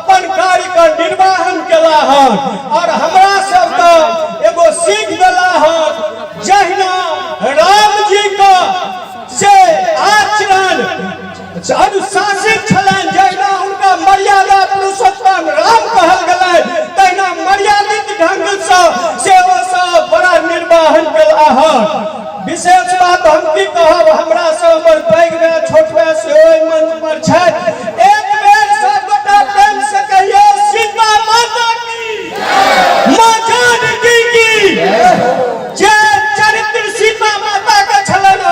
अपन कार्य का निर्वाहन केला हन और हमरा सबके एगो सीख देला हन जहिना राम जी का से आचरण अनुशासित छलन, जहिना उनका मर्यादा पुरुषोत्तम राम कहल गेलन, तहिना मर्यादित ढंग से वो सब बड़ा निर्वाहन केला हन। विशेष बात हम की कहब, हमरा से हमर पैघ में छोट में से ओइ मंच पर छै, एक बेर सब गोटा प्रेम से कहियो सीता माता की, मां जानकी की। जे चरित्र सीता माता का छलन,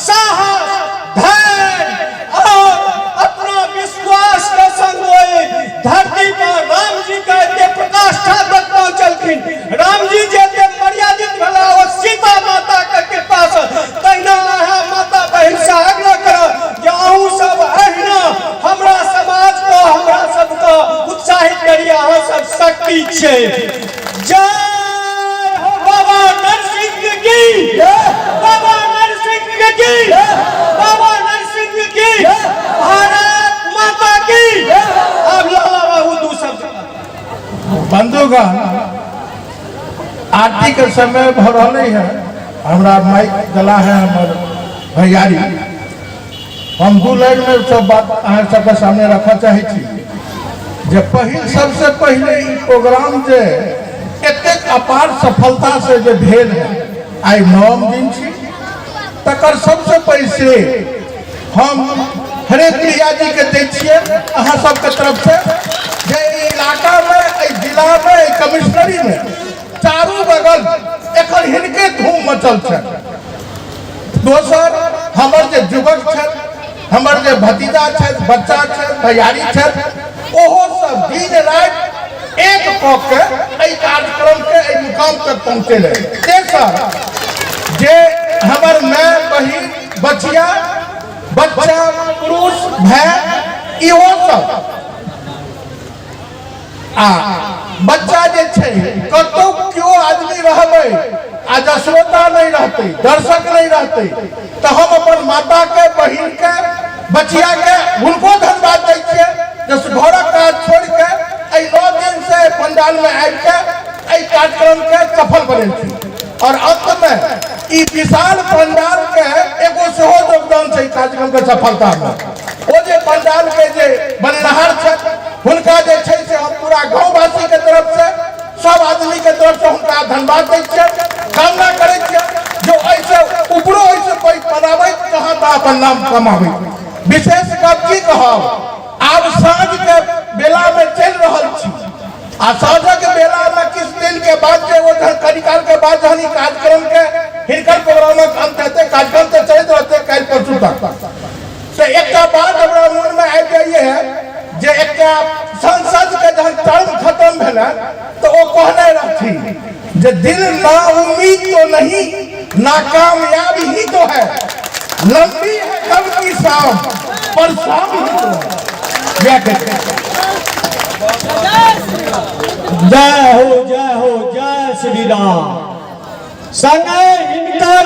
साहस, धैर्य और अपना विश्वास के संग धरती पर राम जी के जे प्रकाष्ठा तक पहुंचलखिन, राम जी जे मर्यादित भला और सीता माता के कृपा से तहिना माता बहन से आग्रह करब जे अहूँ सब अहिना हमरा समाज को हमरा सबके उत्साहित करिए, अहाँ सब शक्ति छै। जय हो बाबा नरसिंह की, बाबा नरसिंह की, बाबा नरसिंह की, भारत माता की। अब लाला बाबू दू शब्द। बंधुगण, आरती के समय भ रहा है, हमरा माइक गला है हमर भैयारी, हम दू लाइन में सब बात अहाँ सबके सामने रखा चाहे छी। जे पहिल सबसे पहले ई प्रोग्राम जे एतेक अपार सफलता से जे भेल है, आई 9 दिन छी, तकर सबसे पहले हम हरे प्रिया जी के दै छियै अहाँ सबके तरफ से, जे इलाका में, जिला में, कमिश्नरी में चारू बगल एखन हिनके धूम मचल छै। दोसर हमर जे युवक छथि, हमर जे भतीजा छथि, बच्चा छथि, भैयारी छथि, ओहो सब दिन राति एक कऽ के एहि कार्यक्रम के एहि मुकाम तक पहुँचेले। तेसर जे हमर माय बहिन बचिया बच्चा पुरुष भाई इहो सब बच्चा जे छै कतौ क्यों आदमी रहबै आ जसोता नहीं रहते, दर्शक नहीं रहते, तो हम अपन माता के बहिन के बचिया के उनको धन्यवाद दै छियै जस घरक काज छोड़ के 9 दिन से पंडाल में आबि के एहि कार्यक्रम के सफल बनेलखिन। और अंत में ई विशाल पंडाल के एगो सेहो योगदान छै कार्यक्रम के सफलता में। ओ जे पंडाल के जे बनेनहार छथि हुनका जे छै से हम पूरा गाँववासी के तरफ से, सब आदमी के तरफ से हुनका धन्यवाद दै छियै, कामना करै छियै जो ऐसे ऊपरो ऐसे कोई बनाबै कहाँ ता अपन नाम कमाबै। विशेष गप की कहब, आब साँझ के बेला में चल रहल छी आ साँझक बेला में किछ दिन के बाद जे वो कनिकाल के बाद जहन कार्यक्रम के हिनकर प्रोग्रामक अंत हेतै, कार्यक्रम तो चलते रहते काल्हि परसू तक, तो एक बात हमरा मन में आबि जाइए है जे एक संसद के जहन टर्म खत्म भेला तो वो कहने रहथी जे दिल ना उम्मीद तो नहीं, नाकामयाब ही तो है, लंबी है कब की शाम पर शाम ही तो है। जय हो जय श्री राम। संगे इनकर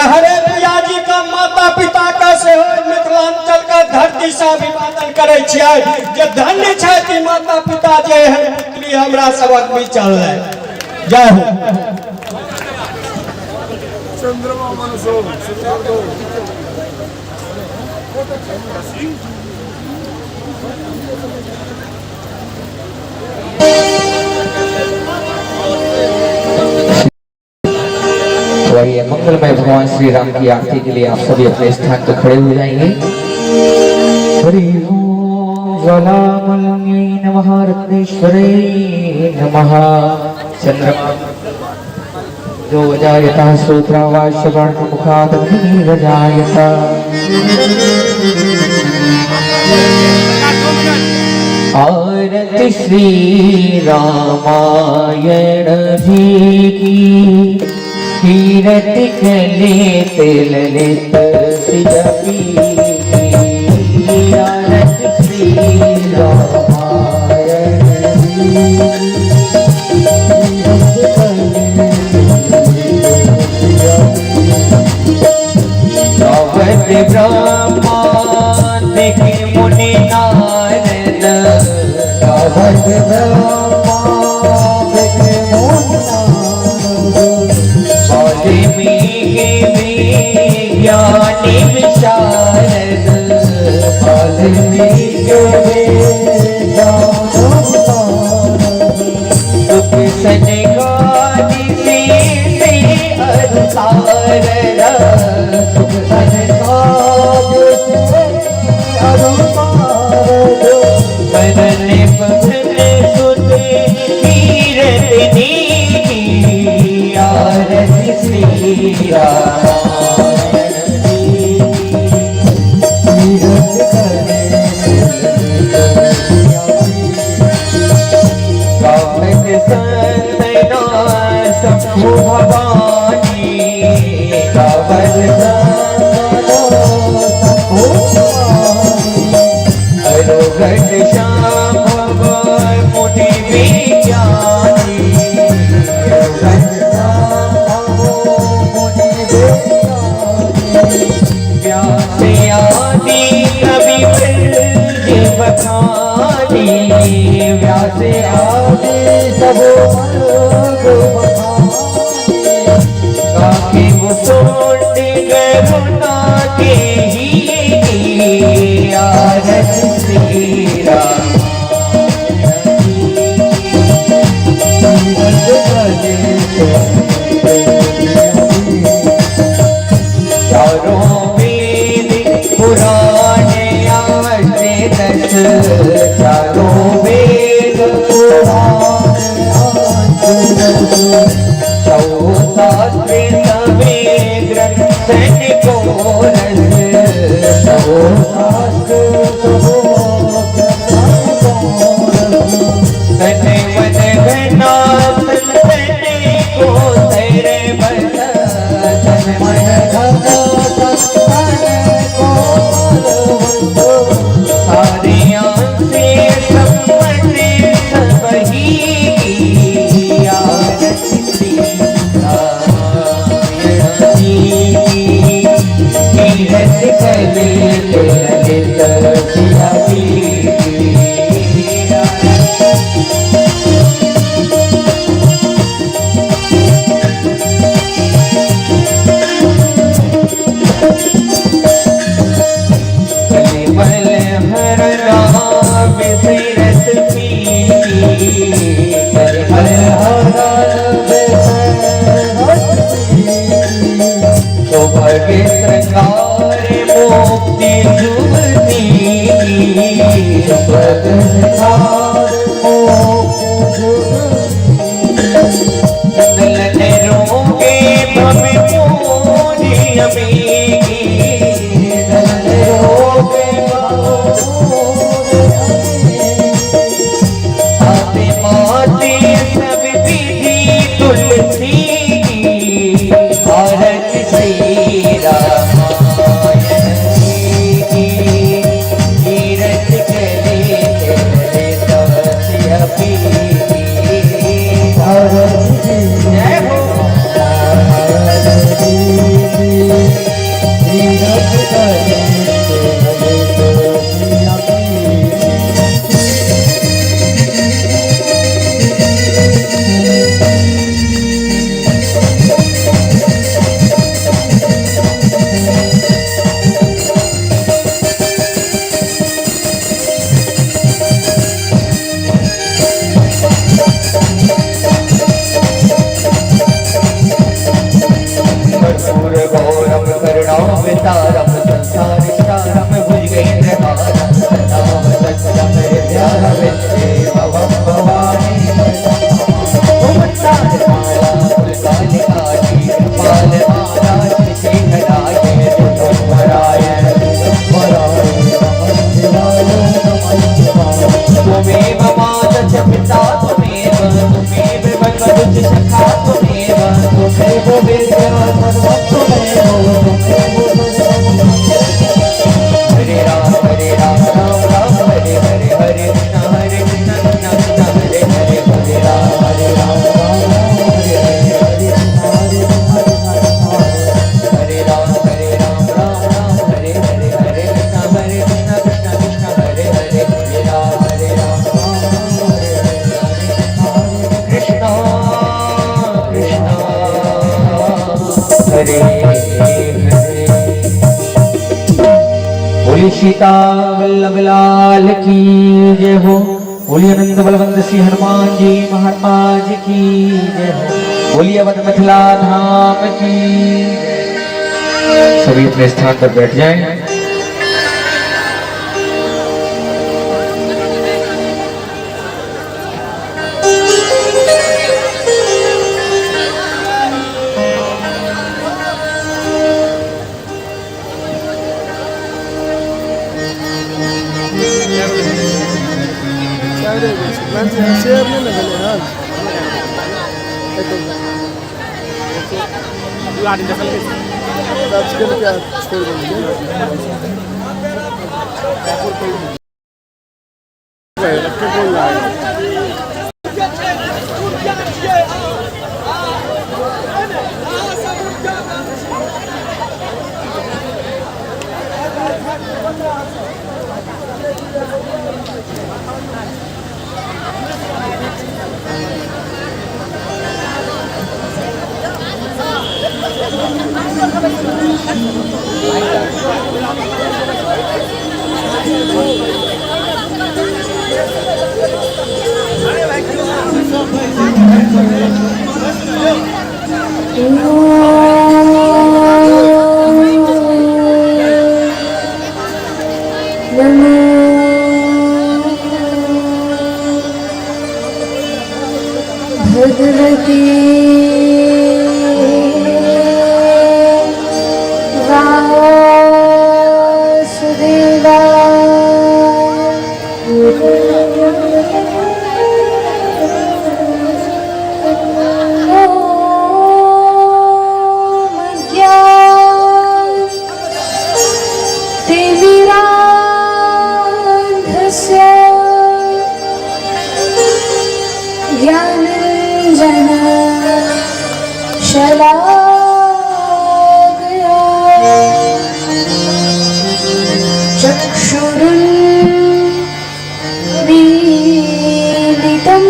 हरे प्रिया जी का माता पिता का से मिथिलांचल का धरती से अभिवादन करे छियै जे धन्य छथि माता पिता जे एहन पुत्री हमरा सबक भी चल रहे। जय हो। चंद्रमा मनसो वही मंगलमय भगवान श्री राम की आरती के लिए आप सभी अपने स्थान पर खड़े हो जाएंगे। हरि ओम ज्वालामलये नमः, रत्नेश्वरे नमः। चंद्रमा जो जायता श्रोत्रावास्य वर्णमुखात् नीरजायत। आरती श्री रामायण जी की, कीरति ललित ललित सिजकी। आरती श्री रामायण ब्रह्मा मुनि नारद ज्ञानी विशारद दुख सनगादि से अरुसार सुख बरने बदन सुत कीरत नीति आरती श्री भवानी कावल अरोगट श्याम भगवान मुनि विज्ञानी व्यास आदि कवि बखानी व्यास आदि सब काके वो सोट गरुना के ही आरत तेरा चारों वेद पुराने आते दस चारों वेद पुराने आते दस चौसात्वे सवे ग्रंथन को रस चौसात्वे तने मन घना तने को तेरे मन तने मन घना तने को सारियां से सम्मति सबही भगे श्रृंगार मुक्ति जुगती चंदन रोगे भव पूरी अमीगी रोगे आते माते सब विधि तुलसी भारत श्री रामायण तीरथ कले तपस्या जय हो सीता वल्लभ लाल की जय हो। बोलिए अनंत बलवंत श्री हनुमान जी महाराज की जय हो। बोलिए अवध मिथिला धाम की जय। सभी अपने स्थान पर बैठ जाएं। भगवती चक्षुरुन्मीलितं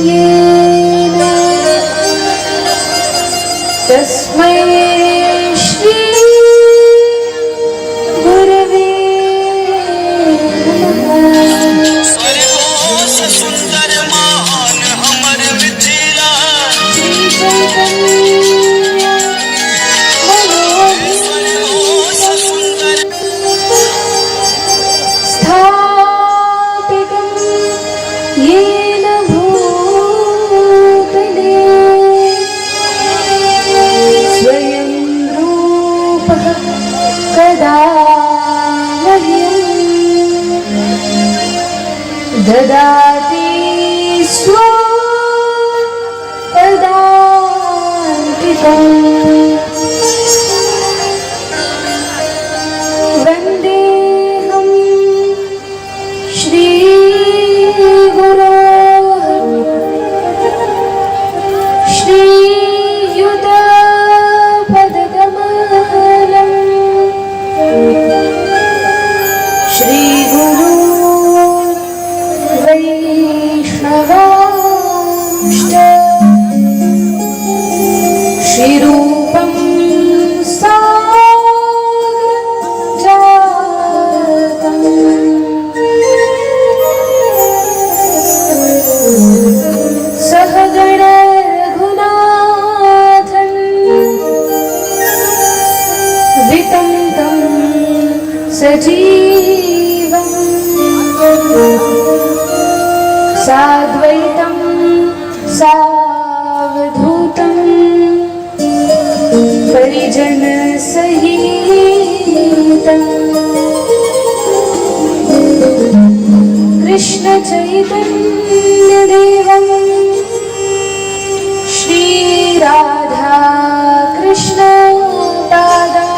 येन तस्मै श्री गुरवे नमः। सुंदर मान हमर मिथिला श्री चैतन्य स्थापितं येन भूतले स्वयं रूपः कदा मह्यं ददाति स्वपदान्तिकम्। वन्देऽहं श्रीगुरोः श्रीयुतपदकमलम् श्रीगुरो वैष्णवांश्च श्रीरूपं साग्रजातम् सहगण रघुनाथं वितन्तं सजीवम् साद्वैतं सावधूतं परिजनसहितं कृष्ण चैतन्यदेवं श्रीराधा कृष्ण पादा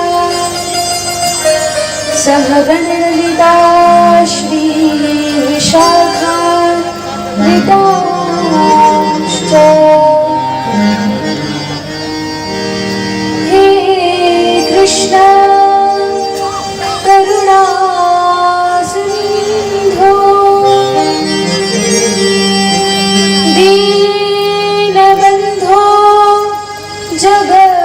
सहगणललिता श्री विशाखान्वितांश्च हे कृष्ण करुणा सिन्धो दीनबन्धो जगत्पतये।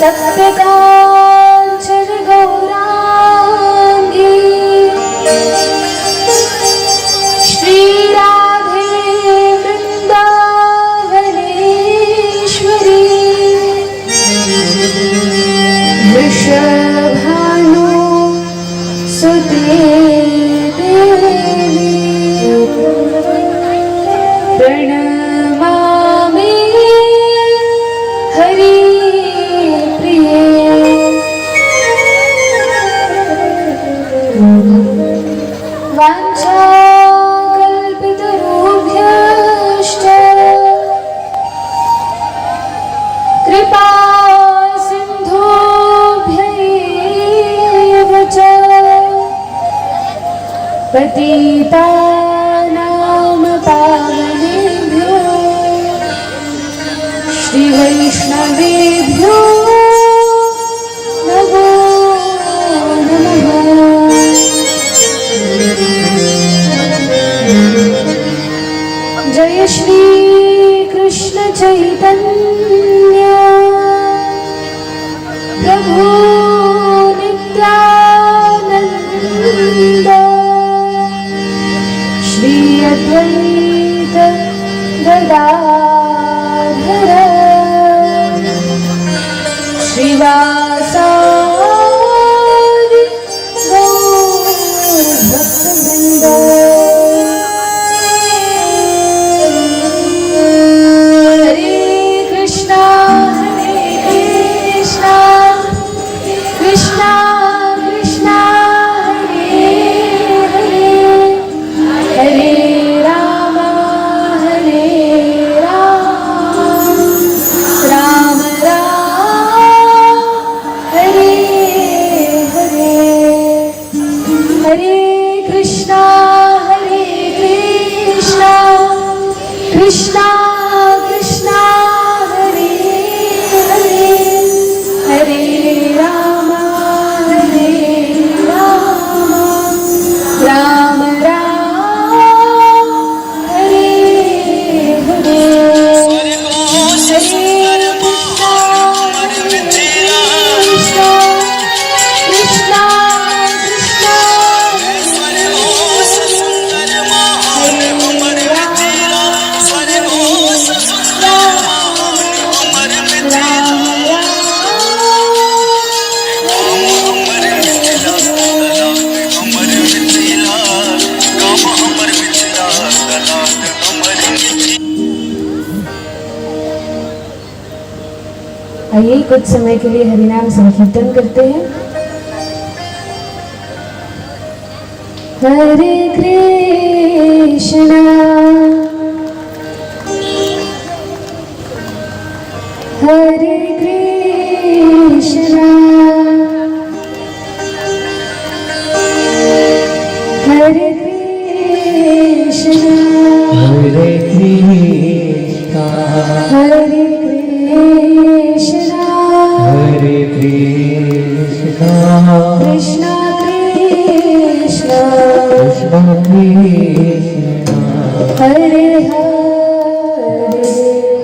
सत्यकांचन गौरांगी श्री राधे वृंदावनेश्वरी वृषभानु सुते देवी प्रणमामि हरि प्रिये वाञ्छाकल्पितरुभ्यश्च कृपा सिन्धुभ्यैव च पतितानां पावनेभ्यो श्रीवैष्णवेभ्यो नमो नमः। जय श्री कृष्ण चैतन्य प्रभु नित्यानंद श्री अद्वैत गदाधर श्रीवासादि गौरभक्तवृंद। हरे कृष्णा कृष्णा कृष्णा हरे हरे हरे राम राम राम हरे हरे। हरे कृष्णा कृष्णा कृष्णा हरे हरे हरे राम राम राम हरे हरे। स्वर्गों से सुंदर मान हमर मिथिला कृष्णा कृष्णा कृष्णा स्वर्गों से सुंदर मान हमर मिथिला स्वर्गों से सुंदर मान हमर मिथिला हमर मिथिला काम हमर मिथिला तलाक हमर मिथिला। आइए कुछ समय के लिए हरिनाम संकीर्तन करते हैं। हरे कृष्णा हरे कृष्णा हरे कृष्णा हरे कृष्णा हरे कृष्णा हरे कृष्णा कृष्णा कृष्णा कृष्ण कृष्ण हरे हरे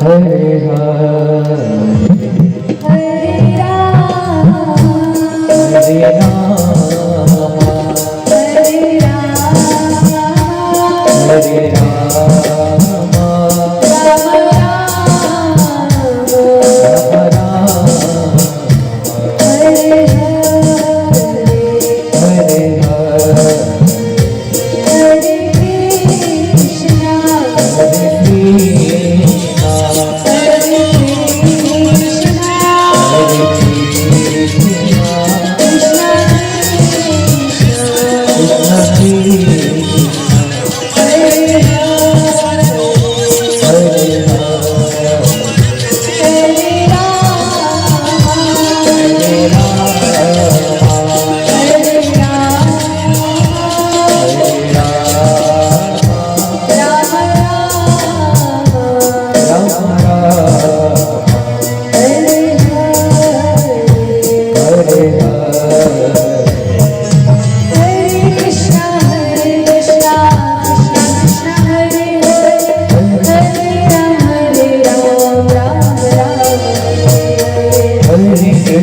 हरे हरे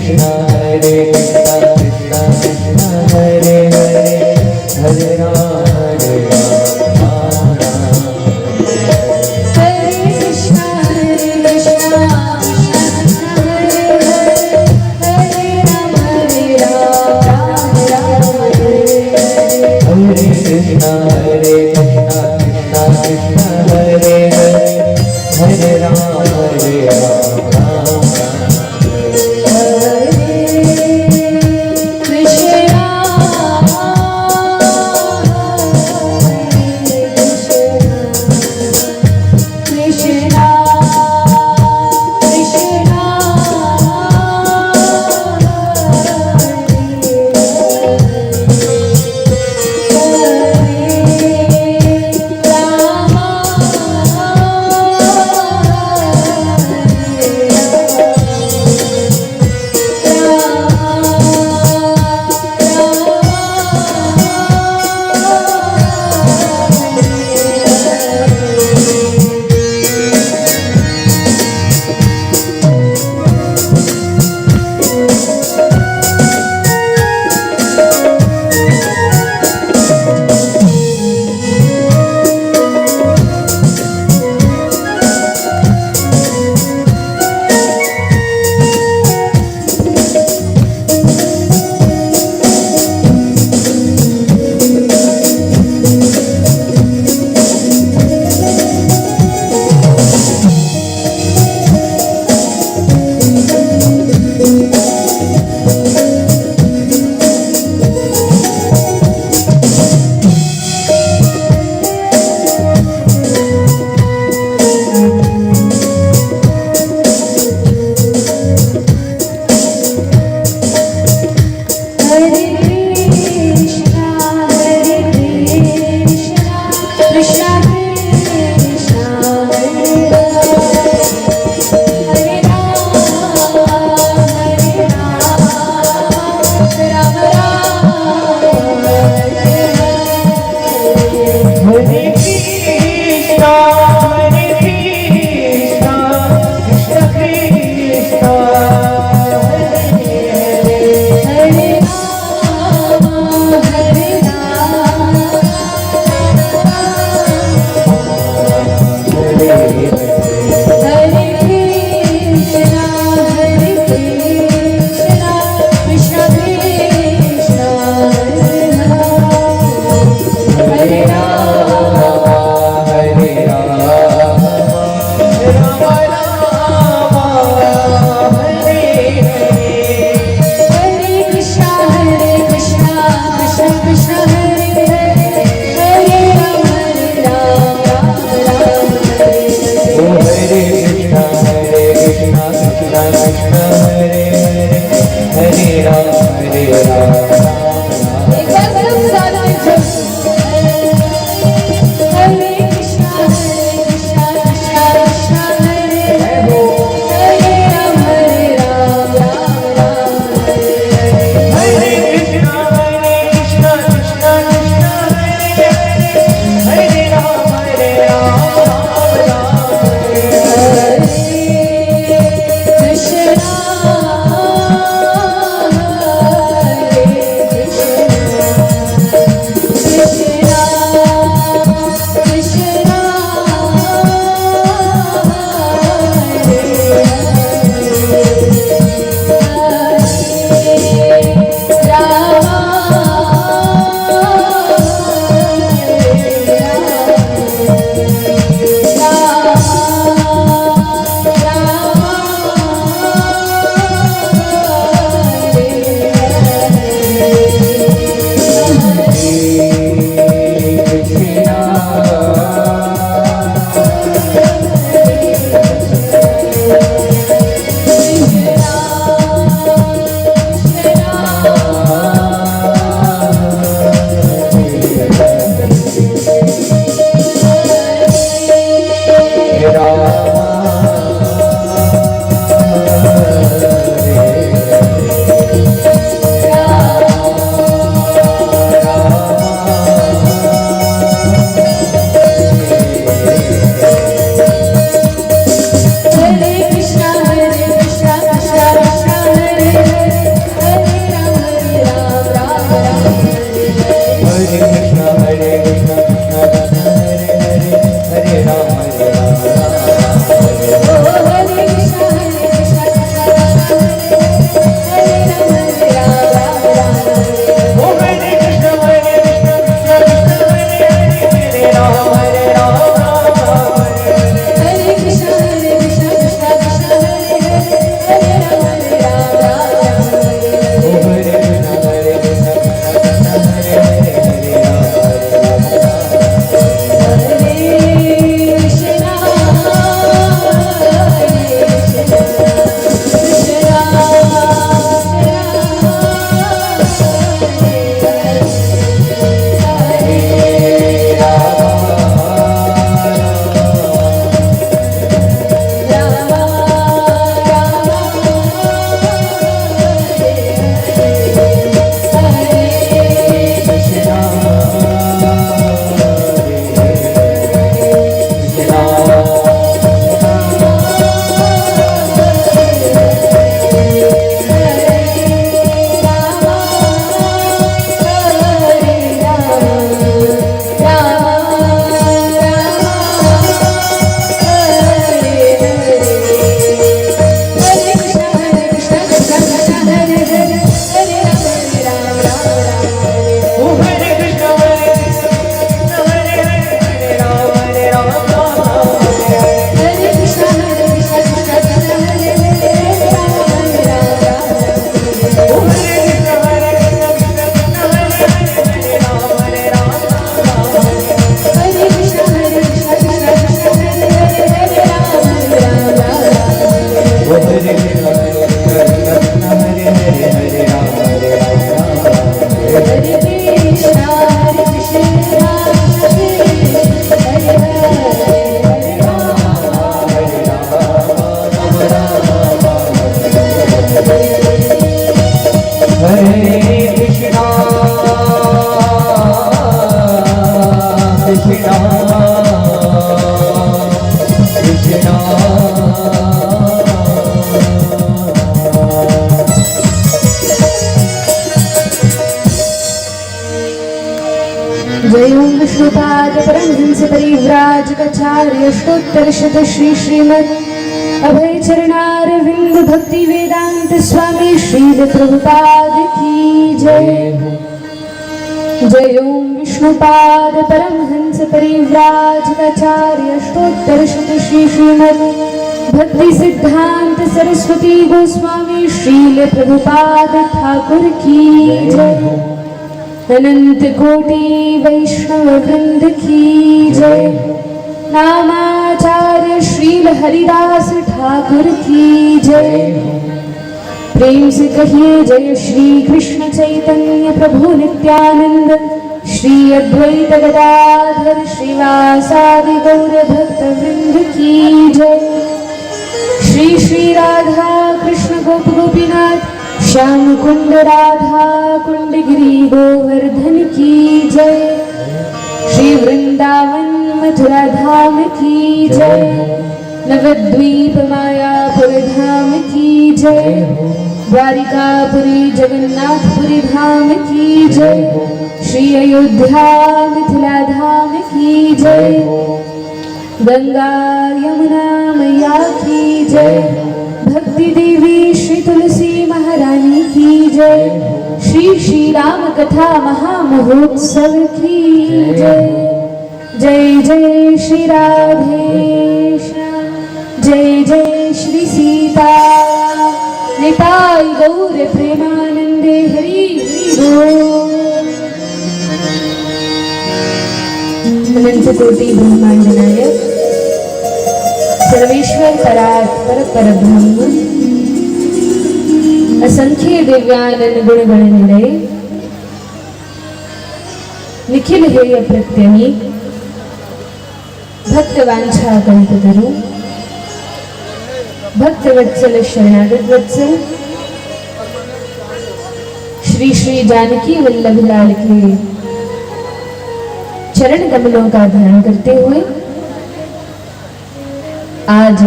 कृष्णा कृष्णा कृष्णा हरे हरे हरे राम कृष्णा कृष्णा हरे राम हरे राम राम हरे हरे कृष्णा कृष्णा कृष्णा हरे हरे हरे राम राम कृष्णा विष्णुपाद परमहंस परिव्राजकाचार्य अष्टोत्तरशत श्री श्रीमद् अभय चरणारविंद भक्ति वेदांत स्वामी श्रील प्रभुपाद की जय। जय ओम विष्णुपाद परमहंस परिव्राजकाचार्य अष्टोत्तरशत श्री श्रीमद् भक्ति सिद्धांत सरस्वती गोस्वामी श्रील प्रभुपाद ठाकुर की जय। अनंत कोटि वैष्णव वृंद की जय। नामाचार्य श्रील हरिदास ठाकुर की जय। प्रेम से कहिए जय श्री कृष्ण चैतन्य प्रभु नित्यानंद श्री अद्वैत गदाधर श्रीवासादि गौर भक्त वृंद की जय। श्री श्री राधा कृष्ण गोप गोपीनाथ श्याम कुंड राधा कुंड गिरी गोवर्धन की जय। श्री वृंदावन मथुरा धाम की जय। नवद्वीप मायापुर धाम की जय। द्वारिकापुरी जगन्नाथपुरी धाम की जय। श्री अयोध्या मिथिला धाम की जय। गंगा यमुना मैया की जय। भक्ति देवी श्री तुलसी महारानी की जय। श्री श्री राम कथा महामहोत्सव की जय। जय जय श्री राधे श्याम। जय जय श्री सीता निताई गौर प्रेमानंदे हरि हरि बोल। अनंत कोटि ब्रह्मांड नायक सर्वेश्वर परात्पर परब्रह्म असंख्य दिव्यानंद गुण गण निलय निखिल हेय प्रत्यहि भक्त वांछा कल्पतरु भक्त वत्सल शरणागत वत्सल श्री श्री जानकी वल्लभ लाल के चरण कमलों का ध्यान करते हुए आज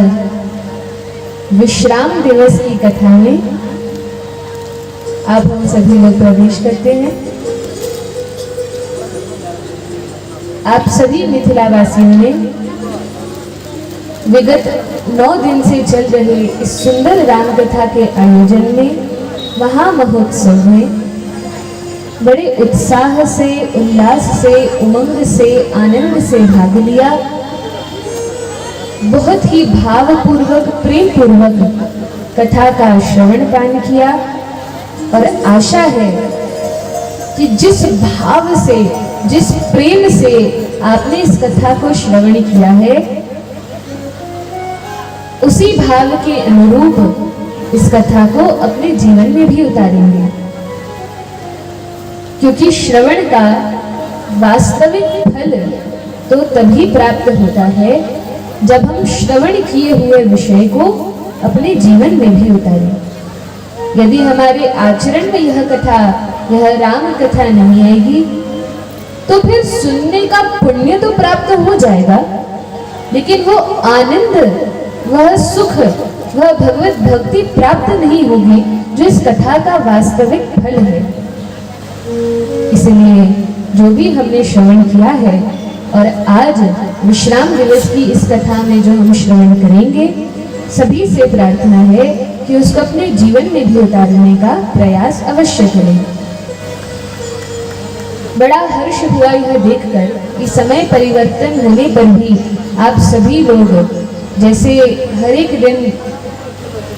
विश्राम दिवस की कथा में आप हम सभी लोग प्रवेश करते हैं। आप सभी मिथिलावासियों ने विगत 9 दिन से चल रहे इस सुंदर राम कथा के आयोजन में महामहोत्सव में बड़े उत्साह से उल्लास से उमंग से आनंद से भाग लिया। बहुत ही भावपूर्वक प्रेम पूर्वक कथा का श्रवण पान किया और आशा है कि जिस भाव से जिस प्रेम से आपने इस कथा को श्रवण किया है उसी भाव के अनुरूप इस कथा को अपने जीवन में भी उतारेंगे, क्योंकि श्रवण का वास्तविक फल तो तभी प्राप्त होता है जब हम श्रवण किए हुए विषय को अपने जीवन में भी उतारें। यदि हमारे आचरण में यह कथा यह राम कथा नहीं आएगी तो फिर सुनने का पुण्य तो प्राप्त हो जाएगा, लेकिन वो आनंद वह सुख वह भगवत भक्ति प्राप्त नहीं होगी जो इस कथा का वास्तविक फल है। इसलिए जो भी हमने श्रवण किया है और आज विश्राम दिवस की इस कथा में जो हम श्रवण करेंगे, सभी से प्रार्थना है कि उसको अपने जीवन में भी उतारने का प्रयास अवश्य करें। बड़ा हर्ष हुआ यह देखकर कि समय परिवर्तन होने पर भी आप सभी लोग जैसे हर एक दिन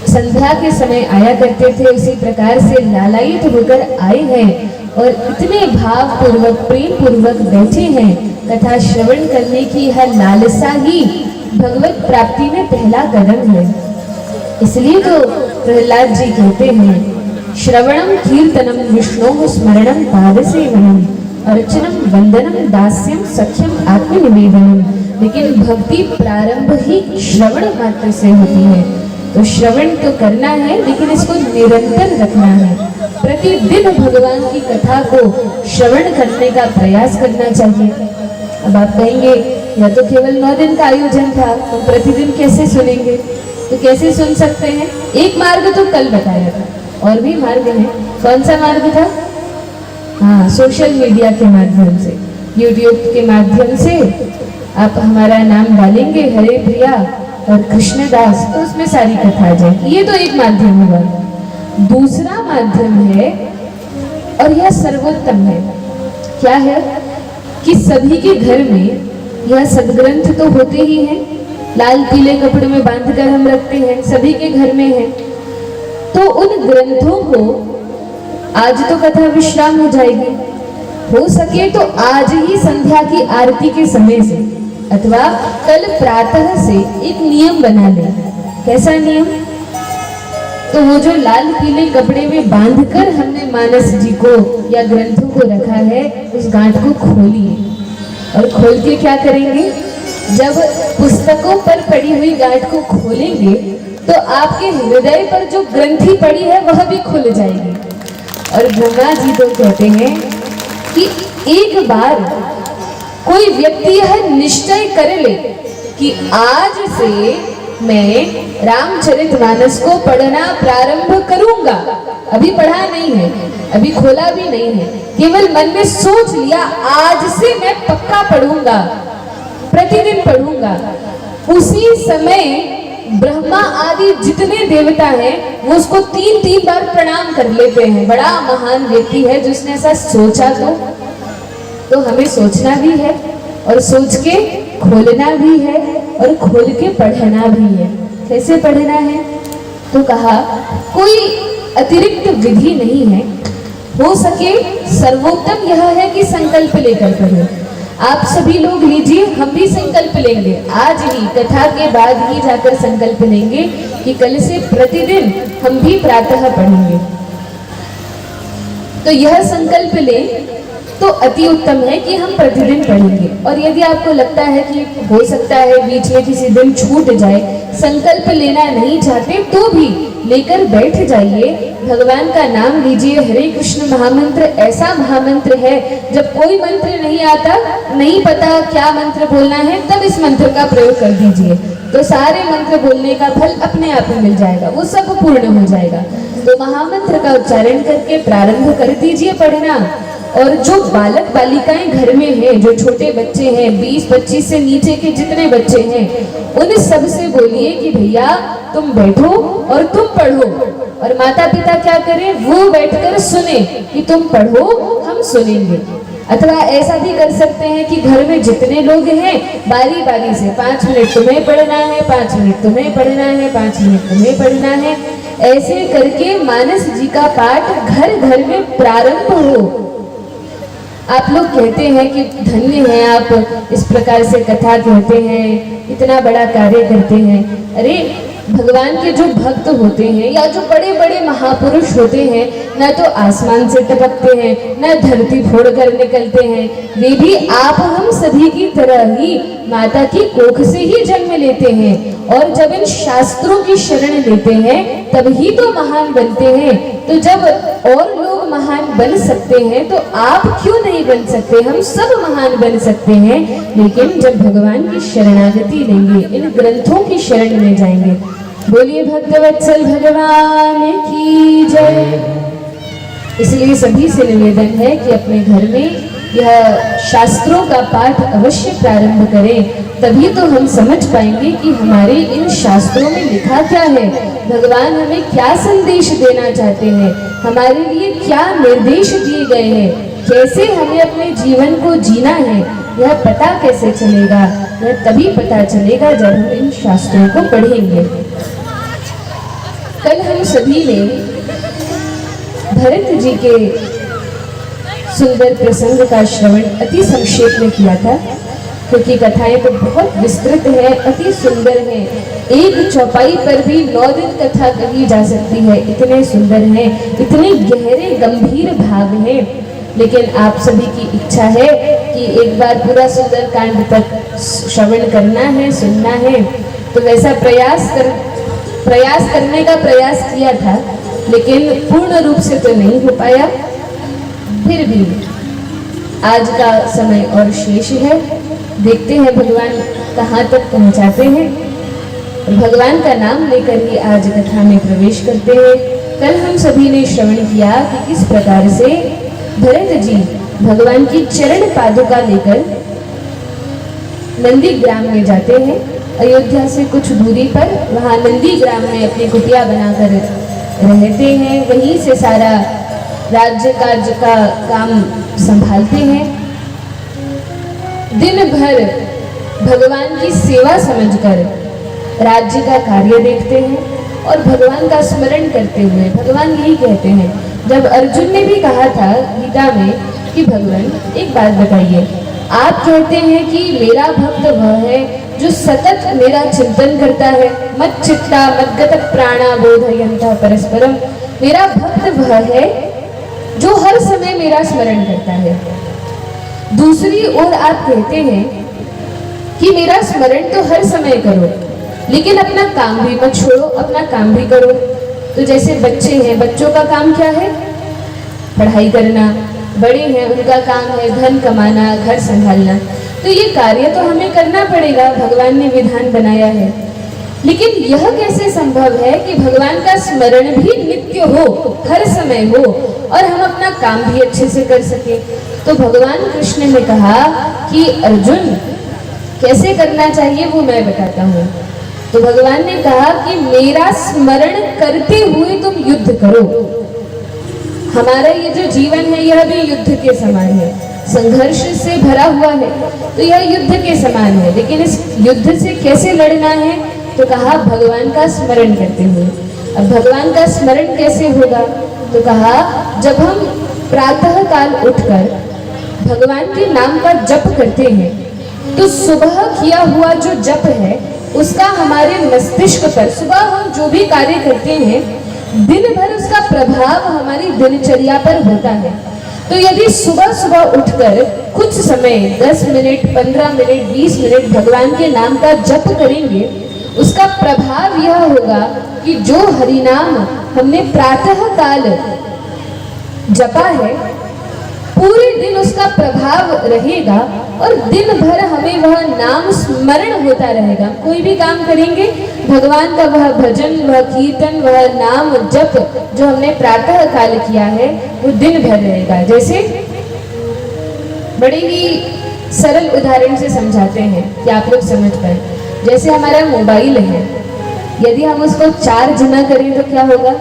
संध्या के समय आया करते थे उसी प्रकार से लालायित होकर आए हैं और इतने भाव पूर्वक प्रेम पूर्वक बैठे हैं। कथा श्रवण करने की यह लालसा ही भगवत प्राप्ति में पहला कदम है। इसलिए तो प्रहलाद जी कहते हैं श्रवणम कीर्तनम विष्णु स्मरणम पाद सेवनम अर्चनम वंदनम दास्यम सख्यम आत्मनिवेदनम। लेकिन भक्ति प्रारंभ ही श्रवण मात्र से होती है, तो श्रवण तो करना है लेकिन इसको निरंतर रखना है। प्रतिदिन भगवान की कथा को श्रवण करने का प्रयास करना चाहिए। अब आप कहेंगे यह तो केवल 9 दिन का आयोजन था, तो प्रतिदिन कैसे सुनेंगे? तो कैसे सुन सकते हैं? एक मार्ग तो कल बताया था, और भी मार्ग है। कौन सा मार्ग था? हाँ, सोशल मीडिया के माध्यम से। YouTube के माध्यम से आप हमारा नाम डालेंगे हरे प्रिया और कृष्णदास, तो उसमें सारी कथा आ जाएगी। ये तो एक माध्यम हुआ। दूसरा माध्यम है, और यह सर्वोत्तम है, क्या है कि सभी के घर में यह सदग्रंथ तो होते ही हैं, लाल पीले कपड़े में बांधकर हम रखते हैं, सभी के घर में है। तो उन ग्रंथों को आज तो कथा विश्राम हो जाएगी, हो सके तो आज ही संध्या की आरती के समय से अथवा कल प्रातः से एक नियम बना ले। कैसा नियम? तो वो जो लाल पीले कपड़े में बांधकर हमने मानस जी को या ग्रंथों को रखा है, उस गांठ को खोलिए और खोल के क्या करेंगे? जब पुस्तकों पर पड़ी हुई गांठ को खोलेंगे तो आपके हृदय पर जो ग्रंथि पड़ी है वह भी खुल जाएगी। और गंगा जी तो कहते हैं कि एक बार कोई व्यक्ति यह निश्चय कर ले कि आज से मैं रामचरितमानस को पढ़ना प्रारंभ करूंगा, अभी पढ़ा नहीं है, अभी खोला भी नहीं है, केवल मन में सोच लिया आज से मैं पक्का पढ़ूंगा, प्रतिदिन पढ़ूंगा। उसी समय ब्रह्मा आदि जितने देवता हैं वो उसको 3-3 बार प्रणाम कर लेते हैं। बड़ा महान व्यक्ति है जिसने ऐसा सोचा। तो हमें सोचना भी है और सोच के खोलना भी है और खोल के पढ़ना भी है। कैसे पढ़ना है? तो कहा कोई अतिरिक्त विधि नहीं है, हो सके सर्वोत्तम यह है कि संकल्प लेकर पढ़ो। आप सभी लोग लीजिए, हम भी संकल्प लेंगे, आज ही कथा के बाद ही जाकर संकल्प लेंगे कि कल से प्रतिदिन हम भी प्रातः पढ़ेंगे। तो यह संकल्प लें तो अति उत्तम है कि हम प्रतिदिन पढ़ेंगे। और यदि आपको लगता है कि हो सकता है बीच में किसी दिन छूट जाए, संकल्प लेना नहीं चाहते तो भी लेकर बैठ जाइए, भगवान का नाम लीजिए। हरे कृष्ण महामंत्र ऐसा महामंत्र है, जब कोई मंत्र नहीं आता, नहीं पता क्या मंत्र बोलना है, तब इस मंत्र का प्रयोग कर दीजिए, तो सारे मंत्र बोलने का फल अपने आप में मिल जाएगा, वो सब पूर्ण हो जाएगा। तो महामंत्र का उच्चारण करके प्रारंभ कर दीजिए पढ़ना। और जो बालक बालिकाएं घर में हैं, जो छोटे बच्चे हैं, 20-25 से नीचे के जितने बच्चे हैं, उन सब से बोलिए कि भैया तुम बैठो और तुम पढ़ो। और माता पिता क्या करें? वो बैठकर सुने कि तुम पढ़ो, हम सुनेंगे। अथवा ऐसा भी कर सकते हैं कि घर में जितने लोग हैं बारी बारी से 5 मिनट तुम्हें पढ़ना है, 5 मिनट तुम्हें पढ़ना है, 5 मिनट तुम्हें पढ़ना है। ऐसे करके मानस जी का पाठ घर घर में प्रारंभ हो। आप लोग कहते हैं कि धन्य हैं आप, इस प्रकार से कथा कहते हैं, इतना बड़ा कार्य करते हैं। अरे भगवान के जो भक्त होते हैं या जो बड़े बड़े महापुरुष होते हैं, न तो आसमान से टपकते हैं, न धरती फोड़ कर निकलते हैं, वे भी आप हम सभी की तरह ही माता की कोख से ही जन्म लेते हैं। और जब इन शास्त्रों की शरण लेते हैं तभी तो महान बनते हैं। तो जब और लोग महान बन सकते हैं तो आप क्यों नहीं बन सकते? हम सब महान बन सकते हैं, लेकिन जब भगवान की शरणागति लेंगे, इन ग्रंथों की शरण में जाएंगे। बोलिए भक्तवत्सल भगवान की जय। इसलिए सभी से निवेदन है कि अपने घर में यह शास्त्रों का पाठ अवश्य प्रारंभ करें, तभी तो हम समझ पाएंगे कि हमारे इन शास्त्रों में लिखा क्या है, भगवान हमें क्या संदेश देना चाहते हैं, हमारे लिए क्या निर्देश दिए गए हैं, कैसे हमें अपने जीवन को जीना है। यह पता कैसे चलेगा? यह तभी पता चलेगा जब हम इन शास्त्रों को पढ़ेंगे। कल हम सभी ने भरत जी के सुंदर प्रसंग का श्रवण अति संक्षेप में किया था, क्योंकि कथाएं तो बहुत विस्तृत है, अति सुंदर है। एक चौपाई पर भी 9 दिन कथा कही जा सकती है, इतने सुंदर हैं, इतने गहरे गंभीर भाव हैं। लेकिन आप सभी की इच्छा है कि एक बार पूरा सुंदर कांड तक श्रवण करना है, सुनना है, तो वैसा प्रयास करने का प्रयास किया था, लेकिन पूर्ण रूप से तो नहीं हो पाया। फिर भी आज का समय और शेष है, देखते हैं भगवान कहाँ तक पहुँचाते हैं। भगवान का नाम लेकर ही आज कथा में प्रवेश करते हैं। कल हम सभी ने श्रवण किया कि किस प्रकार से भरत जी भगवान की चरण पादुका लेकर नंदीग्राम में जाते हैं। अयोध्या से कुछ दूरी पर वहाँ नंदीग्राम में अपनी कुटिया बनाकर रहते हैं। वहीं से सारा राज्य कार्य का काम संभालते हैं। दिन भर भगवान की सेवा समझकर राज्य का कार्य देखते हैं और भगवान का स्मरण करते हुए भगवान यही कहते हैं, जब अर्जुन ने भी कहा था गीता में कि भगवान एक बात बताइए, आप कहते हैं कि मेरा भक्त वह है जो सतत मेरा चिंतन करता है, मत चित्ता मद्गत प्राणा बोधयन्तः परस्परम। मेरा भक्त वह है जो हर समय मेरा स्मरण करता है। दूसरी ओर आप कहते हैं कि मेरा स्मरण तो हर समय करो, लेकिन अपना काम भी मत छोड़ो, अपना काम भी करो। तो जैसे बच्चे हैं, बच्चों का काम क्या है? पढ़ाई करना। बड़े हैं, उनका काम है धन कमाना, घर संभालना। तो ये कार्य तो हमें करना पड़ेगा, भगवान ने विधान बनाया है। लेकिन यह कैसे संभव है कि भगवान का स्मरण भी नित्य हो, हर समय हो, और हम अपना काम भी अच्छे से कर सके? तो भगवान कृष्ण ने कहा कि अर्जुन कैसे करना चाहिए वो मैं बताता हूँ। तो भगवान ने कहा कि मेरा स्मरण करते हुए तुम युद्ध करो। हमारा ये जो जीवन है यह भी युद्ध के समान है, संघर्ष से भरा हुआ है, तो यह युद्ध के समान है। लेकिन इस युद्ध से कैसे लड़ना है? तो कहा भगवान का स्मरण करते हुए। अब भगवान का स्मरण कैसे होगा? तो कहा जब हम प्रातः काल उठकर भगवान के नाम का जप करते हैं, तो सुबह किया हुआ जो जप है उसका हमारे मस्तिष्क पर, सुबह हम जो भी कार्य करते हैं दिन भर उसका प्रभाव हमारी दिनचर्या पर होता है। तो यदि सुबह सुबह उठकर कुछ समय 10 मिनट, 15 मिनट, 20 मिनट भगवान के नाम का जप करेंगे, उसका प्रभाव यह होगा कि जो हरिनाम हमने प्रातः काल जपा है पूरे दिन उसका प्रभाव रहेगा और दिन भर हमें वह नाम स्मरण होता रहेगा। कोई भी काम करेंगे, भगवान का वह भजन, वह कीर्तन, वह नाम जप जो हमने प्रातः काल किया है वो दिन भर रहेगा। जैसे बड़े ही सरल उदाहरण से समझाते हैं कि आप लोग समझ पाए। जैसे हमारा मोबाइल है, यदि हम उसको चार्ज न करें तो क्या होगा?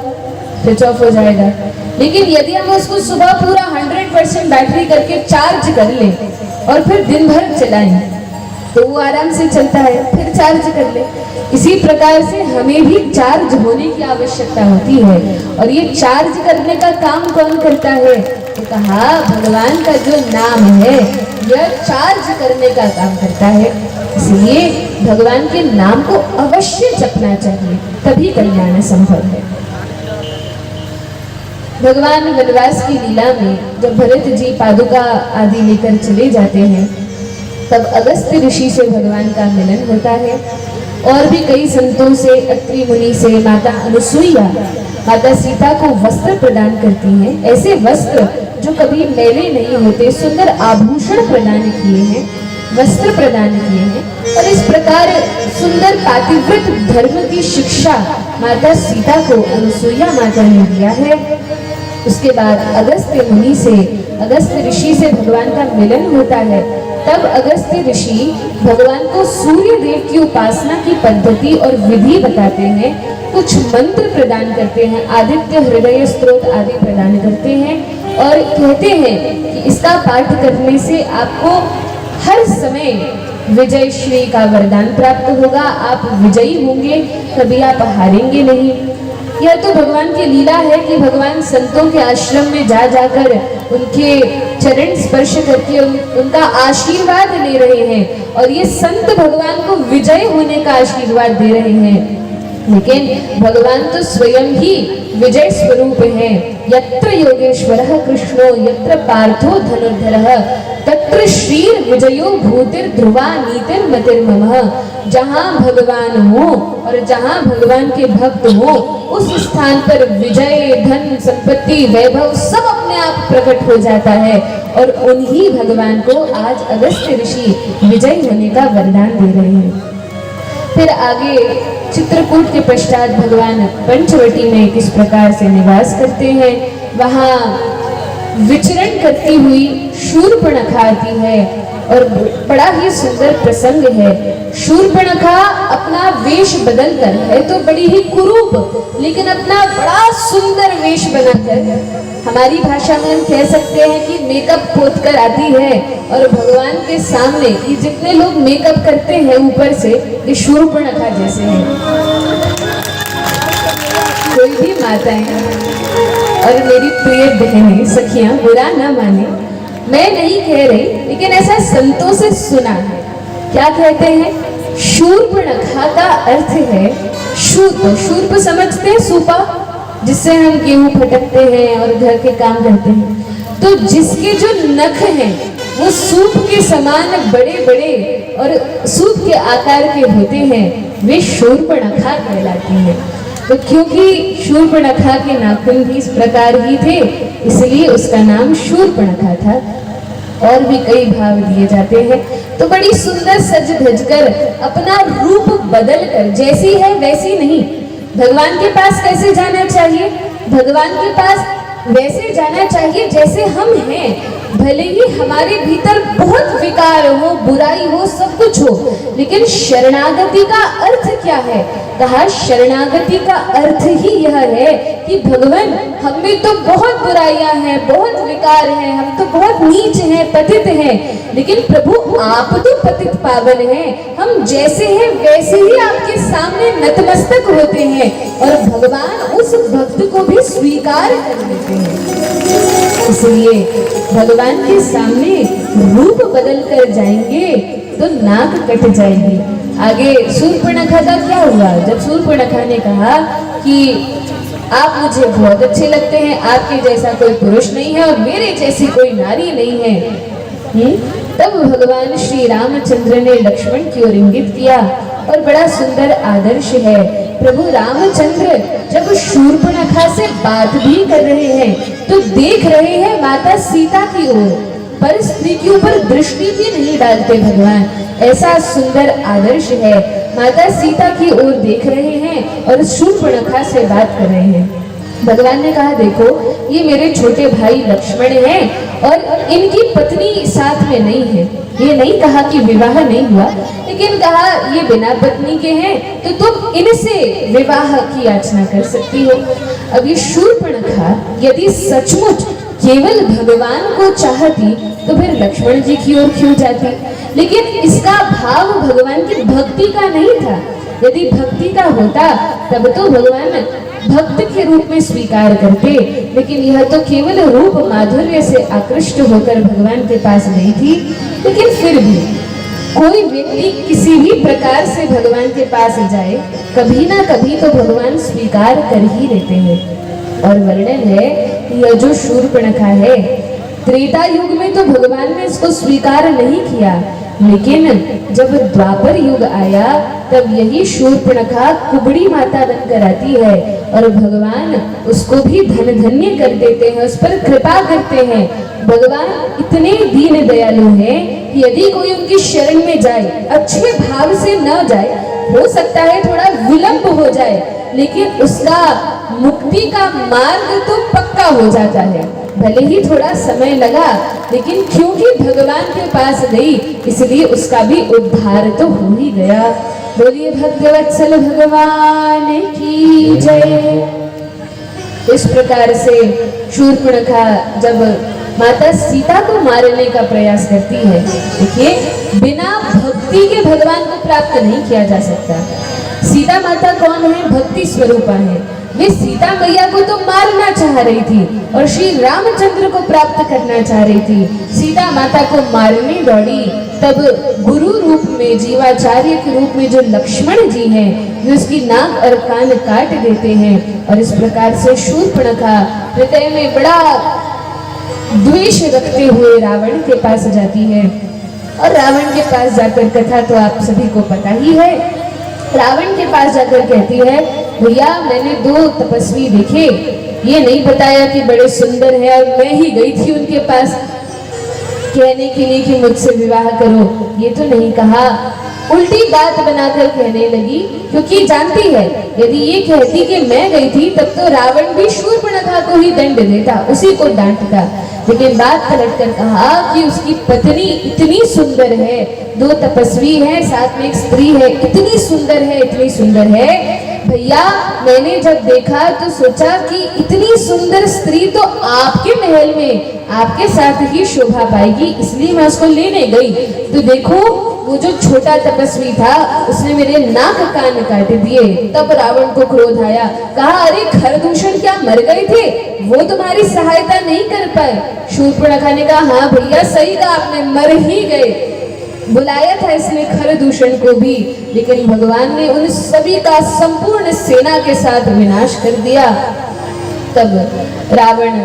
स्विच ऑफ हो जाएगा। लेकिन यदि हम उसको सुबह पूरा 100% बैटरी करके चार्ज कर लें और फिर दिन भर चलाएं तो वो आराम से चलता है, फिर चार्ज कर ले। इसी प्रकार से हमें भी चार्ज होने की आवश्यकता होती है। और ये चार्ज करने का काम कौन करता है? तो कहा भगवान का जो नाम है यह चार्ज करने का काम करता है। इसलिए भगवान के नाम को अवश्य जपना चाहिए, तभी कल्याण संभव है। भगवान वनवास की लीला में जब भरत जी पादुका आदि लेकर चले जाते हैं, तब अगस्त्य ऋषि से भगवान का मिलन होता है। और भी कई संतों से, अत्रि मुनि से माता अनुसुईया माता सीता को वस्त्र प्रदान करती हैं। ऐसे वस्त्र जो कभी मैले नहीं होते, सुंदर आभूषण प्रदान किए हैं, वस्त्र प्रदान किए हैं। और इस प्रकार सुंदर पातिव्रत धर्म की शिक्षा माता सीता को अनुसुईया माता ने दिया है। उसके बाद अगस्त्य मुनि से, अगस्त्य ऋषि से भगवान का मिलन होता है। तब अगस्त्य ऋषि भगवान को सूर्य देव की उपासना की पद्धति और विधि बताते हैं, कुछ मंत्र प्रदान करते हैं, आदित्य हृदय स्त्रोत आदि प्रदान करते हैं और कहते हैं कि इसका पाठ करने से आपको हर समय विजय श्री का वरदान प्राप्त होगा, आप विजयी होंगे, कभी आप हारेंगे नहीं। यह तो भगवान की लीला है कि भगवान संतों के आश्रम में जा जाकर उनके चरण स्पर्श करके उनका आशीर्वाद ले रहे हैं और ये संत भगवान को विजय होने का आशीर्वाद दे रहे हैं। लेकिन भगवान तो स्वयं ही विजय स्वरूप है। यत्र योगेश्वरः कृष्णो यत्र पार्थो धनुर्धरः तत्र श्रीर विजयो भूतिर ध्रुवा नीतिर मतिर्ममः। जहाँ भगवान हो और जहाँ भगवान के भक्त हो उस स्थान पर विजय, धन, संपत्ति, वैभव सब अपने आप प्रकट हो जाता है। और उन्हीं भगवान को आज अगस्त्य ऋषि विजय होने का वरदान दे रहे हैं। फिर आगे चित्रकूट के पश्चात भगवान पंचवटी में किस प्रकार से निवास करते हैं, वहाँ विचरण करती हुई शूर्पणखा आती है और बड़ा ही सुंदर प्रसंग है। शूर्पणखा अपना वेश बदलकर, है तो बड़ी ही कुरूप, लेकिन अपना बड़ा सुंदर वेश बनाकर, हमारी भाषा में हम कह सकते हैं कि मेकअप पोत कर आती है और भगवान के सामने ये जितने लोग मेकअप करते हैं ऊपर से, ये शूर्पणखा जैसे हैं। कोई भी माताएं और मेरी प्रिय बहनें सखियां बुरा ना माने, मैं नहीं कह रही, लेकिन ऐसा संतों से सुना है। क्या कहते हैं? शूर्पणखा का अर्थ है शूप। शूप समझते हैं? सूपा, जिससे हम गेहूं फटकते हैं और घर के काम करते हैं। तो जिसके जो नख हैं वो सूप के समान बड़े बड़े और सूप के आकार के होते हैं, वे शूर्पणखा कहलाती है। तो क्योंकि शूर्पणखा के नाखून भी इस प्रकार ही थे, इसलिए उसका नाम शूर्पणखा था। और भी कई भाव दिए जाते हैं। तो बड़ी सुंदर सज धज कर, अपना रूप बदल कर, जैसी है वैसी नहीं। भगवान के पास कैसे जाना चाहिए? भगवान के पास वैसे जाना चाहिए जैसे हम हैं। भले ही हमारे भीतर बहुत विकार हो, बुराई हो, सब कुछ हो, लेकिन शरणागति का अर्थ क्या है? कहा शरणागति का अर्थ ही यह है कि भगवान, हम में तो बहुत बुराइयां हैं, बहुत विकार हैं, हम तो बहुत नीच हैं, पतित हैं, लेकिन प्रभु आप तो पतित पावन हैं। हम जैसे हैं वैसे ही आपके सामने नतमस्तक होते हैं और भगवान उस भक्त को भी स्वीकार कर लेते हैं। इसलिए भगवान के सामने रूप बदल कर जाएंगे तो नाक कट जाएगी। आगे शूर्पणखा का क्या हुआ? जब शूर्पणखा ने कहा कि आप मुझे बहुत अच्छे लगते हैं, आपके जैसा कोई पुरुष नहीं है और मेरे जैसी कोई नारी नहीं है, तब भगवान श्री रामचंद्र ने लक्ष्मण की ओर इंगित किया। और बड़ा सुंदर आदर्श है। प्रभु रामचंद्र जब शूर्पणखा से बात भी कर रहे हैं तो देख रहे हैं माता सीता की ओर, पर स्त्री के ऊपर दृष्टि भी नहीं डालते भगवान। ऐसा सुंदर आदर्श है। माता सीता की ओर देख रहे हैं और शूर्पणखा से बात कर रहे हैं। भगवान ने कहा, देखो ये मेरे छोटे भाई लक्ष्मण हैं और इनकी पत्नी साथ में नहीं है। ये नहीं कहा कि विवाह नहीं हुआ, लेकिन कहा ये बिना पत्नी के हैं तो तुम इनसे विवाह की याचना कर सकती हो। अब ये शूर्पणखा यदि सचमुच केवल भगवान को चाहती तो फिर लक्ष्मण जी की ओर क्यों जाती? लेकिन इसका भाव भगवान की भक्ति का नहीं था। यदि भक्ति का होता तब तो भगवान भक्त के रूप में स्वीकार करते, लेकिन यह तो केवल रूप माधुर्य से आकृष्ट होकर भगवान के पास गई थी। लेकिन फिर भी कोई व्यक्ति किसी भी प्रकार से भगवान के पास जाए, कभी ना कभी तो भगवान स्वीकार कर ही लेते हैं। और वर्णन है कि यह जो शूर्पणखा है, त्रेता युग में तो भगवान ने इसको स्वीकार नहीं किया, लेकिन जब द्वापर युग आया तब यही शूर्पणखा कुबड़ी माता बनकर आती है और भगवान उसको भी धन धन्य कर देते हैं, उस पर कृपा करते हैं। भगवान इतने दीन दयालु हैं कि यदि कोई उनकी शरण में जाए, अच्छे भाव से न जाए, हो सकता है थोड़ा विलंब हो जाए, लेकिन उसका मुक्ति का मार्ग तो पक्का हो जाता है। भले ही थोड़ा समय लगा, लेकिन क्योंकि भगवान के पास गई इसलिए उसका भी उद्धार तो हो ही गया। बोलिए भक्तवत्सल भगवान की जय। इस प्रकार से शूर्पणखा जब माता सीता को मारने का प्रयास करती है, देखिए बिना भक्ति के भगवान को प्राप्त नहीं किया जा सकता। सीता माता कौन है? भक्ति स्वरूपा है। वे सीता मैया को तो मारना चाह रही थी और श्री रामचंद्र को प्राप्त करना चाह रही थी। सीता माता को मारने दौड़ी, तब गुरु रूप में, जीवाचार्य के रूप में जो लक्ष्मण जी हैं, वे उसकी नाक और कान काट देते हैं। और इस प्रकार से शूर्पणखा हृदय में बड़ा द्वेष रखते हुए रावण के पास जाती है। और रावण के पास जाकर, कथा तो आप सभी को पता ही है, रावण के पास जाकर कहती है, भैया मैंने 2 तपस्वी देखे, ये नहीं बताया कि बड़े सुंदर है और मैं ही गई थी उनके पास कहने के लिए कि मुझसे विवाह करो, ये तो नहीं कहा। उल्टी बात बनाकर कहने लगी, क्योंकि जानती है यदि ये कहती कि मैं गई थी तब तो रावण भी शूर्पणखा को ही दंड देता, उसी को डांटता। लेकिन बात पलट कर कहा कि उसकी पत्नी इतनी सुंदर है, 2 तपस्वी हैं, साथ में एक स्त्री है, इतनी सुंदर है, इतनी सुंदर है भैया। मैंने जब देखा तो सोचा कि इतनी सुंदर स्त्री तो आपके महल में आपके साथ ही शोभा पाएगी, इसलिए मैं उसको लेने गई। तो देखो वो जो छोटा तपस्वी था उसने मेरे नाक कान काट दिए। तब रावण को क्रोध आया, कहा अरे खरदूषण क्या मर गए थे, वो तुम्हारी सहायता नहीं कर पाए। शूर्पणखा ने कहा हाँ भैया सही कहा आपने, मर ही गए। बुलाया था इसने खरदूषण को भी, लेकिन भगवान ने उन सभी का संपूर्ण सेना के साथ विनाश कर दिया। तब रावण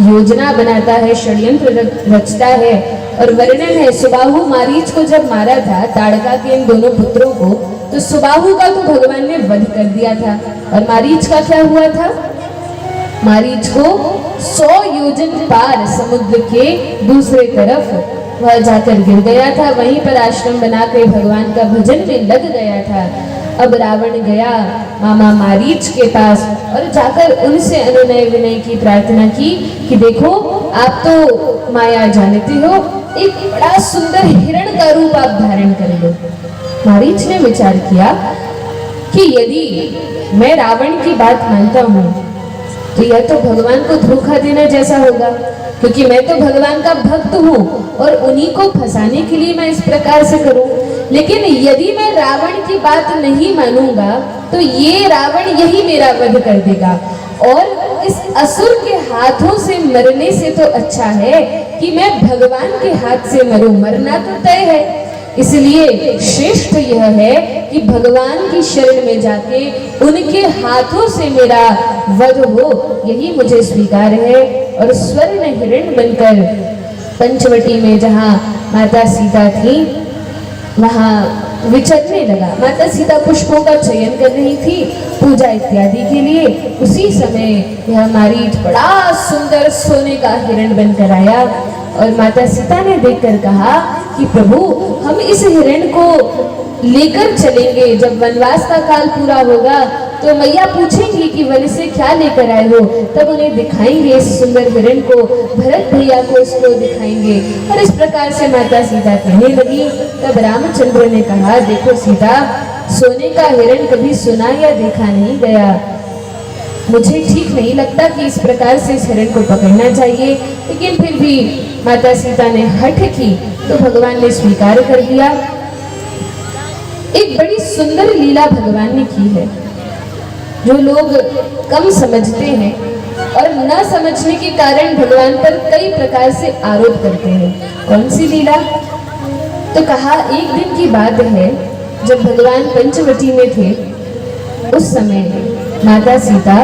योजना बनाता है, षड्यंत्र रचता है और वर्णन है सुबाहु मारीच को जब मारा था ताड़का के इन दोनों पुत्रों को, तो सुबाहु का तो भगवान ने वध कर दिया था और मारीच का क्या हुआ था? मारीच को 100 योजन पार समुद्र के दूसरे तरफ वह जाकर गिर गया था, वहीं पर आश्रम बनाकर भगवान का भजन में लग गया था। अब रावण गया मामा मारीच के पास और जाकर उनसे अनुनय विनय की प्रार्थना की कि देखो आप तो माया जानते हो, एक बड़ा सुंदर हिरण का रूप आप धारण कर लो। मारीच ने विचार किया कि यदि मैं रावण की बात मानता हूँ तो यह तो भगवान को धोखा देना जैसा होगा, क्योंकि मैं तो भगवान का भक्त हूँ और उन्हीं को फंसाने के लिए मैं इस प्रकार से करूं। लेकिन यदि मैं रावण की बात नहीं मानूंगा तो ये रावण यही मेरा वध कर देगा और इस असुर के हाथों से मरने से तो अच्छा है कि मैं भगवान के हाथ से मरूं, मरना तो तय है। इसलिए श्रेष्ठ यह है कि भगवान की शरण में जाके उनके हाथों से मेरा वध हो, यही मुझे स्वीकार है। और स्वर्ण हिरण बनकर पंचवटी में जहाँ माता सीता थी वहाँ विचरने लगा। माता सीता पुष्पों का चयन कर रही थी पूजा इत्यादि के लिए। उसी समय यह मारीच बड़ा सुंदर सोने का हिरण बनकर आया और माता सीता ने देखकर कहा कि प्रभु हम इस हिरण को लेकर चलेंगे, जब वनवास का काल पूरा होगा तो मैया पूछेंगी कि वन से क्या लेकर आए हो, तब उन्हें दिखाएंगे इस सुंदर हिरण को, भरत भैया को इसको दिखाएंगे। और इस प्रकार से माता सीता कहने लगी। तब रामचंद्र ने कहा देखो सीता, सोने का हिरण कभी सुना या देखा नहीं गया, मुझे ठीक नहीं लगता कि इस प्रकार से इस हिरण को पकड़ना चाहिए। लेकिन फिर भी माता सीता ने हठ की तो भगवान ने स्वीकार कर लिया। एक बड़ी सुंदर लीला भगवान ने की है जो लोग कम समझते हैं और न समझने के कारण भगवान पर कई प्रकार से आरोप करते हैं। कौन सी लीला? तो कहा एक दिन की बात है जब भगवान पंचवटी में थे, उस समय माता सीता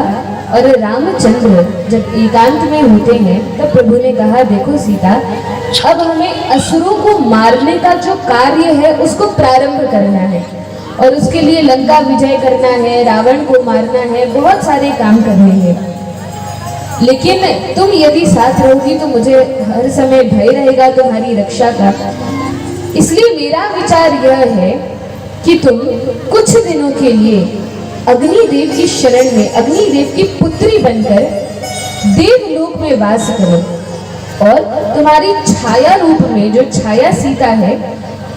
और रामचंद्र जब एकांत में होते हैं तब प्रभु ने कहा देखो सीता, अब हमें असुरों को मारने का जो कार्य है उसको प्रारंभ करना है और उसके लिए लंका विजय करना है, रावण को मारना है, बहुत सारे काम करने हैं। लेकिन तुम यदि साथ रहोगी तो मुझे हर समय भय रहेगा तुम्हारी रक्षा का। इसलिए मेरा विचार यह है कि तुम कुछ दिनों के लिए अग्निदेव की शरण में अग्निदेव की पुत्री बनकर देवलोक में वास करो और तुम्हारी छाया रूप में जो छाया सीता है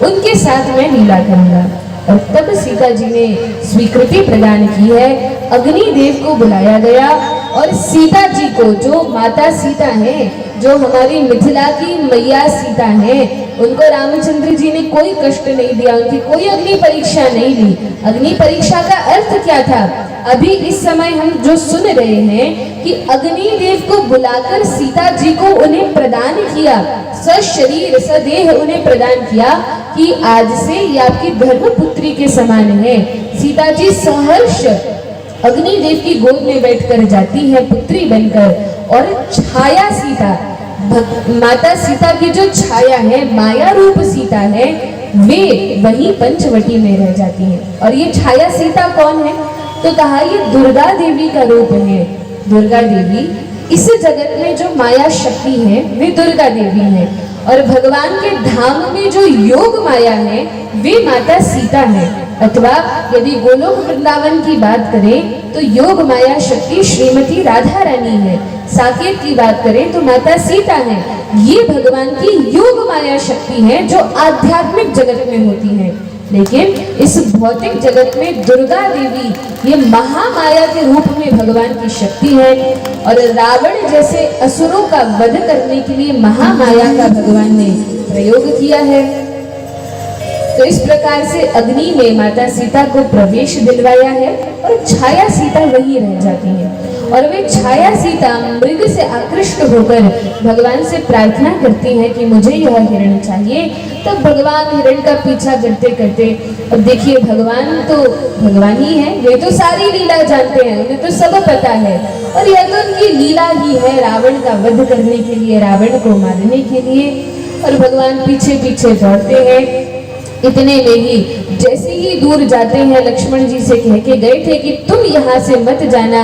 उनके साथ मैं लीला करूंगा। और तब सीता जी ने स्वीकृति प्रदान की है। अग्निदेव को बुलाया गया और सीता जी को, जो माता सीता हैं, जो हमारी मिथिला की मैया सीता हैं, उनको रामचंद्र जी ने कोई कष्ट नहीं दिया, उनकी कोई अग्नि परीक्षा नहीं ली। अग्नि परीक्षा का अर्थ क्या था? अभी इस समय हम जो सुन रहे हैं कि अग्निदेव को बुलाकर सीता जी को उन्हें प्रदान किया, सशरीर सदेह उन्हें प्रदान किया कि आज से ये आपकी धर्मपुत्री के समान है। सीता जी सहर्ष अग्निदेव की गोद में बैठकर जाती है पुत्री बनकर और छाया सीता, माता सीता की जो छाया है, माया रूप सीता है, वे वहीं पंचवटी में रह जाती हैं। और ये छाया सीता कौन है? तो कहा ये दुर्गा देवी का रूप है। दुर्गा देवी इस जगत में जो माया शक्ति है वे दुर्गा देवी है और भगवान के धाम में जो योग माया है वे माता सीता है। अथवा यदि गोलोक वृंदावन की बात करें तो योग माया शक्ति श्रीमती राधा रानी है। साकेत की बात करें तो माता सीता है। ये भगवान की योग माया शक्ति है जो आध्यात्मिक जगत में होती है। लेकिन इस भौतिक जगत में दुर्गा देवी ये महामाया के रूप में भगवान की शक्ति है और रावण जैसे असुरों का वध करने के लिए महामाया का भगवान ने प्रयोग किया है। तो इस प्रकार से अग्नि में माता सीता को प्रवेश दिलवाया है और छाया सीता वही रह जाती है और वे छाया सीता मृग से आकृष्ट होकर भगवान से प्रार्थना करती हैं कि मुझे यह हिरण चाहिए। तब भगवान हिरण का पीछा करते करते, अब देखिए भगवान तो भगवान ही है, वे तो सारी लीला जानते हैं, उन्हें तो सब पता है और यह तो उनकी लीला ही है रावण का वध करने के लिए, रावण को मारने के लिए। और भगवान पीछे पीछे दौड़ते हैं। इतने में ही जैसे ही दूर जाते हैं लक्ष्मण जी से कह के गए थे कि तुम यहाँ से मत जाना,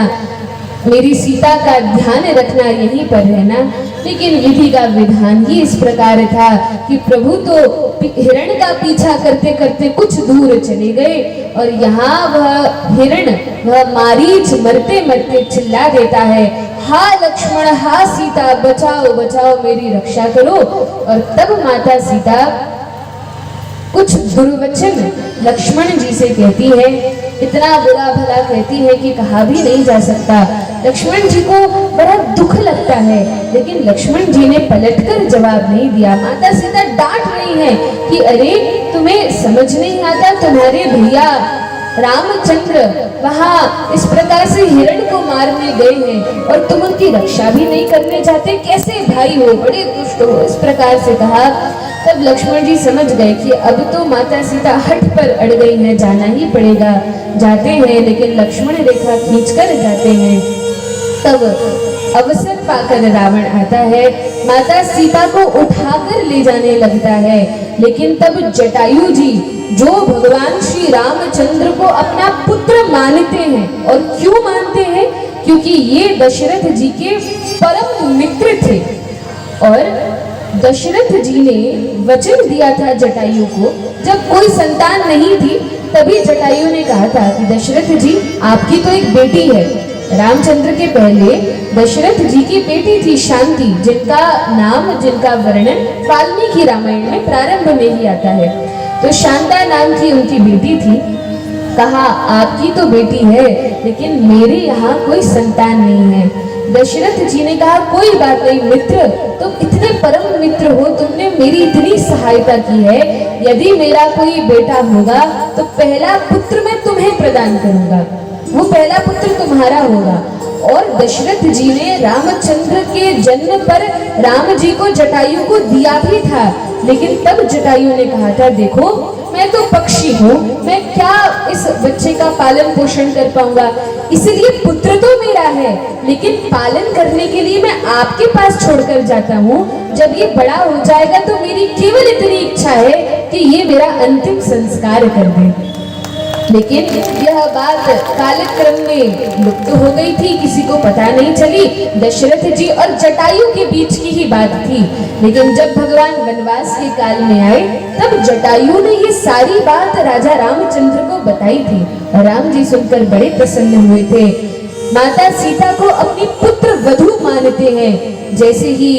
मेरी सीता का ध्यान रखना, यहीं पर रहना। लेकिन विधि का विधान ही इस प्रकार था कि प्रभु तो हिरण का पीछा करते करते कुछ दूर चले गए और यहाँ वह हिरण, वह मारीच मरते मरते चिल्ला देता है, हा लक्ष्मण, हा सीता, बचाओ बचाओ, मेरी रक्षा करो। और तब माता सीता कुछ दुर्वचन लक्ष्मण जी से कहती है, इतना बुरा भला कहती है कि कहा भी नहीं जा सकता। लक्ष्मण जी को बड़ा दुख लगता है, लेकिन लक्ष्मण जी ने पलटकर जवाब नहीं दिया। माता सीता डांट रही है कि अरे तुम्हें समझ नहीं आता, तुम्हारे भैया रामचंद्र वहाँ इस प्रकार से हिरण को मारने गए हैं और तुम उनकी रक्षा भी नहीं करने जाते, कैसे भाई हो, बड़े दुष्ट हो, इस प्रकार से कहा। तब लक्ष्मण जी समझ गए कि अब तो माता सीता हठ पर अड़ गई है, जाना ही पड़ेगा। जाते हैं लेकिन लक्ष्मण रेखा खींचकर जाते हैं। तब अवसर पाकर रावण आता है, माता सीता को उठाकर ले जाने लगता है। लेकिन तब जटायु जी जो भगवान श्री रामचंद्र को अपना पुत्र मानते हैं, और क्यों मानते हैं, क्योंकि ये दशरथ जी के परम मित्र थे और दशरथ जी ने वचन दिया था जटायु को, जब कोई संतान नहीं थी तभी जटायु ने कहा था कि दशरथ जी आपकी तो एक बेटी है। रामचंद्र के पहले दशरथ जी की बेटी थी शांति, जिनका नाम, जिनका वर्णन वाल्मीकि रामायण में प्रारंभ में ही आता है। तो शांता नाम की उनकी बेटी थी। कहा आपकी तो बेटी है लेकिन मेरे यहाँ कोई संतान नहीं है। दशरथ जी ने कहा कोई बात नहीं मित्र, तुम इतने परम मित्र हो, तुमने मेरी इतनी सहायता की है, यदि मेरा कोई बेटा होगा तो पहला पुत्र मैं तुम्हें प्रदान करूंगा, वो पहला पुत्र तुम्हारा होगा। और दशरथ जी ने रामचंद्र के जन्म पर राम जी को जटायु को दिया भी था, लेकिन तब जटायु ने कहा था देखो मैं तो पक्षी हूँ, मैं क्या इस बच्चे का पालन पोषण कर पाऊंगा, इसलिए पुत्र तो मेरा है लेकिन पालन करने के लिए मैं आपके पास छोड़कर जाता हूँ। जब ये बड़ा हो जाएगा तो मेरी केवल इतनी इच्छा है कि ये मेरा अंतिम संस्कार कर दे। लेकिन यह बात कालक्रम में लुप्त हो गई थी, किसी को पता नहीं चली। दशरथ जी और जटायु के बीच की ही बात थी। लेकिन जब भगवान वनवास के काल में आए तब जटायु ने ये सारी बात राजा रामचंद्र को बताई थी और राम जी सुनकर बड़े प्रसन्न हुए थे। माता सीता को अपनी पुत्र वधू मानते हैं। जैसे ही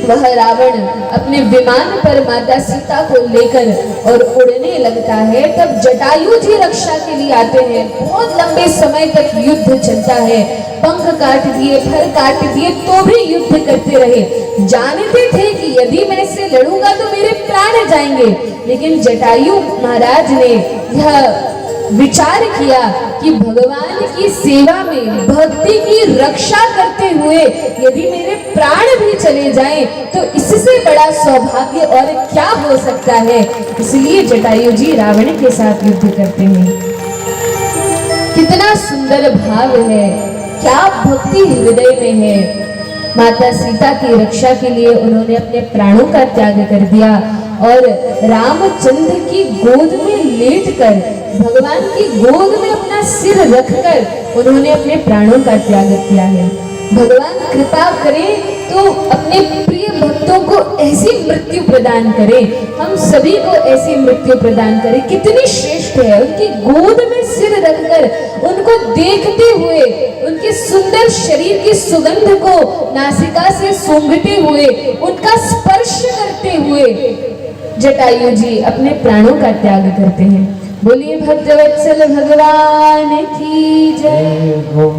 वह रावण अपने विमान पर माता सीता को लेकर और उड़ने लगता है तब जटायु जी रक्षा के लिए आते हैं। बहुत लंबे समय तक युद्ध चलता है, पंख काट दिए, फर काट दिए, तो भी युद्ध करते रहे। जानते थे कि यदि मैं इससे लड़ूंगा तो मेरे प्राण जाएंगे, लेकिन जटायु महाराज ने यह विचार किया कि भगवान की सेवा में भक्ति की रक्षा करते हुए यदि मेरे प्राण भी चले जाएं तो इससे बड़ा सौभाग्य और क्या हो सकता है। इसलिए जटायु जी रावण के साथ युद्ध करते हैं। कितना सुंदर भाव है, क्या भक्ति हृदय में है। माता सीता की रक्षा के लिए उन्होंने अपने प्राणों का त्याग कर दिया और रामचंद्र की गोद में लेटकर, भगवान की गोद में अपना सिर रखकर उन्होंने अपने प्राणों का त्याग किया है। भगवान कृपा करें तो अपने प्रिय भक्तों को ऐसी मृत्यु प्रदान करे, हम सभी को ऐसी मृत्यु प्रदान करे। कितनी श्रेष्ठ है, उनकी गोद में सिर रखकर उनको देखते हुए, उनके सुंदर शरीर की सुगंध को नासिका से सूंघते हुए, उनका स्पर्श करते हुए जटायु जी अपने प्राणों का त्याग करते हैं। बोलिए भक्तवत्सल भगवान की जय हो।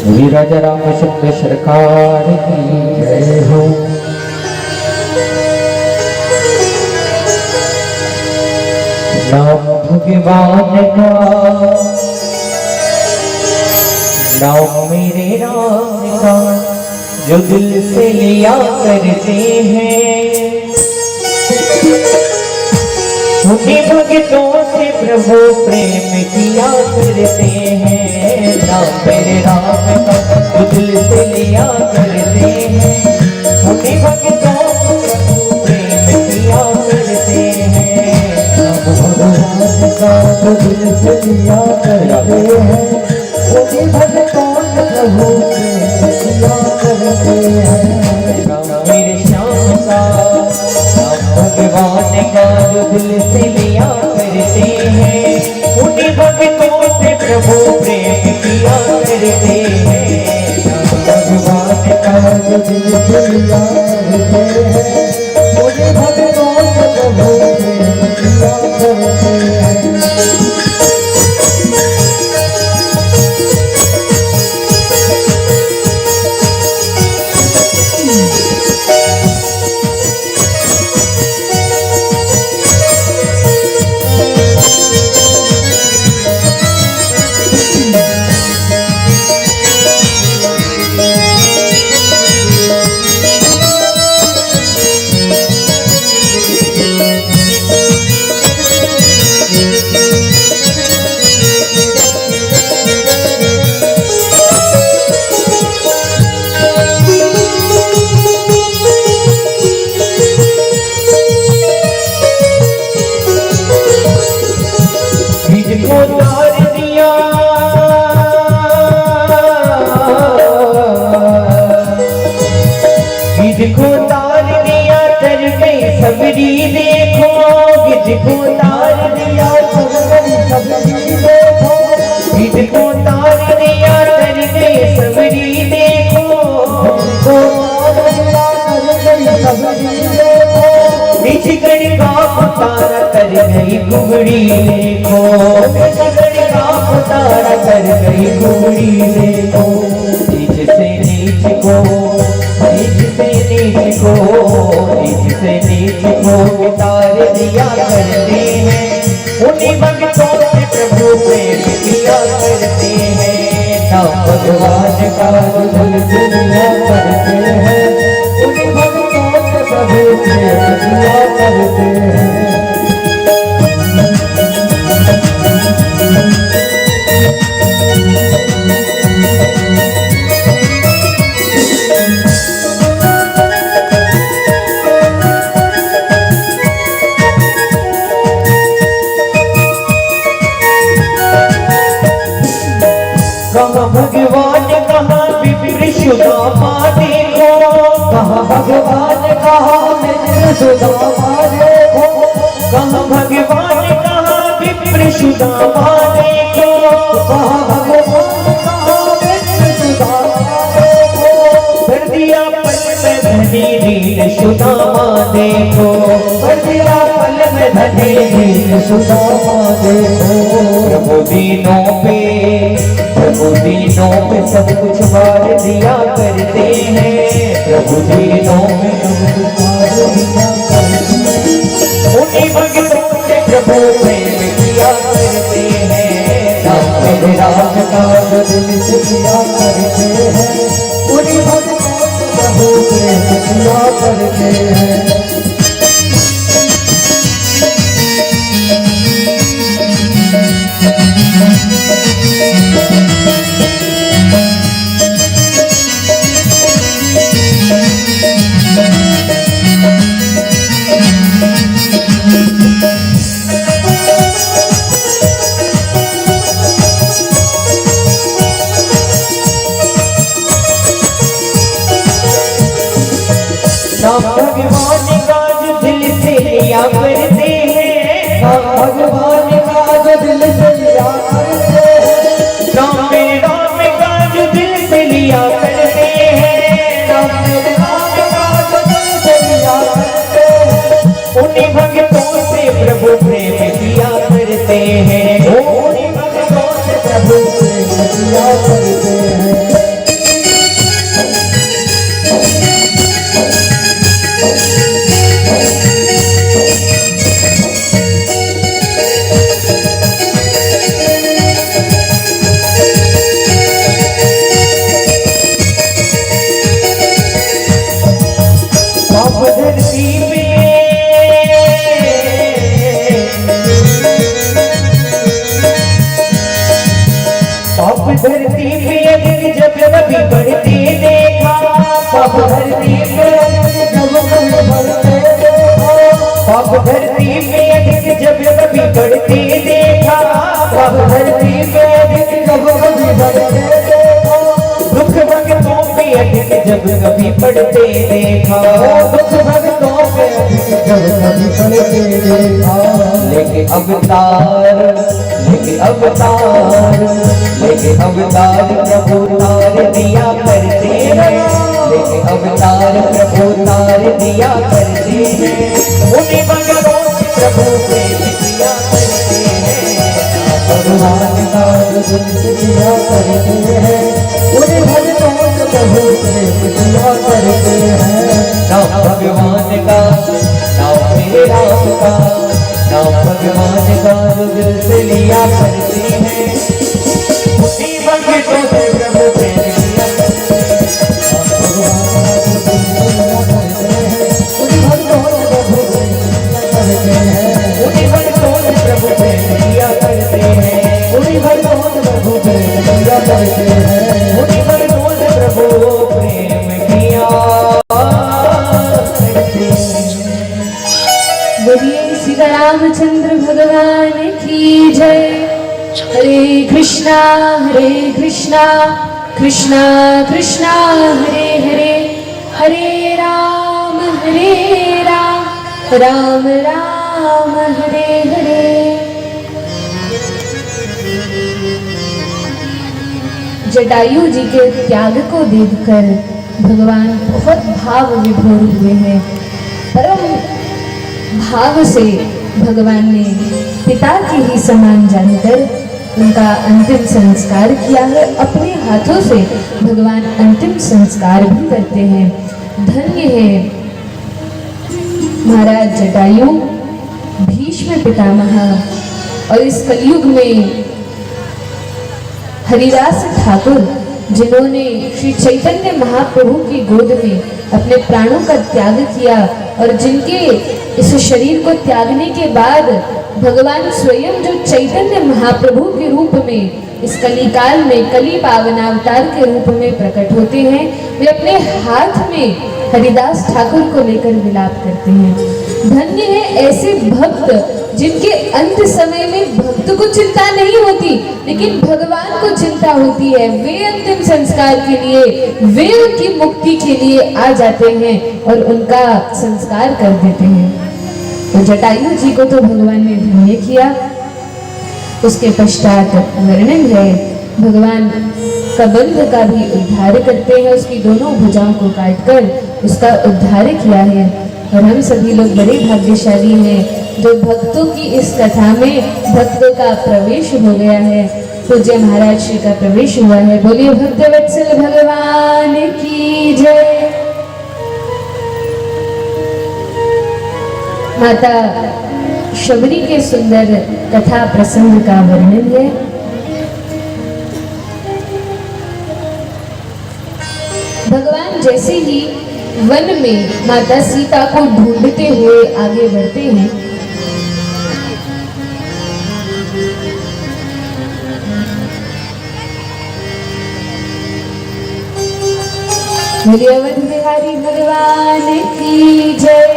बोलिए राजा रामचंद्र सरकार की जय हो। नाम भगवान का, नाम मेरे राम का, जो दिल से लिया करते हैं, उन्हीं भक्तों से प्रभु प्रेम किया करते हैं। नाम मेरे राम का, जो दिल से लिया करते हैं, उन्हीं भक्तों से प्रभु प्रेम किया करते हैं। नाम भगवान का, जो दिल से लिया करते हैं, उन्हीं भक्तों से प्रभु प्रेम किया करते हैं। नाम मेरे श्याम का, भगवान का, जो दिल से लिया करते हैं, उन्हीं भक्तों से प्रभु प्रेम किया करते हैं। भगवान का, जो दिल से लिया करते हैं, उन्हीं भक्तों से प्रभु प्रेम किया करते हैं। गिजको तार दिया तर गई सबरी देखो, गिजको तार दिया तर गई सबरी देखो, गिजको तार दिया तर गई सबरी देखो, गिजको तार दिया तर गई सबरी देखो, निज गण का उतारा तर गई कुबड़ी देखो, निज गण का उतारा तर गई कुबड़ी देखो। नीच से नीच को, नीच से नीच को, नीच से नीच को उतार दिया करते हैं, उन्हीं भक्तों से प्रभु प्रेम किया करते हैं। नाम भगवान का, जो दिल से लिया करते हैं, उन्हीं भक्तों से प्रभु प्रेम किया करते हैं। कहाँ भगवान कहाँ विप्र सुदामा देखो, कहाँ भगवान कहाँ विप्र सुदामा देखो, कहाँ भगवान कहाँ विप्र सुदामा देखो, कहाँ भगवान कहाँ विप्र सुदामा देखो। कर दिया पल में धनी दीन सुदामा देखो, कर दिया पल में धनी दीन सुदामा देखो। प्रभु दीनों पे, प्रभु दीनों में सब कुछ वार दिया करते हैं, प्रभु दीनों में सब कुछ वार दिया करते हैं, उन्हीं भक्तों से प्रभु प्रेम किया करते हैं। नाम मेरे राम का, जो दिल से किया करते हैं, उन्हीं भक्तों से प्रभु प्रेम किया करते हैं। नाम भगवान का जो दिल से लिया करते हैं, नाम भगवान का जो दिल से लिया करते हैं, नाम मेरे राम का जो दिल से लिया करते हैं, नाम मेरे राम का जो दिल से लिया करते हैं, उन्हीं भक्तों से प्रभु प्रेम किया करते हैं, उन्हीं भक्तों से प्रभु प्रेम किया करते हैं। धरती पे अगर जब कभी बढ़ते देखा, पाप धरती पे जब कभी बढ़ते देखा, पाप धरती पे अगर जब कभी बढ़ते देखा, पाप धरती पे अगर जब कभी बढ़ते देखा, दुख भक्तों पे अधिक जब कभी पढ़ते देखा, दुख भक्तों पे अधिक जब कभी पढ़ते देखा, लेके अवतार प्रभु तार दिया करते हैं, लेके अवतार प्रभु तार दिया करते हैं, उन्हीं भक्तों से प्रभु प्रेम किया करते हैं, भगवान का दिल से दिया करते हैं, उन्हीं भक्तों से प्रभु प्रेम किया करते हैं। नाम भगवान का, नाम मेरे राम का, नाम भगवान का दिल से लिया करते हैं, उसी भक्तों से प्रभु प्रेम किया करते हैं, उसी भक्तों से प्रभु प्रेम किया करते हैं, उसी भक्तों से प्रभु प्रेम किया करते हैं, उसी भक्तों से प्रभु प्रेम किया करते हैं, उसी भक्तों से प्रभु प्रेम किया करते हैं। बोलिए सीता रामचंद्र भगवान की जय। हरे कृष्णा कृष्णा कृष्णा हरे हरे, हरे राम राम राम हरे हरे। जटायु जी के त्याग को देखकर भगवान बहुत भाव विभोर हुए हैं। परम भाव से भगवान ने पिता के ही समान जानकर उनका अंतिम संस्कार किया है। अपने हाथों से भगवान अंतिम संस्कार भी करते हैं। धन्य है महाराज जटायु, भीष्म पितामह और इस कलयुग में हरिदास ठाकुर, जिन्होंने श्री चैतन्य महाप्रभु की गोद में अपने प्राणों का त्याग किया और जिनके इस शरीर को त्यागने के बाद भगवान स्वयं जो चैतन्य महाप्रभु के रूप में इस कलिकाल में कली पावनावतार के रूप में प्रकट होते हैं, वे अपने हाथ में हरिदास ठाकुर को लेकर विलाप करते हैं। धन्य है ऐसे भक्त जिनके अंत समय में भक्त को चिंता नहीं होती, लेकिन भगवान को चिंता होती है। वे अंतिम संस्कार के लिए, वे उनकी मुक्ति के लिए आ जाते हैं और उनका संस्कार कर देते हैं। तो जटायु जी को तो भगवान ने धन्य किया। उसके पश्चात वर्णन है, भगवान कबंध का भी उद्धार करते हैं। उसकी दोनों भुजाओं को काटकर उसका उद्धार किया है। और हम सभी लोग बड़े भाग्यशाली हैं जो भक्तों की इस कथा में भक्तों का प्रवेश हो गया है। पूज्य महाराज श्री का प्रवेश हुआ है। बोलिए भक्तवत्सल भगवान की जय। माता शबरी के सुंदर कथा प्रसंग का वर्णन है। भगवान जैसे ही वन में माता सीता को ढूंढते हुए आगे बढ़ते हैं, अवध बिहारी भगवान की जय।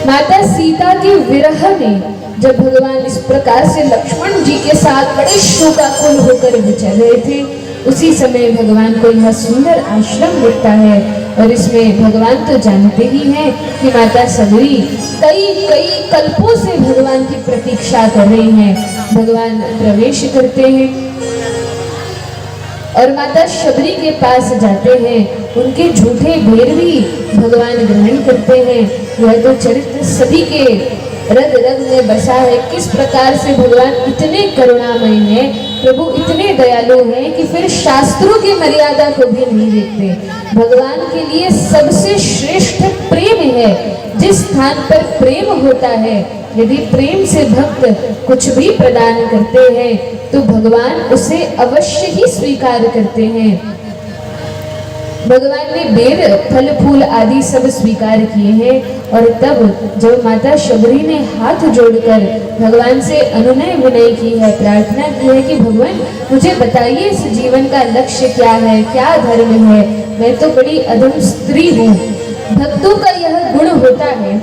माता सीता के विरह में जब भगवान इस प्रकार से लक्ष्मण जी के साथ बड़े शोकाकुल होकर विचर रहे थे, उसी समय भगवान को यह सुंदर आश्रम दिखता है और इसमें भगवान तो जानते ही हैं कि माता सबरी कई कई कल्पों से भगवान की प्रतीक्षा कर रही हैं। भगवान प्रवेश करते हैं और माता शबरी के पास जाते हैं। उनके झूठे बेर भी भगवान ग्रहण करते हैं। यह तो चरित्र सभी के रग रग में बसा है। किस प्रकार से भगवान इतने करुणामय हैं, प्रभु इतने दयालु हैं कि फिर शास्त्रों की मर्यादा को भी नहीं देखते। भगवान के लिए सबसे श्रेष्ठ प्रेम है। जिस स्थान पर प्रेम होता है, यदि प्रेम से भक्त कुछ भी प्रदान करते हैं तो भगवान उसे अवश्य ही स्वीकार करते हैं। भगवान ने बेर फल फूल आदि सब स्वीकार किए हैं और तब जब माता शबरी ने हाथ जोड़कर भगवान से अनुनय विनय की है, प्रार्थना की है कि भगवान मुझे बताइए इस जीवन का लक्ष्य क्या है, क्या धर्म है, मैं तो बड़ी अधम स्त्री हूँ। भक्तों का यह गुण होता है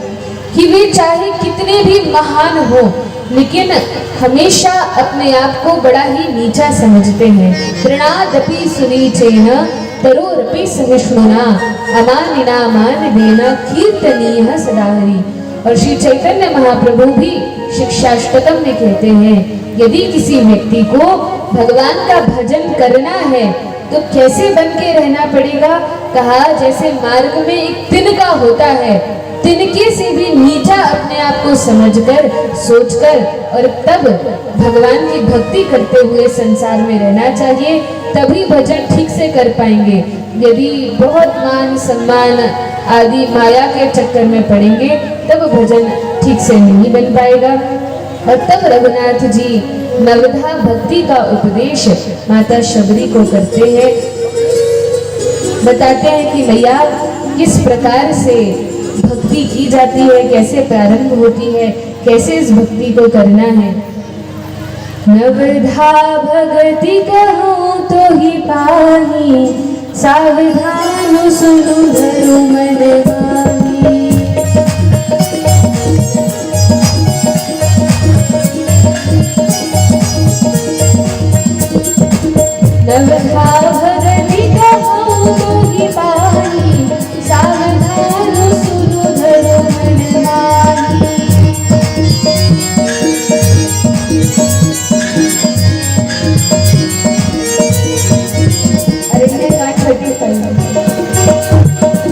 कि वे चाहे कितने भी महान हो लेकिन हमेशा अपने आप को बड़ा ही नीचा समझते हैं। तृणादपि सुनीचेन तरोरपि सहिष्णुना अमानिना मान देना कीर्तनीय सदा हरि। और श्री चैतन्य महाप्रभु भी शिक्षाष्टकम में कहते हैं, यदि किसी व्यक्ति को भगवान का भजन करना है तो कैसे बन के रहना पड़ेगा। कहा जैसे मार्ग में एक तिनका होता है, तिनके से भी नीचा अपने आप को समझकर, सोचकर और तब भगवान की भक्ति करते हुए संसार में रहना चाहिए, तभी भजन ठीक से कर पाएंगे। यदि बहुत मान सम्मान आदि माया के चक्कर में पड़ेंगे तब भजन ठीक से नहीं बन पाएगा। और तब रघुनाथ जी नवधा भक्ति का उपदेश माता शबरी को करते हैं। बताते हैं कि मैया किस प्रकार से भक्ति की जाती है, कैसे प्रारंभ होती है, कैसे इस भक्ति को करना है। नवधा भगति कहूँ तो ही पाही, सावधान सुनु धरु मन गाही। नवधा भगति कहूँ तो ही पाही, सावधान सुनु धरु मन गाही।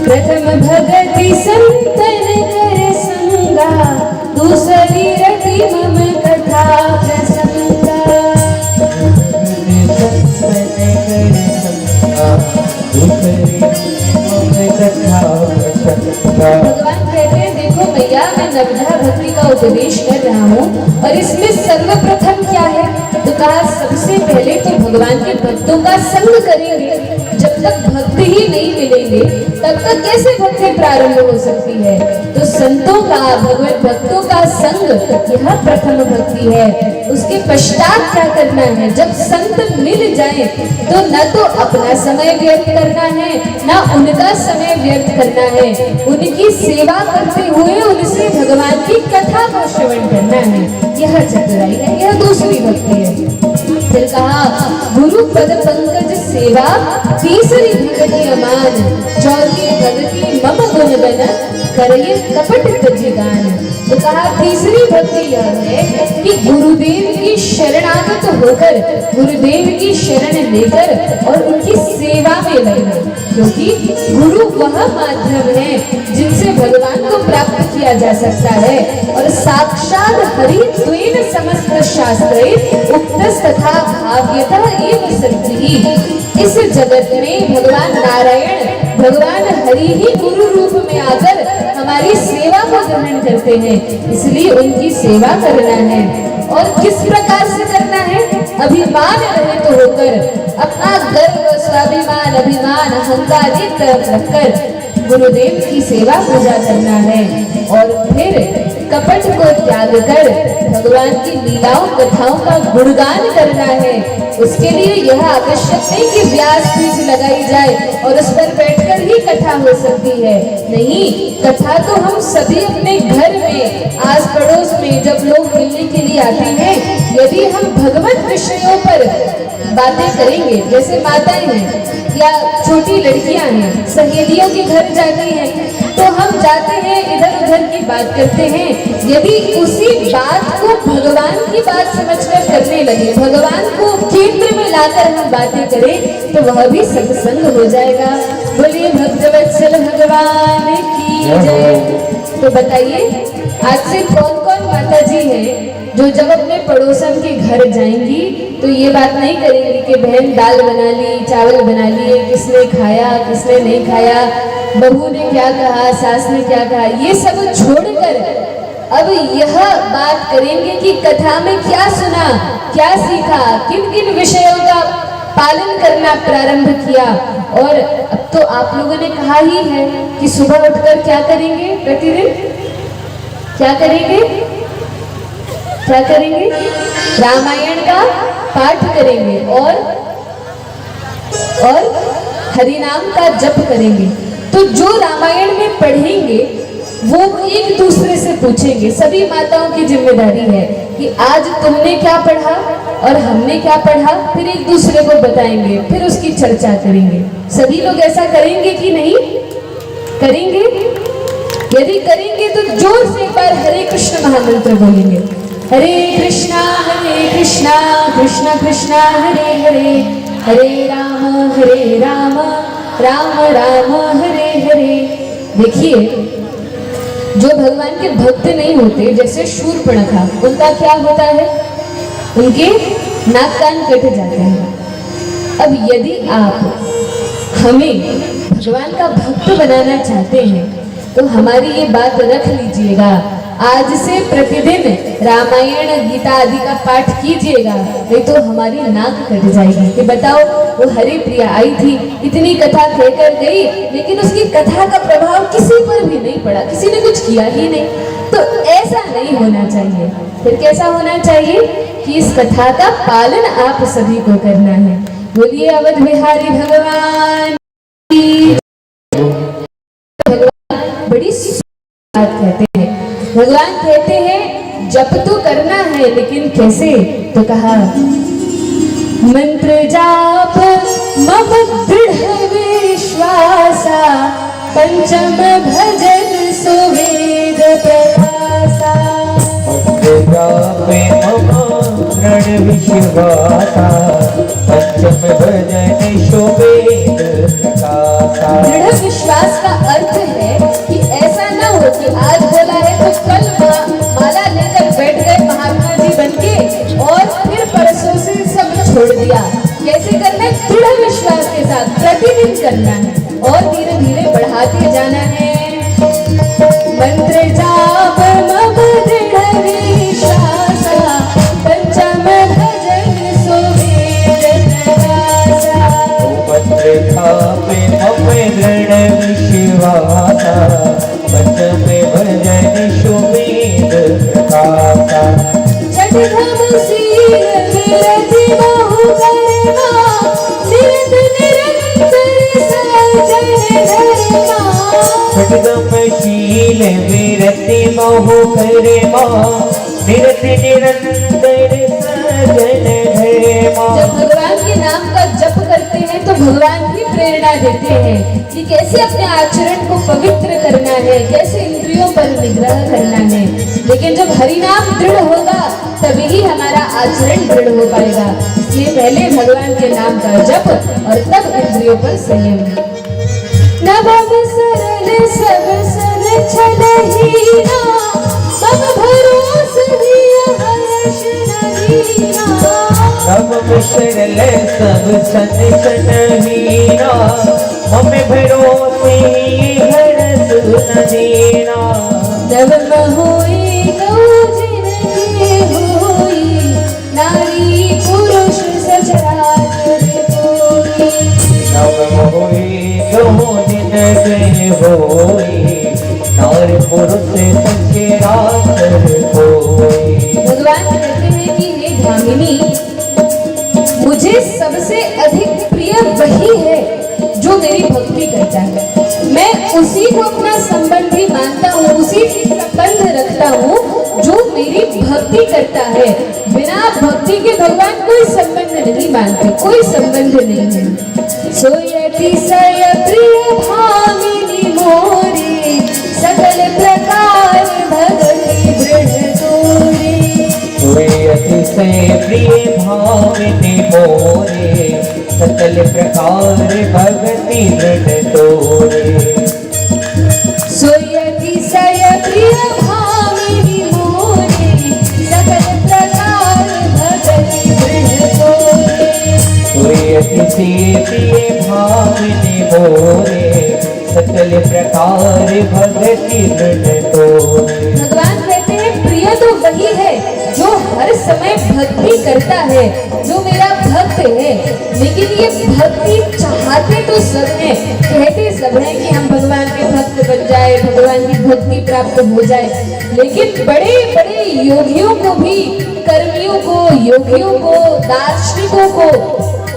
प्रथम भगति संतन कर संगा, दूसरी रति मम कथा प्रसंगा। भगवान कहते हैं देखो मैया मैं नवधा भक्ति का उपदेश कर रहा हूँ और इसमें सर्वप्रथम क्या है, तो कहा सबसे पहले तो भगवान के भक्तों का संग करेंगे। जब तक भक्त ही नहीं मिलेंगे तब तक कैसे भक्ति प्रारंभ हो सकती है। तो संतों का, भगवत भक्तों का संग यह प्रथम भक्ति है। उसके पश्चात क्या करना है, जब संत मिल जाए तो न तो अपना समय व्यर्थ करना है, न उनका समय व्यर्थ करना है, उनकी सेवा करते हुए उनसे भगवान की कथा का श्रवण करना है। यह चतुराई है, यह दूसरी भक्ति है। फिर कहा गुरु पद पंकज सेवा, तीसरी भक्ति अमान, चौथी भक्ति मम गुण गण करिए कपट तज गान। तो कहा तीसरी भक्ति यह है कि गुरुदेव की शरणागत होकर, गुरुदेव की शरण लेकर और उनकी सेवा में लगना, क्योंकि गुरु वह माध्यम है जिनसे भगवान को प्राप्त किया जा सकता है। और साक्षात हरि त्वेन समस्त शास्त्रे उक्तस् तथा भाव्यतः एव सत्तिः। इस जगत में भगवान नारायण, भगवान हरि ही गुरु रूप में आकर हमारी सेवा को ग्रहण करते हैं, इसलिए उनकी सेवा करना है। और किस प्रकार से करना है, अभिमान रहित होकर, अपना गर्व स्वाभिमान अभिमान अहंकार एक तरफ रखकर गुरुदेव की सेवा पूजा करना है। और फिर कपट को त्याग कर भगवान की लीलाओं कथाओं का गुणगान करना है। उसके लिए यह आवश्यक नहीं कि व्यास पीठ लगाई जाए और उस पर बैठकर ही ही कथा हो सकती है। नहीं, कथा तो हम सभी अपने घर में, आस पड़ोस में जब लोग मिलने के लिए आते हैं, यदि हम भगवत विषयों पर बातें करेंगे, जैसे माताएं हैं या छोटी लड़कियां हैं, सहेलियों के घर जाती हैं, तो हम जाते हैं इधर उधर की बात करते हैं। यदि उसी बात को भगवान की बात समझकर करने लगे, भगवान को केंद्र में लाकर हम बातें करें, तो वह भी सत्संग हो जाएगा। बोलिए भक्तवत्सल भगवान की जय। तो बताइए, आज से कौन कौन माता जी हैं जो जब अपने पड़ोसन के घर जाएंगी तो ये बात नहीं करेंगी कि बहन दाल बना ली, चावल बना लिए, किसने खाया किसने नहीं खाया, बहू ने क्या कहा, सास ने क्या कहा, ये सब छोड़कर अब यह बात करेंगे कि कथा में क्या सुना, क्या सीखा, किन किन विषयों का पालन करना प्रारंभ किया। और अब तो आप लोगों ने कहा ही है कि सुबह उठकर क्या करेंगे, प्रतिदिन क्या करेंगे, क्या करेंगे, रामायण का पाठ करेंगे और हरिनाम का जप करेंगे। तो जो रामायण में पढ़ेंगे वो एक दूसरे से पूछेंगे। सभी माताओं की जिम्मेदारी है कि आज तुमने क्या पढ़ा और हमने क्या पढ़ा, फिर एक दूसरे को बताएंगे, फिर उसकी चर्चा करेंगे। सभी लोग ऐसा करेंगे कि नहीं करेंगे? यदि करेंगे तो जोर से एक बार हरे कृष्ण महामंत्र बोलेंगे। हरे कृष्णा कृष्णा कृष्णा हरे हरे, हरे राम राम राम हरे हरे। देखिए, जो भगवान के भक्त नहीं होते, जैसे शूर्पणखा, उनका क्या होता है, उनके नाक कान कट जाते हैं। अब यदि आप हमें भगवान का भक्त बनाना चाहते हैं तो हमारी ये बात रख लीजिएगा, आज से प्रतिदिन रामायण गीता आदि का पाठ कीजिएगा, नहीं तो हमारी नाक कट जाएगी। कि बताओ, वो हरि प्रिया आई थी, इतनी कथा कहकर गई, लेकिन उसकी कथा का प्रभाव किसी पर भी नहीं पड़ा, किसी ने कुछ किया ही नहीं। तो ऐसा नहीं होना चाहिए। फिर कैसा होना चाहिए कि इस कथा का पालन आप सभी को करना है। बोलिए अवध बिहारी भगवान की। भगवान बड़ी बात कहते हैं। भगवान कहते हैं जप तो करना है, लेकिन कैसे? तो कहा, मंत्र जाप मम दृढ़ विश्वासा, पंचम भजन सुवेद प्रकाशा। मंत्र जाप मम दृढ़ विश्वासा, पंचम भजन सुवेद प्रकाशा। दृढ़ विश्वास का अर्थ है कि ऐसा न हो कि आज बोला है तो कल माला लेकर बैठ गए महात्मा जी बनके और फिर परसों से सब छोड़ दिया। कैसे करना है? दृढ़ विश्वास के साथ प्रतिदिन करना है और धीरे धीरे बढ़ाते जाना है। मंत्र जाप मम दृढ़ विश्वासा, पंचम भजन सुवेद प्रकाशा। मंत्र जाप मम दृढ़ विश्वासा, पंचम भजन सुवेद प्रकाशा। छठ धम सील विरति बहु करमा, निरत निरंतर सजन धर्मा। छठदम शील विरति मोह करे माँ, निरत निरंतर सजन धर्मा। जब भगवान के नाम का जप करते हैं तो भगवान भी प्रेरणा देते हैं कि कैसे अपने आचरण को पवित्र करना है, कैसे इंद्रियों पर निग्रह करना है। लेकिन जब हरिनाम दृढ़ होगा तभी ही हमारा आचरण दृढ़ हो पाएगा। इसलिए पहले भगवान के नाम का जप और तब इंद्रियों पर संयम। नवम सरल सब सन छलहीना, मम भरोस दिया हर्ष नहीना। नवम सरल सब सन छलहीना, मम भरोसे हर्ष नहीना। नवम होई गौ जिनके होई, नारी पुरुष सचराचर कोई। नवम होई गौ जिनके होई, नारी पुरुष सचराचर कोई। भगवान कहते हैं कि हे भामिनी, मुझे सबसे अधिक प्रिय वही है जो मेरी भक्ति करता है। मैं उसी को अपना संबंधी मानता हूँ, उसी संबंध रखता हूँ जो मेरी भक्ति करता है। बिना भक्ति के भगवान कोई संबंध नहीं मानते, कोई संबंध नहीं है। सोयति सय प्रिय भामिनी मोरी, सकल प्रकार भगति दृढ़ तोरे। सोयति सय प्रिय भामिनी मोरे, सकल प्रकार भगति दृढ़ तोरे। सोयति सय प्रिय भामिनी मोरे, सकल प्रकार भगति दृढ़ तोरे। सोयति सय प्रिय भामिनी मोरे, सकल प्रकार भगति दृढ़ तोरे। भगवान कहते हैं प्रिय तो वही है जो हर समय भक्ति करता है, जो मेरा भक्त है। लेकिन ये भक्ति चाहते तो सब हैं, कहते सब हैं कि हम भगवान के भक्त बन जाए, भगवान की भक्ति प्राप्त हो जाए। लेकिन बड़े बड़े योगियों को भी, कर्मियों को, योगियों को, दार्शनिकों को,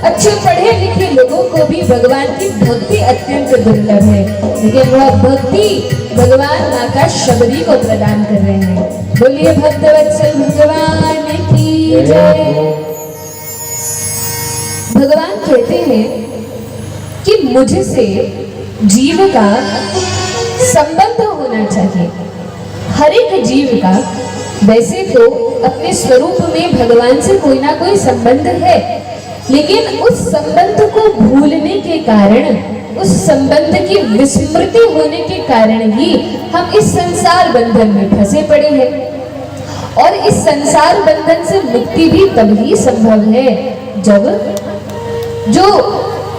अच्छे पढ़े लिखे लोगों को भी भगवान की भक्ति अत्यंत दुर्लभ है। लेकिन वह भक्ति भगवान माता शबरी को प्रदान कर रहे हैं। बोलिए भक्तवत्सल भगवान की जय। भगवान कहते हैं कि मुझसे जीव का संबंध होना चाहिए। हर एक जीव का वैसे तो अपने स्वरूप में भगवान से कोई ना कोई संबंध है, लेकिन उस संबंध को भूलने के कारण, उस संबंध की विस्मृति होने के कारण ही हम इस संसार बंधन में फंसे पड़े हैं। और इस संसार बंधन से मुक्ति भी तभी संभव है जब जो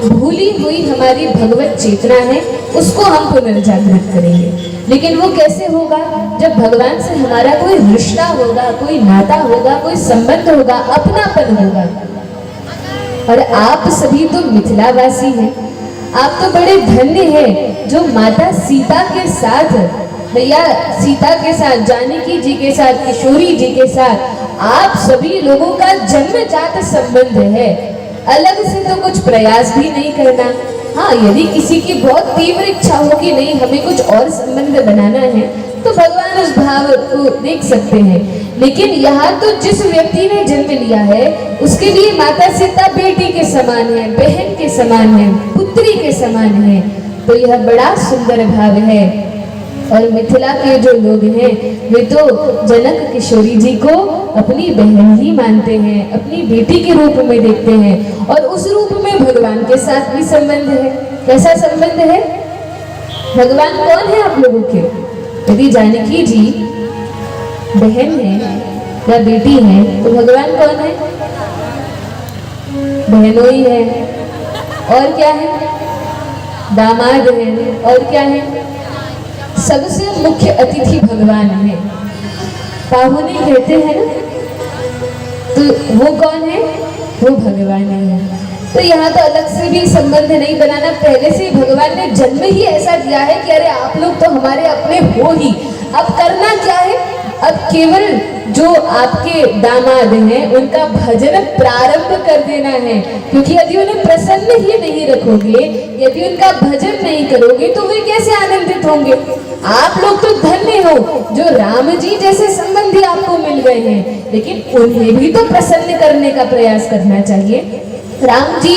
भूली हुई हमारी भगवत चेतना है उसको हम पुनर्जागृत करेंगे। लेकिन वो कैसे होगा? जब भगवान से हमारा कोई रिश्ता होगा, कोई नाता होगा, कोई संबंध होगा, अपनापन होगा। और आप सभी तो मिथिलावासी हैं, आप तो बड़े धन्य हैं जो माता सीता के साथ, भैया सीता के साथ, जानकी जी के साथ, किशोरी जी के साथ आप सभी लोगों का जन्मजात संबंध है। अलग से तो कुछ प्रयास भी नहीं करना। हाँ, यदि किसी की बहुत तीव्र इच्छा हो कि नहीं हमें कुछ और संबंध बनाना है तो भगवान उस भाव को देख सकते हैं। लेकिन यहाँ तो जिस व्यक्ति ने जन्म लिया है उसके लिए माता सीता बेटी के समान है, बहन के समान है, पुत्री के समान है। तो यह बड़ा सुंदर भाव है। और मिथिला के जो लोग हैं वे तो जनक किशोरी जी को अपनी बहन ही मानते हैं, अपनी बेटी के रूप में देखते हैं। और उस रूप में भगवान के साथ भी संबंध है। कैसा संबंध है? भगवान कौन है आप लोगों के? यदि जानकी जी बहन है या बेटी है तो भगवान कौन है? बहनोई है। और क्या है? दामाद है। और क्या है? सबसे मुख्य अतिथि भगवान है। पाहुने कहते हैं ना, तो वो कौन है? वो भगवान है। तो यहाँ तो अलग से भी संबंध नहीं बनाना, पहले से भगवान ने जन्म ही ऐसा दिया है कि अरे आप लोग तो हमारे अपने हो ही। अब करना क्या है? अब केवल जो आपके दामाद हैं उनका भजन प्रारंभ कर देना है। क्योंकि यदि उन्हें प्रसन्न ही नहीं रखोगे, यदि उनका भजन नहीं करोगे तो वे कैसे आनंदित होंगे? आप लोग तो धन्य हो जो राम जी जैसे संबंधी आपको मिल गए हैं, लेकिन उन्हें भी तो प्रसन्न करने का प्रयास करना चाहिए। राम जी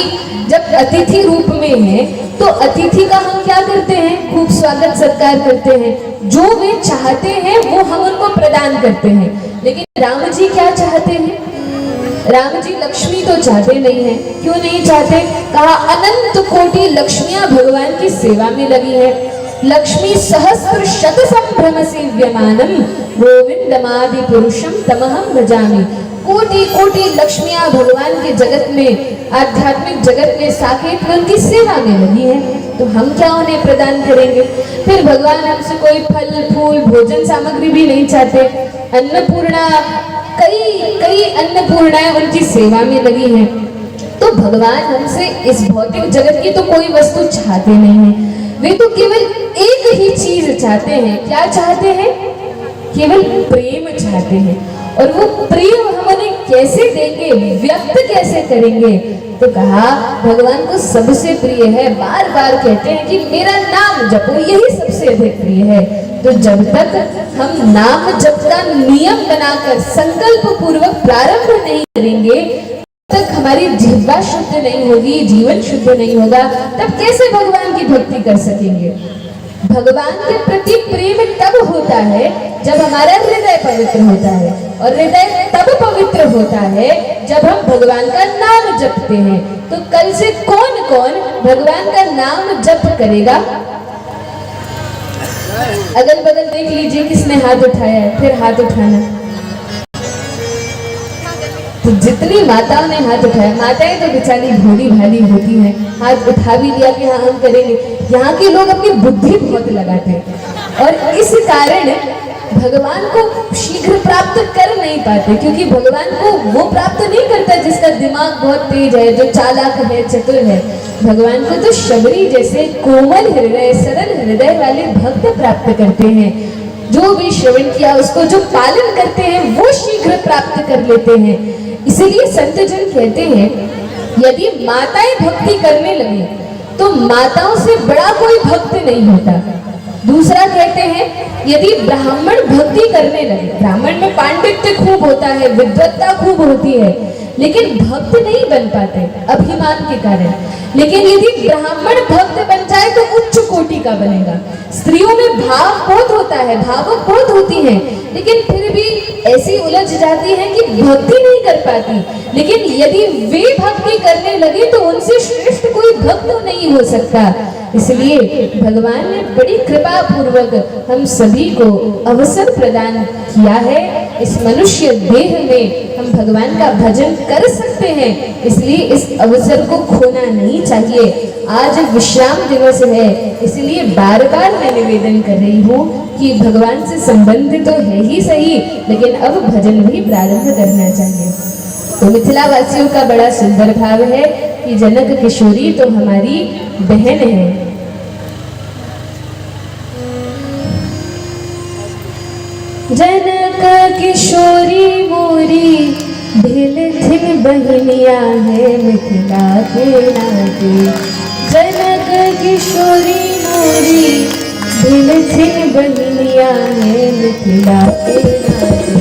जब अतिथि रूप में हैं तो अतिथि का हम क्या करते हैं? खूब स्वागत सत्कार करते हैं। जो वे चाहते हैं वो हम उनको प्रदान करते हैं। लेकिन राम जी क्या चाहते हैं? राम जी लक्ष्मी तो चाहते नहीं है। क्यों नहीं चाहते? कहा अनंत कोटि लक्ष्मियां भगवान की सेवा में लगी है। लक्ष्मी सहस्र शत संभ्रम सेव्यमानम गोविंदमादि पुरुषम तमहम भजामि। कोटि कोटि लक्ष्मियां भगवान के जगत में, आध्यात्मिक जगत में साकेत में उनकी सेवा में लगी है। तो हम क्या उन्हें प्रदान करेंगे? फिर भगवान हमसे कोई फल फूल भोजन सामग्री भी नहीं चाहते। अन्नपूर्णा, कई अन्नपूर्णाएं उनकी सेवा में लगी हैं। तो भगवान हमसे इस भौतिक जगत की तो कोई वस्तु चाहते नहीं है। वे तो केवल एक ही चीज चाहते हैं। क्या चाहते हैं? केवल प्रेम चाहते हैं। और वो प्रेम हम उन्हें कैसे देंगे, व्यक्त कैसे करेंगे? तो कहा भगवान को सबसे प्रिय है, बार बार कहते हैं कि मेरा नाम जपो, यही सबसे अधिक प्रिय है। तो जब तक हम नाम जप का नियम बनाकर संकल्प पूर्वक प्रारंभ नहीं करेंगे, तक हमारी जिह्वा शुद्ध नहीं होगी, जीवन शुद्ध नहीं होगा, तब कैसे भगवान की भक्ति कर सकेंगे? भगवान के प्रति प्रेम तब होता है जब हमारा हृदय पवित्र होता है, और हृदय तब पवित्र होता है जब हम भगवान का नाम जपते हैं। तो कल से कौन कौन भगवान का नाम जप करेगा? अगल बगल देख लीजिए किसने हाथ उठाया है, फिर हाथ उठाना। तो जितनी माताओं ने हाथ उठाया, माताएं तो बेचारी भोली भाली होती हैं, हाथ उठा भी दिया कि हाँ हम करेंगे। यहाँ के लोग अपनी बुद्धि बहुत लगाते हैं और इस कारण भगवान को शीघ्र प्राप्त कर नहीं पाते, क्योंकि भगवान को वो प्राप्त नहीं करता जिसका दिमाग बहुत तेज है, जो चालाक है, चतुर है। भगवान को तो शबरी जैसे कोमल हृदय, सरल हृदय वाले भक्त प्राप्त करते हैं। जो भी श्रवण किया उसको जो पालन करते हैं वो शीघ्र प्राप्त कर लेते हैं। इसीलिए संत जन कहते हैं यदि माताएं भक्ति करने लगी तो माताओं से बड़ा कोई भक्त नहीं होता। दूसरा कहते हैं यदि ब्राह्मण भक्ति करने लगे, ब्राह्मण में पांडित्य खूब होता है, विद्वत्ता खूब होती है, लेकिन भक्त नहीं बन पाते अभिमान के कारण। लेकिन यदि ब्राह्मण भक्त बन जाए तो उच्च कोटि का बनेगा। स्त्रियों में भाव बोध होता है, भावुक बोध होती है, लेकिन फिर भी ऐसी उलझ जाती है कि भक्ति नहीं कर पाती। लेकिन यदि वे भक्ति करने लगे तो उनसे श्रेष्ठ कोई भक्त नहीं हो सकता। इसलिए भगवान ने बड़ी कृपा पूर्वक हम सभी को अवसर प्रदान किया है। इस मनुष्य देह में हम भगवान का भजन कर सकते हैं, इसलिए इस अवसर को खोना नहीं चाहिए। आज विश्राम दिवस है, इसलिए बार बार मैं निवेदन कर रही हूँ कि भगवान से संबंध तो है ही सही, लेकिन अब भजन भी प्रारंभ करना चाहिए। तो मिथिला वासियों का बड़ा सुंदर भाव है कि जनक किशोरी तो हमारी बहन है। जनक किशोरी मोरी ढिल थिन बहनिया है मिथिला के नाते। जनक किशोरी मोरी ढिल थिन बहनिया है मिथिला के नाते।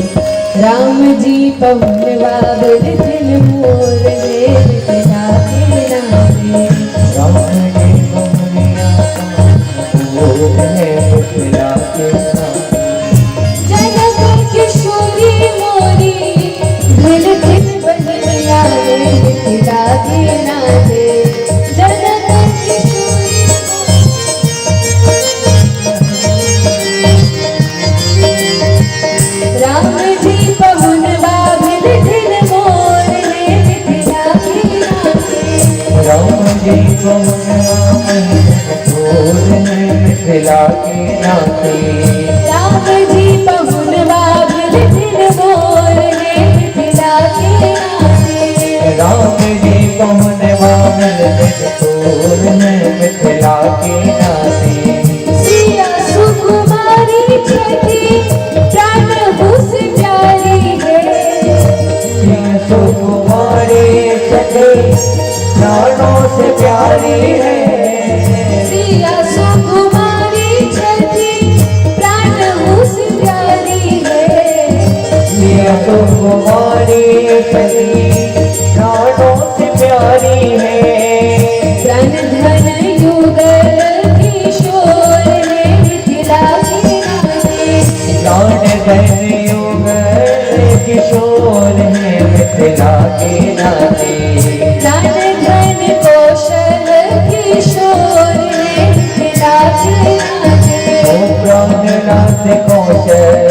राम जी पवन बाबर थिन मोर है मिथिला के नाते। राम जी पवनिया मोर है मिथिला के नाते। जनक किशोरी मोरी ढिल थिन बहनिया है मिथिला के नाते। जनक किशोरी राम जी पवन बाबर थिन मोर है मिथिला के नाते। राम जी पवनिया मोर है मिथिला के नाते। राम जी पवन बाबर थिन मोर है मिथिला के नाते। राम जी पवन बाबर मोर है मिथिला के नाते। सिया सुकुमारी छठी प्राण हुस प्यारी है। सिया सुकुमारी छठी प्राणों से प्यारी है। सिया सुकुमारी छठी प्राण हुस प्यारी है। सिया सुकुमारी छठी प्राणों से प्यारी है। प्राण धन युगल किशोर है मिथिला के नाते। प्राण धन युगल किशोर है मिथिला के नाते। प्राण धन कौशल किशोर है मिथिला के नाते। ओ प्राणनाथ कौशल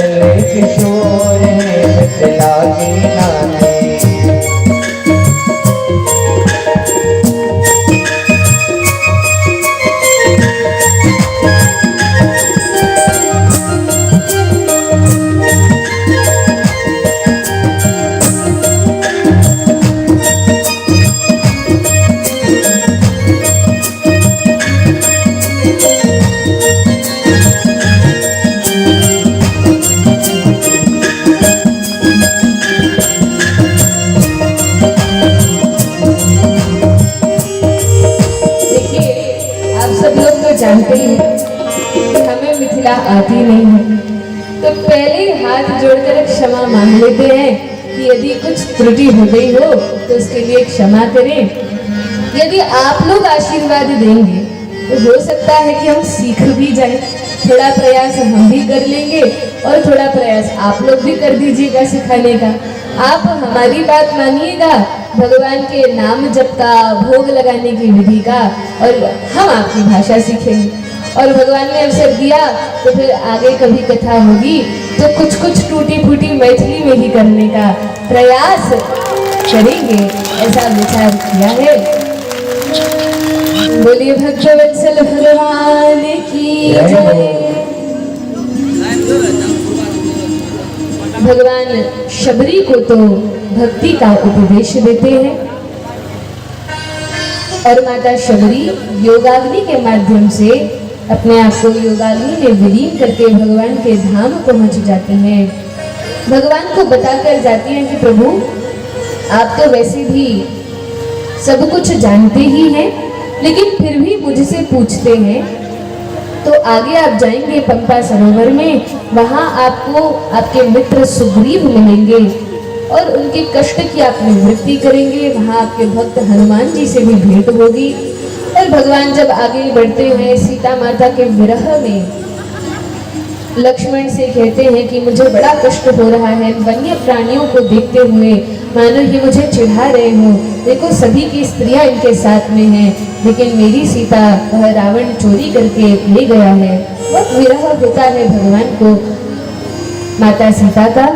किशोर है मिथिला के नाते। जाते हैं, हमें मिथिला आती नहीं है, तो पहले हाथ जोड़कर क्षमा मांग लेते हैं कि यदि कुछ त्रुटि हो गई हो तो उसके लिए क्षमा करें। यदि आप लोग आशीर्वाद देंगे तो हो सकता है कि हम सीख भी जाएं, थोड़ा प्रयास हम भी कर लेंगे और थोड़ा प्रयास आप लोग भी कर दीजिएगा सिखाने का। आप हमारी बात मानिएगा भगवान के नाम जप का, भोग लगाने की विधि का, और हम आपकी भाषा सीखेंगे। और भगवान ने अवसर दिया तो फिर आगे कभी कथा होगी तो कुछ कुछ टूटी फूटी मैथिली में ही करने का प्रयास करेंगे, ऐसा विचार किया है। बोलिए भक्तवत्सल भगवान की जय। भगवान शबरी को तो भक्ति का उपदेश देते हैं और माता शबरी योगाग्नि के माध्यम से अपने आप को योगाग्नि में विलीन करके भगवान के धाम पहुंच जाती हैं। भगवान को बताकर जाती हैं कि प्रभु आप तो वैसे भी सब कुछ जानते ही हैं, लेकिन फिर भी मुझसे पूछते हैं, तो आगे आप जाएंगे पंपा सरोवर में, वहां आपको आपके मित्र सुग्रीव मिलेंगे और उनके कष्ट की आप निवृत्ति करेंगे। वहां आपके भक्त हनुमान जी से भी भेंट होगी। और भगवान जब आगे बढ़ते हैं सीता माता के विरह में लक्ष्मण से कहते हैं कि मुझे बड़ा कष्ट हो रहा है वन्य प्राणियों को देखते हुए, मानो ये मुझे चिढ़ा रहे हो। देखो सभी की स्त्रियां इनके साथ में हैं, लेकिन मेरी सीता वह रावण चोरी करके ले गया है। बहुत विरह होता है भगवान को माता सीता का।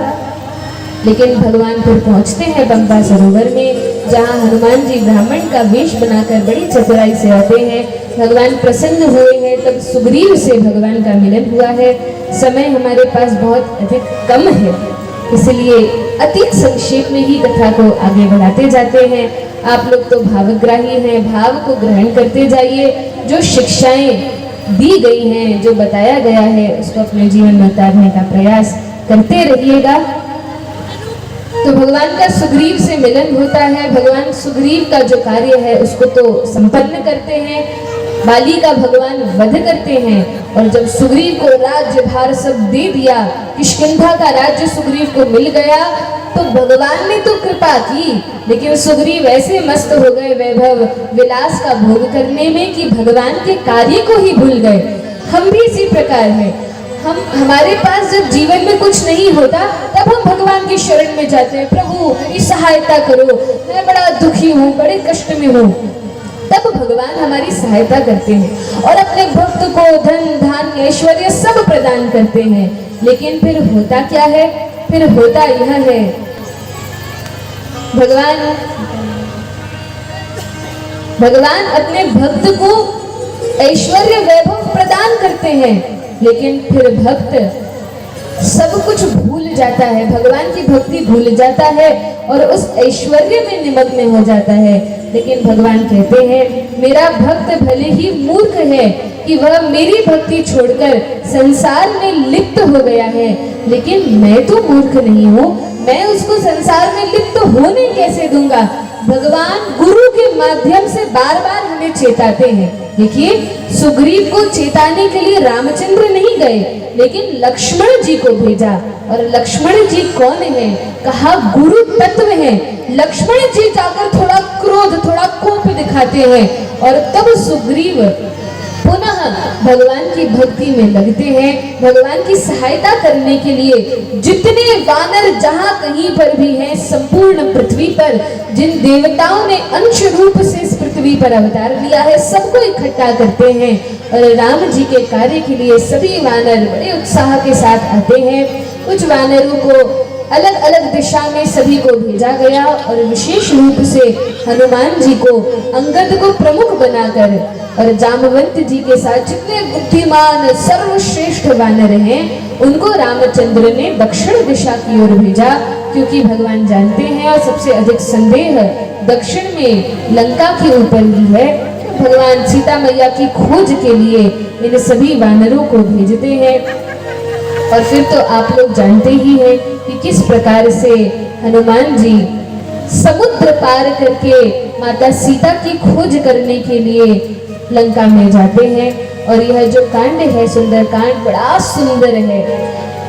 लेकिन भगवान फिर पहुंचते हैं पंपा सरोवर में, जहां हनुमान जी ब्राह्मण का वेश बनाकर बड़ी चतुराई से आते हैं। भगवान प्रसन्न हुए हैं, तब सुग्रीव से भगवान का मिलन हुआ है। समय हमारे पास बहुत अधिक कम है, इसलिए अति संक्षेप में ही कथा को आगे बढ़ाते जाते हैं। आप लोग तो भावग्राही हैं, भाव को ग्रहण करते जाइए। जो शिक्षाएं दी गई हैं, जो बताया गया है, उसको अपने जीवन में उतारने का प्रयास करते रहिएगा। तो भगवान का सुग्रीव से मिलन होता है। भगवान सुग्रीव का जो कार्य है उसको तो संपन्न करते हैं, बाली का भगवान वध करते हैं। और जब सुग्रीव को राज्य भार सब दे दिया, किष्किंधा का राज्य सुग्रीव को मिल गया, तो भगवान ने तो कृपा की, लेकिन सुग्रीव ऐसे मस्त हो गए वैभव विलास का भोग करने में कि भगवान के कार्य को ही भूल गए। हम भी इसी प्रकार हैं। हमारे पास जब जीवन में कुछ नहीं होता तब हम भगवान की शरण में जाते हैं, प्रभु मेरी सहायता करो, मैं बड़ा दुखी हूँ, बड़े कष्ट में हूँ। तब भगवान हमारी सहायता करते हैं और अपने भक्त को धन धान्य ऐश्वर्य सब प्रदान करते हैं। लेकिन फिर होता क्या है? फिर होता यह है, भगवान अपने भक्त को ऐश्वर्य वैभव प्रदान करते हैं, लेकिन फिर भक्त सब कुछ भूल जाता है, भगवान की भक्ति भूल जाता है और उस ऐश्वर्य में निमग्न हो जाता है। लेकिन भगवान कहते हैं मेरा भक्त भले ही मूर्ख है कि वह मेरी भक्ति छोड़कर संसार में लिप्त हो गया है, लेकिन मैं तो मूर्ख नहीं हूँ, मैं उसको संसार में लिप्त होने कैसे दूंगा। भगवान गुरु के माध्यम से बार बार हमें चेताते हैं। देखिए सुग्रीव को चेताने के लिए रामचंद्र नहीं गए, लेकिन लक्ष्मण जी को भेजा। और लक्ष्मण जी कौन है? कहा गुरु तत्व है। लक्ष्मण जी जाकर थोड़ा क्रोध, थोड़ा कोप दिखाते हैं और तब सुग्रीव पुनः भगवान की भक्ति में लगते हैं। भगवान की सहायता करने के लिए जितने वानर जहां कहीं पर भी हैं, संपूर्ण पृथ्वी पर जिन देवताओं ने अंश रूप से इस पृथ्वी पर अवतार लिया है, सबको इकट्ठा करते हैं और राम जी के कार्य के लिए सभी वानर बड़े उत्साह के साथ आते हैं। कुछ वानरों को अलग अलग दिशा में सभी को भेजा गया और विशेष रूप से हनुमान जी को, अंगद को प्रमुख बनाकर और जामवंत जी के साथ जितने बुद्धिमान सर्वश्रेष्ठ वानर हैं उनको रामचंद्र ने दक्षिण दिशा की ओर भेजा, क्योंकि भगवान जानते हैं और सबसे अधिक संदेह दक्षिण में लंका के ऊपर ही है। भगवान सीता मैया की खोज के लिए इन सभी वानरों को भेजते हैं। और फिर तो आप लोग जानते ही हैं कि किस प्रकार से हनुमान जी समुद्र पार करके माता सीता की खोज करने के लिए लंका में जाते हैं। और यह जो कांड है सुंदर कांड बड़ा सुंदर है,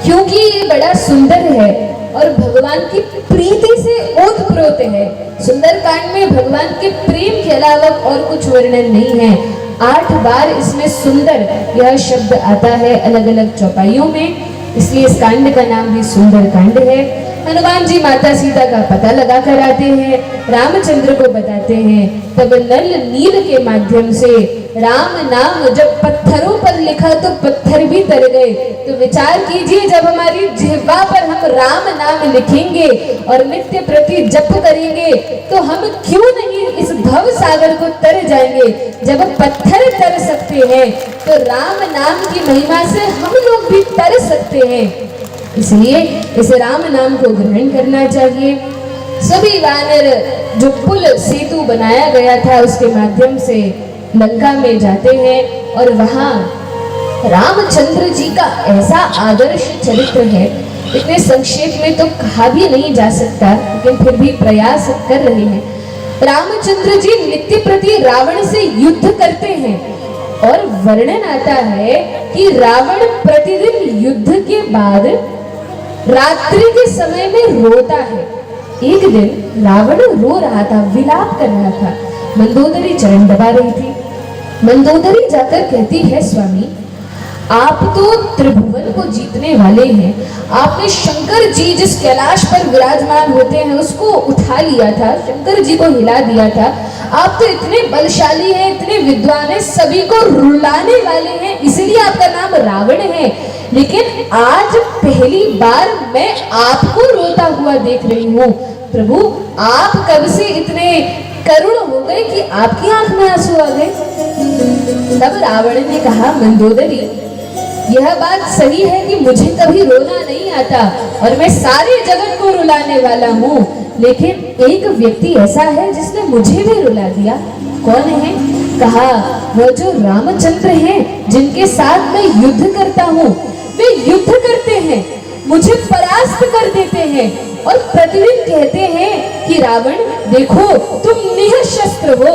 क्योंकि ये बड़ा सुंदर है और भगवान की प्रीति से ओतप्रोत है। सुंदर कांड में भगवान के प्रेम के अलावा और कुछ वर्णन नहीं है। 8 बार इसमें सुंदर यह शब्द आता है अलग अलग चौपाइयों में, इसलिए इस कांड का नाम भी सुंदर कांड है। हनुमान जी माता सीता का पता लगा कर आते हैं, रामचंद्र को बताते हैं, तब नल नील के माध्यम से राम नाम जब पत्थरों पर लिखा तो पत्थर भी तर गए। तो विचार कीजिए, जब हमारी जिह्वा पर हम राम नाम लिखेंगे और नित्य प्रति जप करेंगे तो हम क्यों नहीं इस भव सागर को तर जाएंगे। जब पत्थर तर सकते हैं तो राम नाम की महिमा से हम लोग भी तर सकते हैं। इसलिए इस राम नाम को ग्रहण करना चाहिए। सभी वानर जो पुल सेतु बनाया गया था उसके माध्यम से लंका में जाते हैं और वहां रामचंद्र जी का ऐसा आदर्श चरित्र है, इतने संक्षेप में तो कहा भी नहीं जा सकता, लेकिन फिर भी प्रयास कर रहे हैं। रामचंद्र जी नित्य प्रति रावण से युद्ध करते हैं और वर्णन आता है कि रावण प्रतिदिन युद्ध के बाद रात्रि के समय में रोता है। एक दिन रावण रो रहा था, विलाप कर रहा था। मंदोदरी चरण दबा रही थी। मंदोदरी जाकर कहती है, स्वामी आप तो त्रिभुवन को जीतने वाले हैं, आपने शंकर जी जिस कैलाश पर विराजमान होते हैं उसको उठा लिया था, शंकर जी को हिला दिया था। आप तो इतने बलशाली हैं, इतने विद्वान हैं, सभी को रुलाने वाले हैं, इसलिए आपका नाम रावण है। लेकिन आज पहली बार मैं आपको रोता हुआ देख रही हूँ। प्रभु आप कब से इतने करुण हो गए कि आपकी आंख में आंसू आ गए। तब रावण ने कहा, मंदोदरी यह बात सही है कि मुझे कभी रोना नहीं आता और मैं सारे जगत को रुलाने वाला हूँ, लेकिन एक व्यक्ति ऐसा है जिसने मुझे भी रुला दिया। कौन है? कहा, वह जो रामचंद्र हैं जिनके साथ मैं युद्ध करता हूँ। वे युद्ध करते हैं, मुझे परास्त कर देते हैं और प्रतिदिन कहते हैं कि रावण देखो तुम निःशस्त्र हो,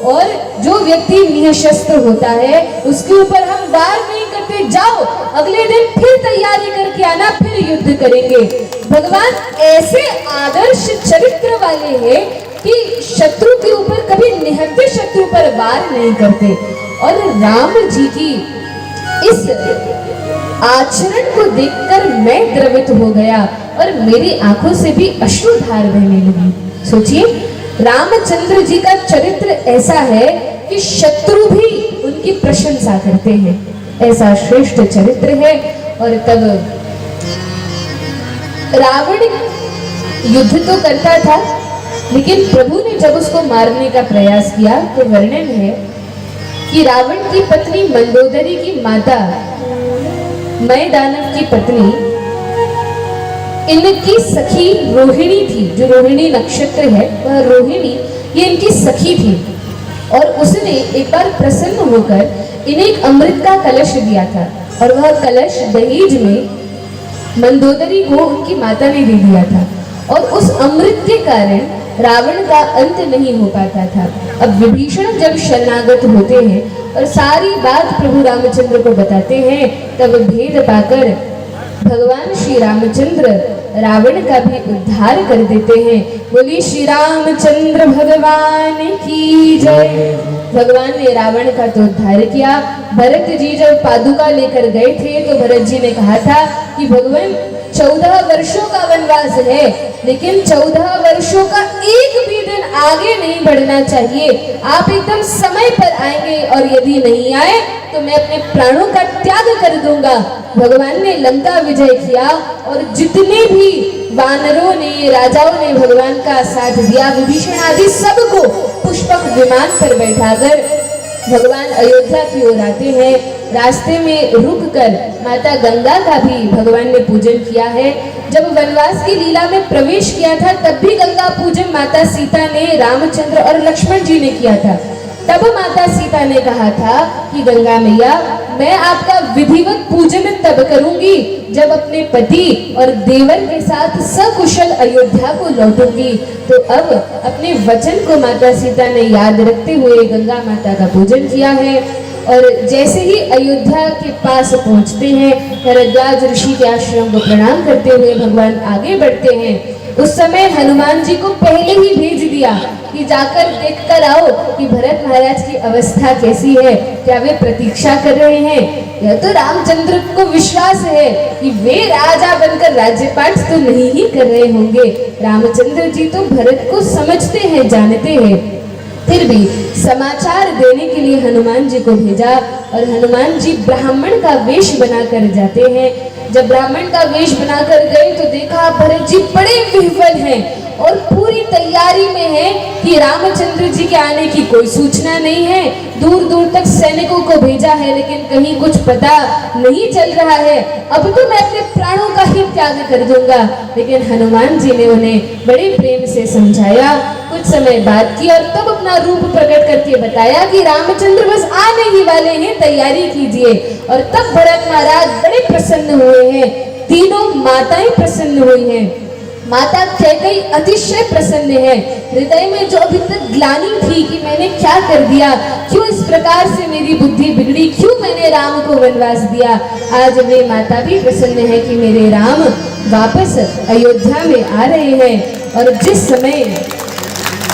और जो व्यक्ति निःशस्त्र होता है उसके ऊपर हम वार नहीं करते, जाओ अगले दिन फिर तैयारी करके आना, फिर युद्ध करेंगे। भगवान ऐसे आदर्श चरित्र वाले हैं कि शत्रु के ऊपर कभी निहत्थे शत्रु पर वार नहीं करते। और राम जी की इस आचरण को देखकर मैं द्रवित हो गया और मेरी आंखों से भी अश्रुधार बहने लगी। सोचिए, रामचंद्र जी का चरित्र ऐसा है कि शत्रु भी उनकी प्रशंसा करते हैं, ऐसा श्रेष्ठ चरित्र है। और तब रावण युद्ध तो करता था, लेकिन प्रभु ने जब उसको मारने का प्रयास किया तो वर्णन है कि रावण की पत्नी मंदोदरी की माता मय दानव की पत्नी इनकी सखी रोहिणी थी। जो रोहिणी नक्षत्र है वह रोहिणी ये इनकी सखी थी, और उसने एक बार प्रसन्न होकर इन्हें एक अमृत का कलश दिया था, और वह कलश दहेज में मंदोदरी को उनकी माता ने दे दिया था, और उस अमृत के कारण रावण का अंत नहीं हो पाता था। अब विभीषण जब शरणागत होते हैं और सारी बात प्रभु रामचंद्र को बताते हैं, तब भेद पाकर भगवान श्री रामचंद्र रावण का भी उद्धार कर देते हैं। बोली श्री रामचंद्र भगवान की जय। भगवान ने रावण का तो उद्धार किया। भरत जी जब पादुका लेकर गए थे तो भरत जी ने कहा था कि भगवान 14 वर्षों का वनवास है, लेकिन 14 वर्षों का एक भी दिन आगे नहीं बढ़ना चाहिए। आप एकदम समय पर आएंगे और यदि नहीं आए तो मैं अपने प्राणों का त्याग कर दूंगा। भगवान ने लंका विजय किया और जितने भी वानरों ने, राजाओं ने भगवान का साथ दिया, विभीषण आदि सबको पुष्पक विमान पर बैठाकर भगवान अयोध्या की ओर आते हैं। रास्ते में रुककर माता गंगा का भी भगवान ने पूजन किया है। जब वनवास की लीला में प्रवेश किया था तब भी गंगा पूजन माता सीता ने, रामचंद्र और लक्ष्मण जी ने किया था। तब माता सीता ने कहा था कि गंगा मैया, मैं आपका विधिवत पूजन तब करूंगी जब अपने पति और देवर के साथ सकुशल अयोध्या को लौटूंगी। तो अब अपने वचन को माता सीता ने याद रखते हुए गंगा माता का पूजन किया है। और जैसे ही अयोध्या के पास पहुंचते हैं, भरद्वाज ऋषि के आश्रम को प्रणाम करते हुए भगवान आगे बढ़ते हैं। उस समय हनुमान जी को पहले ही भेज दिया कि जाकर देख कर आओ कि भरत महाराज की अवस्था कैसी है, क्या वे प्रतीक्षा कर रहे हैं। यह तो रामचंद्र को विश्वास है कि वे राजा बनकर राज्यपाठ तो नहीं ही कर रहे होंगे। रामचंद्र जी तो भरत को समझते हैं, जानते हैं। फिर भी समाचार देने के लिए हनुमान जी को भेजा और हनुमान जी ब्राह्मण का वेश बनाकर जाते हैं। जब ब्राह्मण का वेश बनाकर गए तो देखा भरत जी बड़े विह्वल हैं और पूरी तैयारी में है कि रामचंद्र जी के आने की कोई सूचना नहीं है। दूर दूर तक सैनिकों को भेजा है लेकिन कहीं कुछ पता नहीं चल रहा है। अब तो मैं अपने प्राणों का ही त्याग कर दूंगा। लेकिन हनुमान जी ने उन्हें बड़े प्रेम से समझाया, कुछ समय बात की और तब अपना रूप प्रकट करके बताया कि रामचंद्र बस आने ही वाले हैं, तैयारी कीजिए। और तब भरत महाराज बड़े प्रसन्न हुए हैं, तीनों माताएं प्रसन्न हुई हैं। माता कैकेयी अतिशय प्रसन्न है। हृदय में जो अभी तक ग्लानि थी कि मैंने क्या कर दिया, क्यों इस प्रकार से मेरी बुद्धि बिगड़ी, क्यों मैंने राम को वनवास दिया, आज वे माता भी प्रसन्न है कि मेरे राम वापस अयोध्या में आ रहे हैं। और जिस समय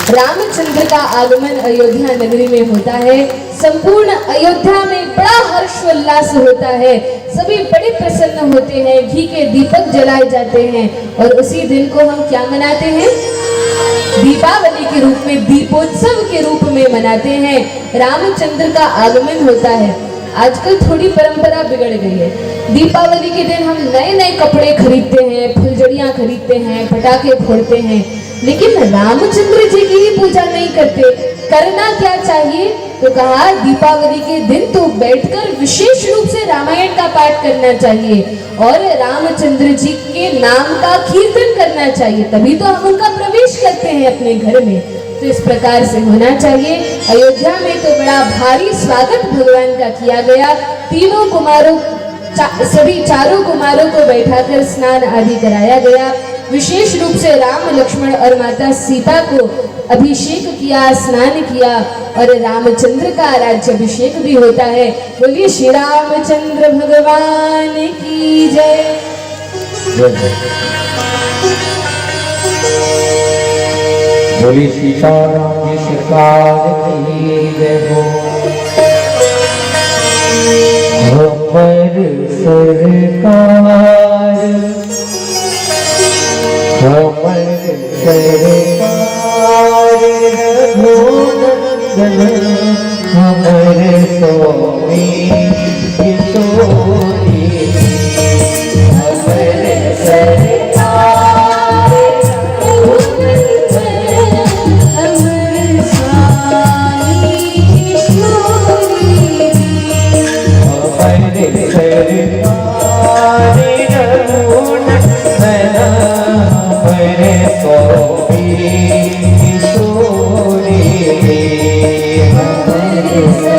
रामचंद्र का आगमन अयोध्या नगरी में होता है, संपूर्ण अयोध्या में बड़ा हर्षोल्लास होता है। सभी बड़े प्रसन्न होते हैं, घी के दीपक जलाए जाते हैं और उसी दिन को हम क्या मनाते हैं, दीपावली के रूप में, दीपोत्सव के रूप में मनाते हैं। रामचंद्र का आगमन होता है। आजकल थोड़ी परंपरा बिगड़ गई है। दीपावली के दिन हम नए नए कपड़े खरीदते हैं, फुलझड़ियां खरीदते हैं, पटाखे फोड़ते हैं, लेकिन रामचंद्र जी की ही पूजा नहीं करते। करना क्या चाहिए तो कहा दीपावली के दिन तो बैठकर विशेष रूप से रामायण का पाठ करना चाहिए और रामचंद्र जी के नाम का कीर्तन करना चाहिए, तभी तो हम उनका प्रवेश करते हैं अपने घर में। तो इस प्रकार से होना चाहिए। अयोध्या में तो बड़ा भारी स्वागत भगवान का किया गया। तीनों कुमारों, सभी चारों कुमारों को बैठाकर स्नान आदि कराया गया। विशेष रूप से राम, लक्ष्मण और माता सीता को अभिषेक किया, स्नान किया और रामचंद्र का राज्याभिषेक भी होता है। बोलिए श्री रामचंद्र भगवान की जय। बोली सीताराम जी सरकार की जय हो। हमर सरकार, हमर सरकार रघुनंदन, हमर स्वामी किशोरी, हमर सरकार रघुनंदन, हमर स्वामी किशोरी, हमर सरकार रघुनंदन, हमर स्वामी किशोरी, हमर सरकार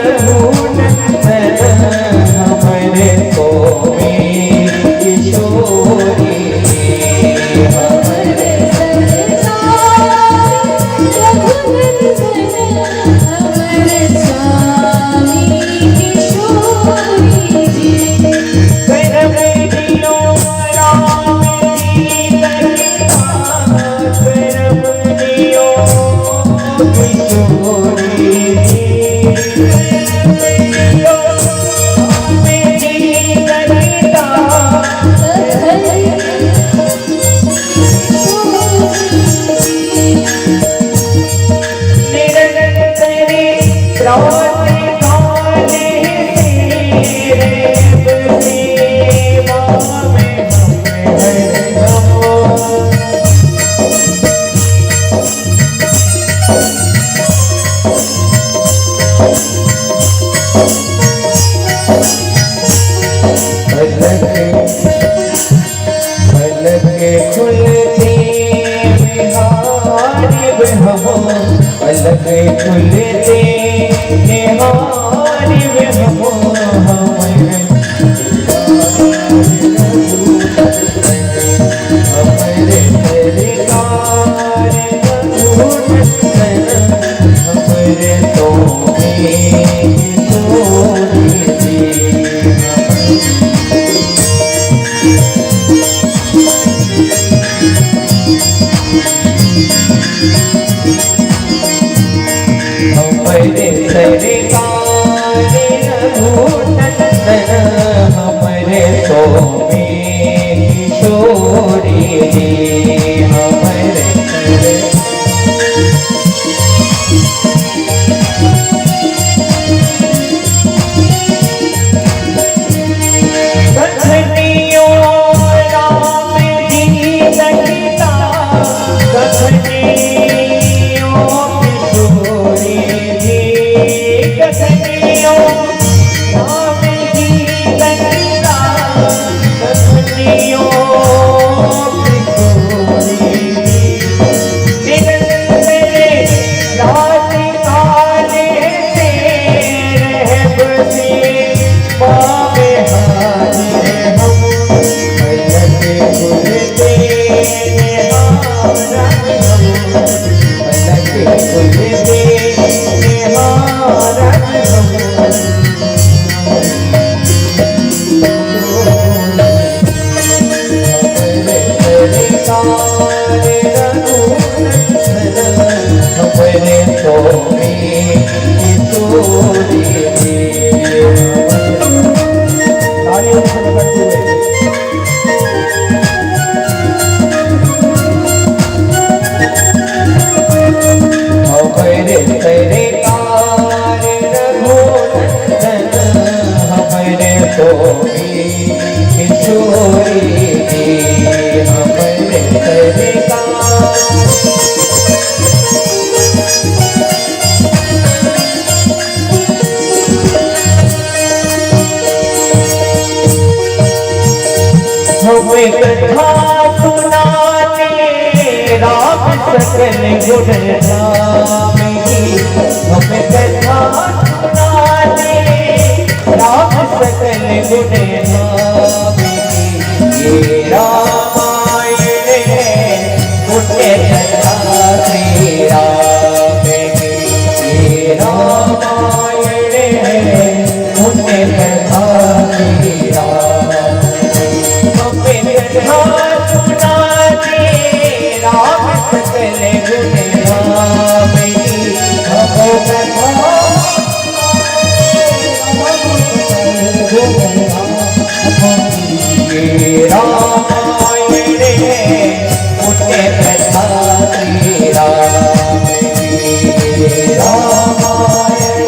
रघुनंदन, हमर स्वामी किशोरी। सगे खुलते निहारी वे हमरे सरकार हमरे तो हमरे हमरे तो किशोरी हमरे कथनियों राम जी सखिता कथनियों किशोरी जी कथनियों राम जी सखिता कथनियों किशोरी दिन मेरे रात काले से रहब से पावे हाजिर हम पलक खुलते निहारा पलक खुलते निहारा हमरे तो हमरे तेरे कार रघुनंदन हमरे तो किशोरी हमरे तेरे कार हमें कथा सुनाते राम सकल गुण राम की हमें कथा सुनाते राम सकल गुण राम की ये रामायण है पुण्य कथा श्री राम की ये रामायण है पुण्य कथा श्री राम राम सकल गुण राम की रामायण है पुण्य कथा श्री राम की रामायण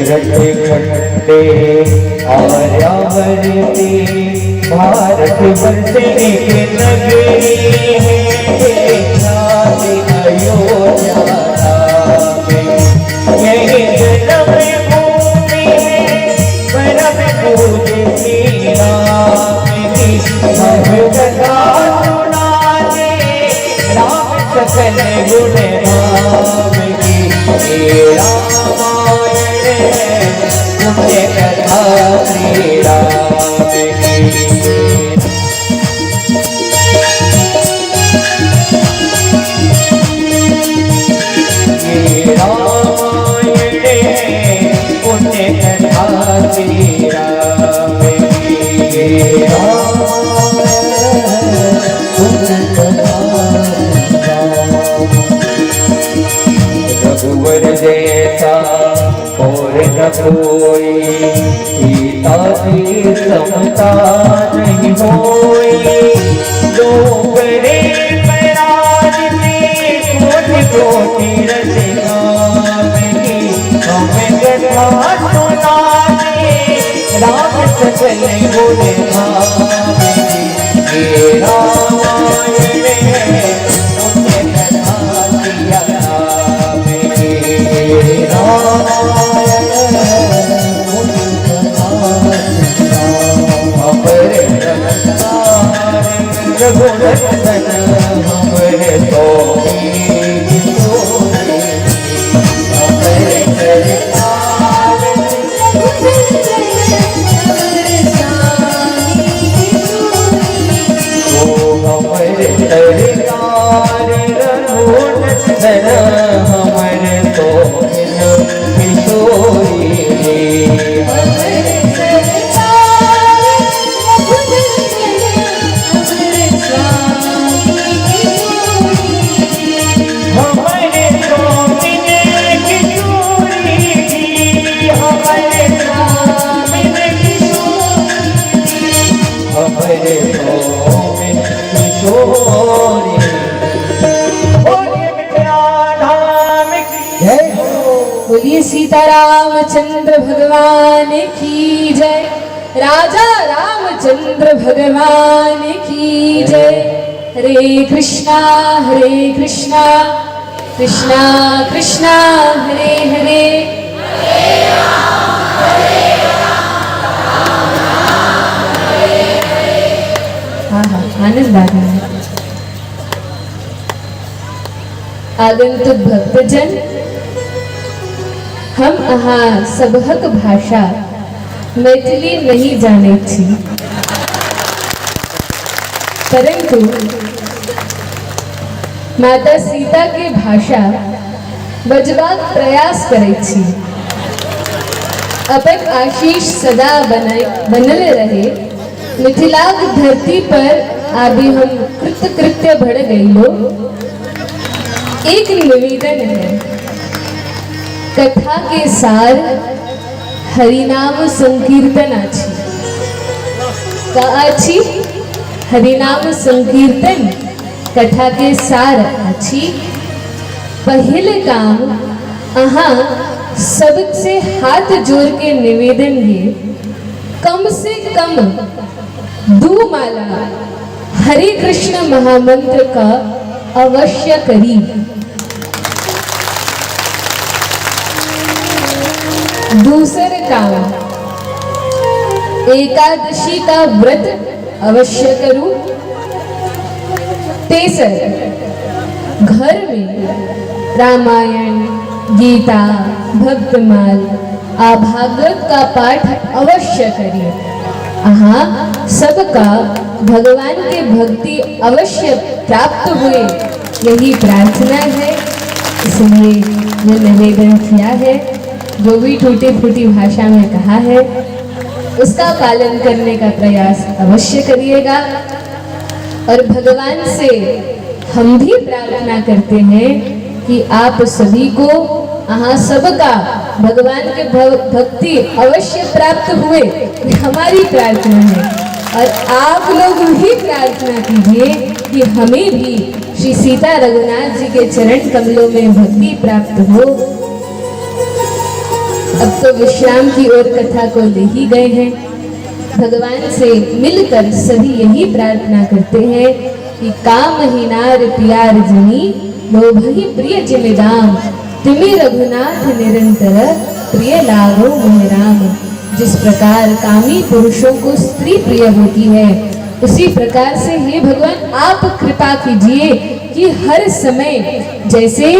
रटे खंडे आर्यावर्ते भारत वर्ष एक नगरी है अयोध्या यही जन्म भूमि है परम पूज्य श्री राम की सब कथा सुनाते राम सकल गुण राम की रामायण पुण्य कथा श्री राम की रामायण पुण्य कथा श्री राम की रामायण पुण्य कथा कोई, सीता की समता नहीं होई। जो करे पराज में कोटि कोटि रचना नहीं, हमें कथा सुनाने राम सकल गुण गावे। ये रामायण है उसे कथा किया गावे। ये रामायण उसे कथा हमारे रंगदार रघुनंदन हमारे तो हमारे तो किशोरी बोलिए सीतारामचंद्र भगवान की जय। राजा रामचंद्र भगवान की जय। हरे कृष्णा कृष्णा कृष्णा हरे हरे। हाँ हाँ आनंद आ रहा है। आगंतुक भक्तजन, हम अहाँ सबहक भाषा मैथिली नहीं जाने छी, परंतु माता सीता के भाषा बजबाक प्रयास करे छी। अपन आशीष सदा बनल रहे। मिथिलाक धरती पर आबि हम कृतकृत्य बढ़ गईलो। एक निवेदन है, कथा के सार हरिनाम संकीर्तन अछि। का अछि? हरिनाम संकीर्तन कथा के सार अछि। पहिल काम अहाँ सबसे हाथ जोड़ के निवेदन है, कम से कम 2 माला हरे कृष्ण महामंत्र का अवश्य करी। दूसरा काम, एकादशी का व्रत अवश्य करूं। तेसर, घर में रामायण, गीता, भक्तमाल, भागवत का पाठ अवश्य करिए। हाँ, सबका भगवान के भक्ति अवश्य प्राप्त हुए, यही प्रार्थना है। इसलिए ये निवेदन किया है। जो भी टूटी फूटी भाषा में कहा है उसका पालन करने का प्रयास अवश्य करिएगा। और भगवान से हम भी प्रार्थना करते हैं कि आप सभी को, सबका भगवान के भक्ति अवश्य प्राप्त हुए, हमारी प्रार्थना है। और आप लोग भी प्रार्थना कीजिए कि हमें भी श्री सीता रघुनाथ जी के चरण कमलों में भक्ति प्राप्त हो। अब तो विश्राम की ओर कथा को ले ही गए हैं। भगवान से मिलकर सभी यही प्रार्थना करते हैं कि काम ही नार प्यार जनी, लोभहि प्रिय जिमिदाम, तिमि रघुनाथ निरंतर, प्रिय लागो मोहि राम। जिस प्रकार कामी पुरुषों को स्त्री प्रिय होती है, उसी प्रकार से हे भगवान आप कृपा कीजिए कि हर समय जैसे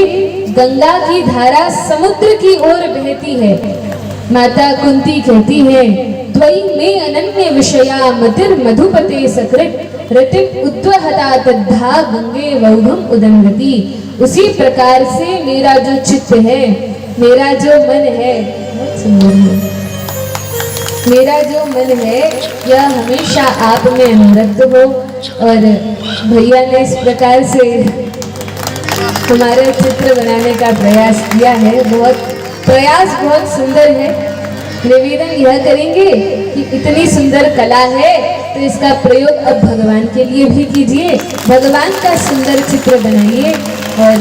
गंगा की धारा समुद्र की ओर बहती है, माता कुंती कहती है त्वयि में अनन्य विषया मतिर मधुपते सकृत रतिप उद्वहता तद्धा गंगे वौघम उदंगति। उसी प्रकार से मेरा जो चित्त है, मेरा जो मन है, मेरा जो मन है यह हमेशा आप में अनुरक्त हो। और भैया ने इस प्रकार से हमारे चित्र बनाने का प्रयास किया है। प्रयास बहुत सुंदर है। निवेदन यह करेंगे कि इतनी सुंदर कला है तो इसका प्रयोग अब भगवान के लिए भी कीजिए, भगवान का सुंदर चित्र बनाइए और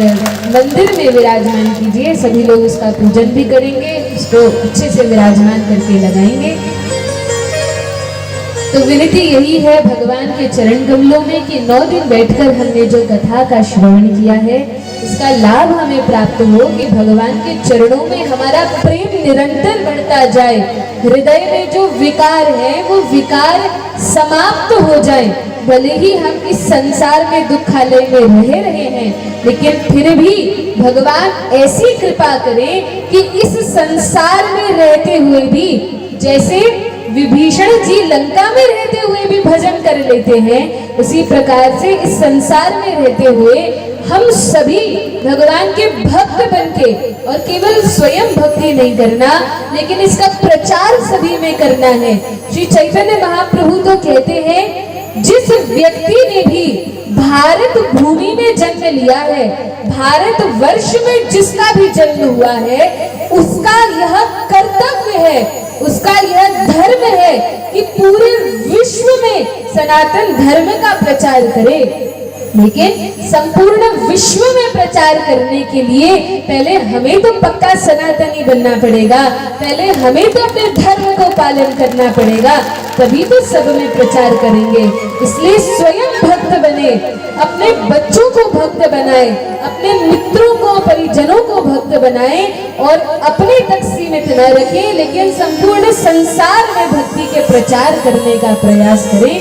मंदिर में विराजमान कीजिए। सभी लोग उसका पूजन भी करेंगे, उसको अच्छे से विराजमान करके लगाएंगे। तो विनती यही है भगवान के चरण कमलों में कि 9 दिन बैठकर हमने जो कथा का श्रवण किया है इसका लाभ हमें प्राप्त हो कि भगवान के चरणों में हमारा प्रेम निरंतर बढ़ता जाए, हृदय में जो विकार है वो विकार समाप्त हो जाए। भले ही हम इस संसार में दुखालय में रह रहे हैं लेकिन फिर भी भगवान ऐसी कृपा करें कि इस संसार में रहते हुए भी, जैसे विभीषण जी लंका में रहते हुए भी भजन कर लेते हैं, उसी प्रकार से इस संसार में रहते हुए हम सभी भगवान के भक्त बनके, और केवल स्वयं भक्ति नहीं करना लेकिन इसका प्रचार सभी में करना है। श्री चैतन्य महाप्रभु तो कहते हैं जिस व्यक्ति ने भी भारत भूमि में जन्म लिया है, भारत वर्ष में जिसका भी जन्म हुआ है, उसका यह कर्तव्य है, उसका यह धर्म है कि पूरे विश्व में सनातन धर्म का प्रचार करे। लेकिन संपूर्ण विश्व में प्रचार करने के लिए पहले हमें तो पक्का सनातनी बनना पड़ेगा, पहले हमें तो अपने धर्म को पालन करना पड़ेगा, तभी तो सब में प्रचार करेंगे। इसलिए स्वयं भक्त बने, अपने बच्चों को भक्त बनाए, अपने मित्रों को, परिजनों को भक्त बनाए और अपने तक सीमित न रखें लेकिन संपूर्ण संसार में भक्ति के प्रचार करने का प्रयास करें।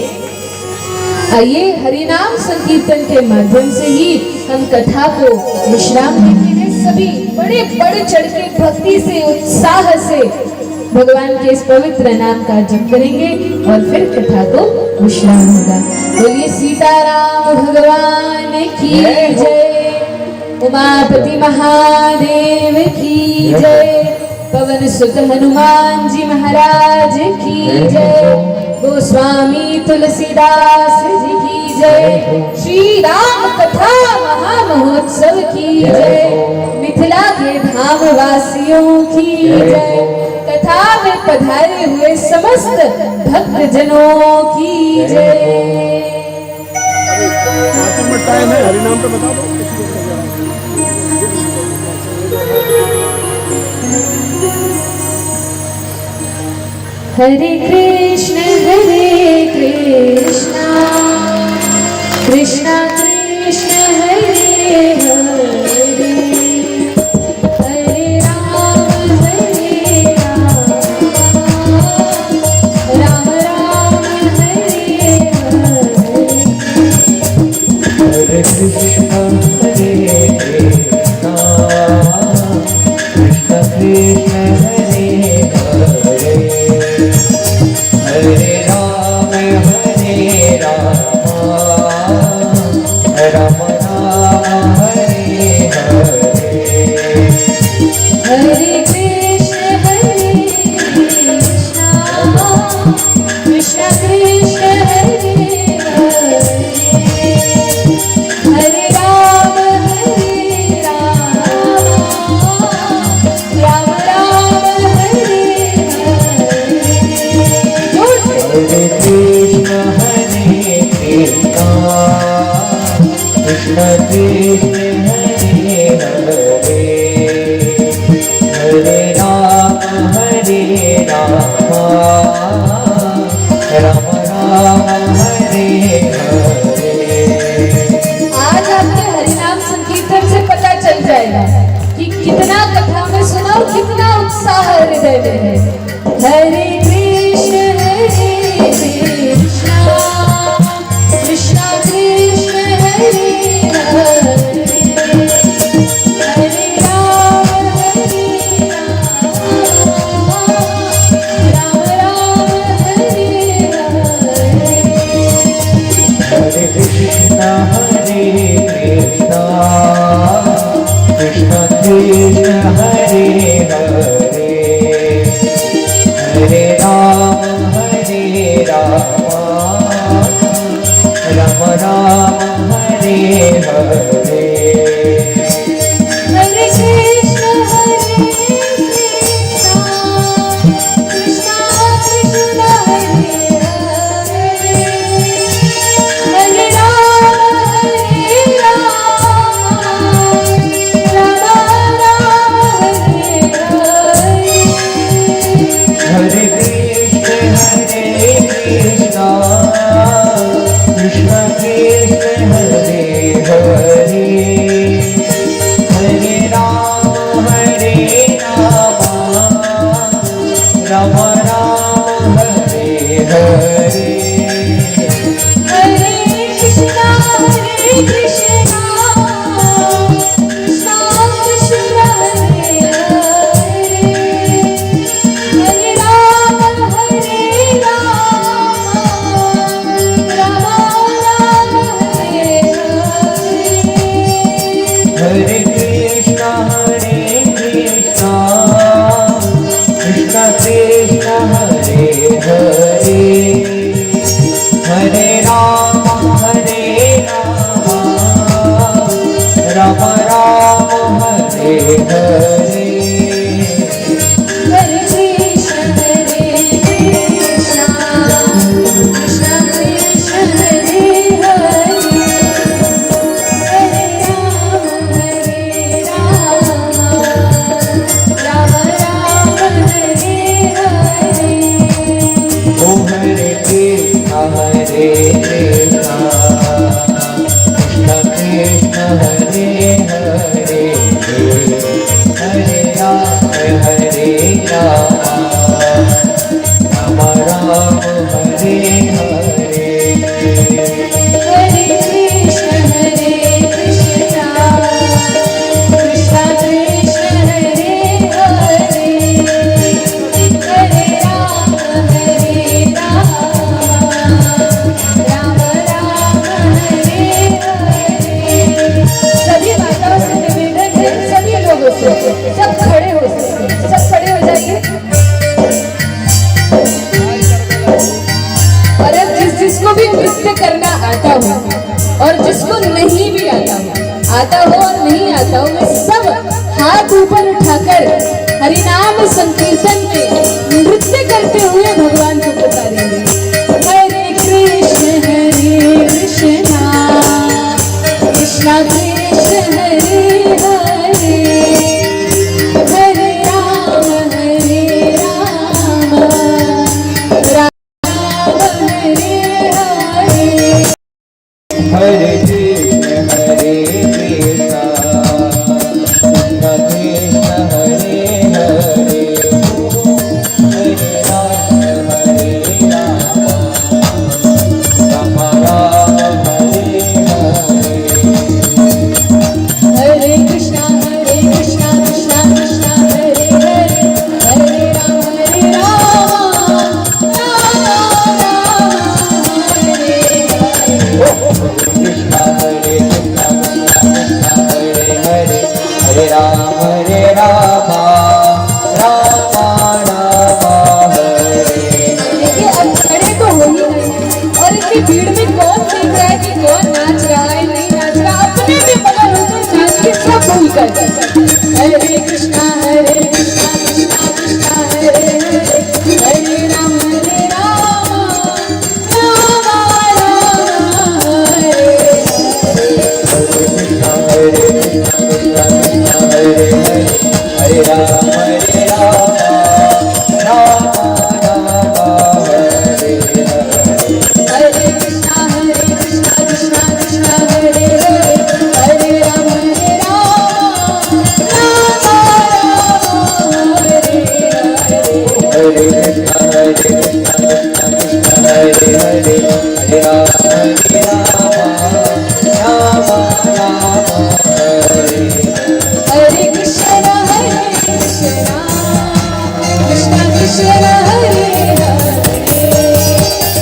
आइए हरिनाम संकीर्तन के माध्यम से ही हम कथा को विश्राम देते हैं। सभी बड़े बढ़ चढ़ के भक्ति से, उत्साह से भगवान के इस पवित्र नाम का जप करेंगे और फिर कथा को विश्राम होगा। बोलिए सीताराम भगवान की जय, उमापति महादेव की जय, पवन सुत हनुमान जी महाराज की जय, गोस्वामी तुलसीदास जी की जय, श्री राम कथा महामहोत्सव की जय, मिथिला के धाम वासियों की जय, कथा में पधारे हुए समस्त भक्त जनों की जय। टाइम है, हरिनाम तो बता दो। हरे कृष्ण कृष्ण कृष्ण हरे हरे, हरे राम राम राम हरे हरे। हरे कृष्ण कृष्ण कृष्ण हरे हरे, हरे राम राम राम हरे हरे। हरे कृष्ण कृष्ण कृष्ण हरे हरे, हरे राम राम राम हरे हरे। हरे कृष्ण कृष्ण कृष्ण हरे हरे, हरे राम राम राम हरे हरे। आज आपके हरिनाम संकीर्तन से पता चल जाएगा कि कितना कथा में सुना और कितना उत्साह हृदय में है। हरे कृष्ण कृष्ण कृष्ण हरे हरे, हरे राम राम राम हरे हरे। हरे कृष्ण कृष्ण कृष्ण हरे हरे, हरे राम राम राम हरे हरे। हरे कृष्ण राम राम हरे हरे हरे कृष्ण कृष्ण कृष्ण हरे हरे हरे राम राम राम हरे हरे ओ हरे कृष्ण हरे कृष्ण कृष्ण हरे हरे हरे राम राम राम हरे हरे हरे कृष्ण कृष्ण कृष्ण हरे हरे हरे राम राम राम हरे हरे। सभी माताओं से निवेदन है, सभी लोगों से, सब खड़े हो सकते हैं, सब खड़े हो जाइए। और अब जिसको भी नृत्य करना आता हो और जिसको नहीं भी आता हो और नहीं आता हो, वे सब हाथ ऊपर उठाकर हरिनाम संकीर्तन में नृत्य करते हुए भगवान को पुकारेंगे। हरे कृष्ण कृष्ण कृष्ण हरे हरे हरे राम राम हरे हरे। हरे कृष्ण हरे कृष्ण कृष्ण कृष्ण हरे हरे हरे राम राम राम हरे हरे हरे कृष्णा कृष्णा कृष्णा हरे हरे हरे राम राम राम हरे हरे। कृष्ण हरे कृष्ण कृष्ण हरे हरे हरे राम राम राम हरे। देखिए अब खड़े तो हो ही गए और इतनी भीड़ में कौन देख रहा है कि कौन नाच रहा है नहीं नाच रहा, अपने में मगन होकर नाच के सब भूल कर। हरे कृष्णा कृष्णा कृष्णा हरे हरे हरे राम राम राम हरे हरे राम राम हरे हरे कृष्णा कृष्णा कृष्णा हरे हरे हरे राम राम हरे हरे। हरे कृष्ण कृष्ण हरे हरे हरे राम राम हरे हरे कृष्ण कृष्ण कृष्ण हरे हरे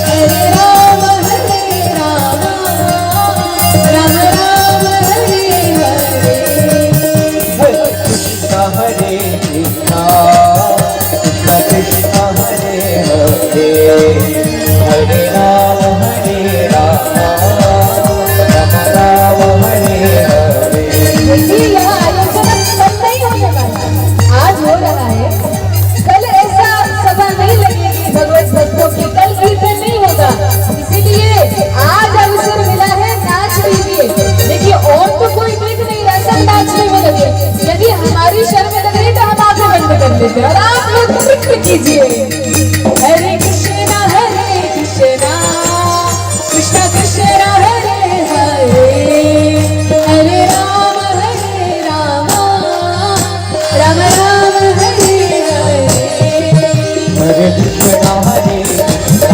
हरे राम राम राम हरे हरे। कृष्ण हरे कृष्ण कृष्ण हरे हरे हरे राम राम राम हरे हरे। देखिए यहाँ आयोजन कल नहीं होने वाला, आज हो रहा है। कल ऐसा सभा नहीं लगेगी भगवत भक्तों की, कल कीर्तन नहीं होगा, इसीलिए आज अवसर मिला है नाच लीजिए। देखिए और तो कोई देख नहीं रहा, सब नाचने में लगे। यदि हमारी शर्म लग रही तो हम आंखें बंद कर लेते और आप लोग नृत्य कीजिए। हरे कृष्णा कृष्णा कृष्ण हरे हरे हरे राम राम राम हरे हरे। हरे कृष्ण हरे कृष्ण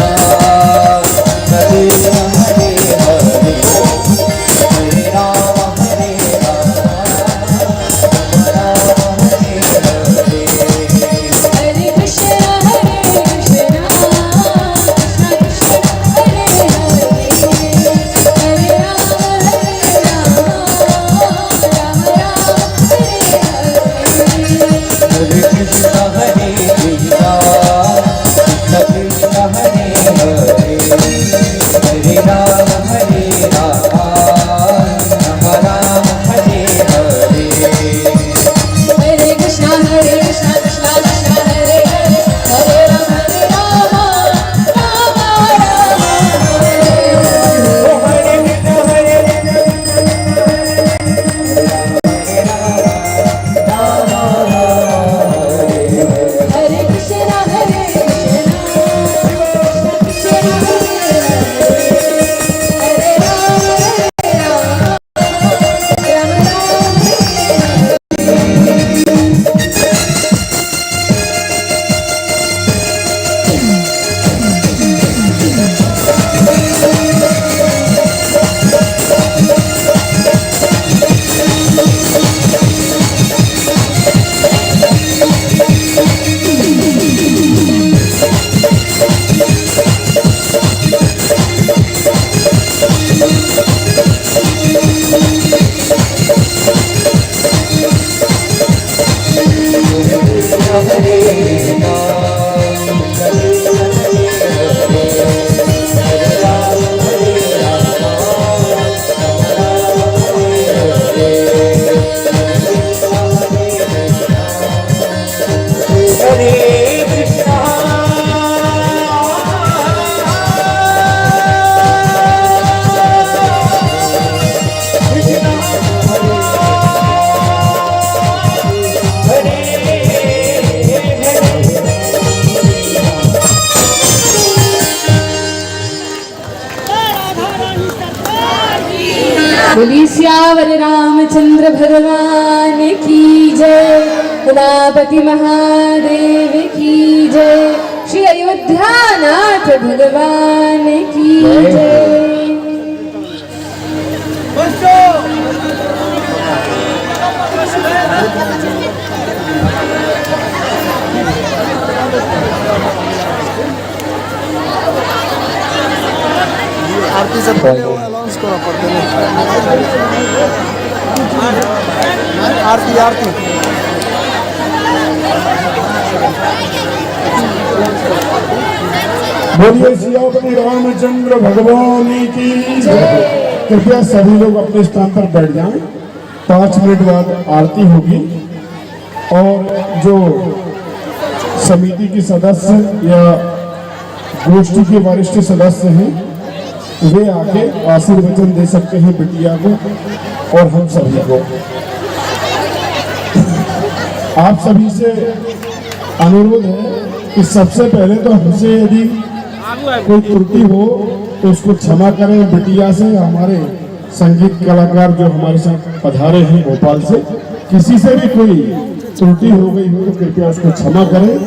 कृष्ण हरे हरे हरे राम राम हरे हरे। सियावर रामचंद्र भगवान की जय, उमापति महादेव की जय, श्री अयोध्यानाथ भगवान की जय। आरती से पहले वो अनाउंस करा पड़ते आरती आरती बोलिए सियापति रामचंद्र भगवान की जय। कृपया सभी लोग अपने स्थान पर बैठ जाएं। 5 मिनट बाद आरती होगी और जो समिति के सदस्य या गोष्ठी के वरिष्ठ सदस्य हैं वे आके आशीर्वचन दे सकते हैं बिटिया को और हम सभी को। आप सभी से अनुरोध है कि सबसे पहले तो हमसे यदि कोई त्रुटि हो तो उसको क्षमा करें। बिटिया से हमारे संगीत कलाकार जो हमारे साथ पधारे हैं भोपाल से, किसी से भी कोई त्रुटि हो गई हो तो कृपया उसको क्षमा करें।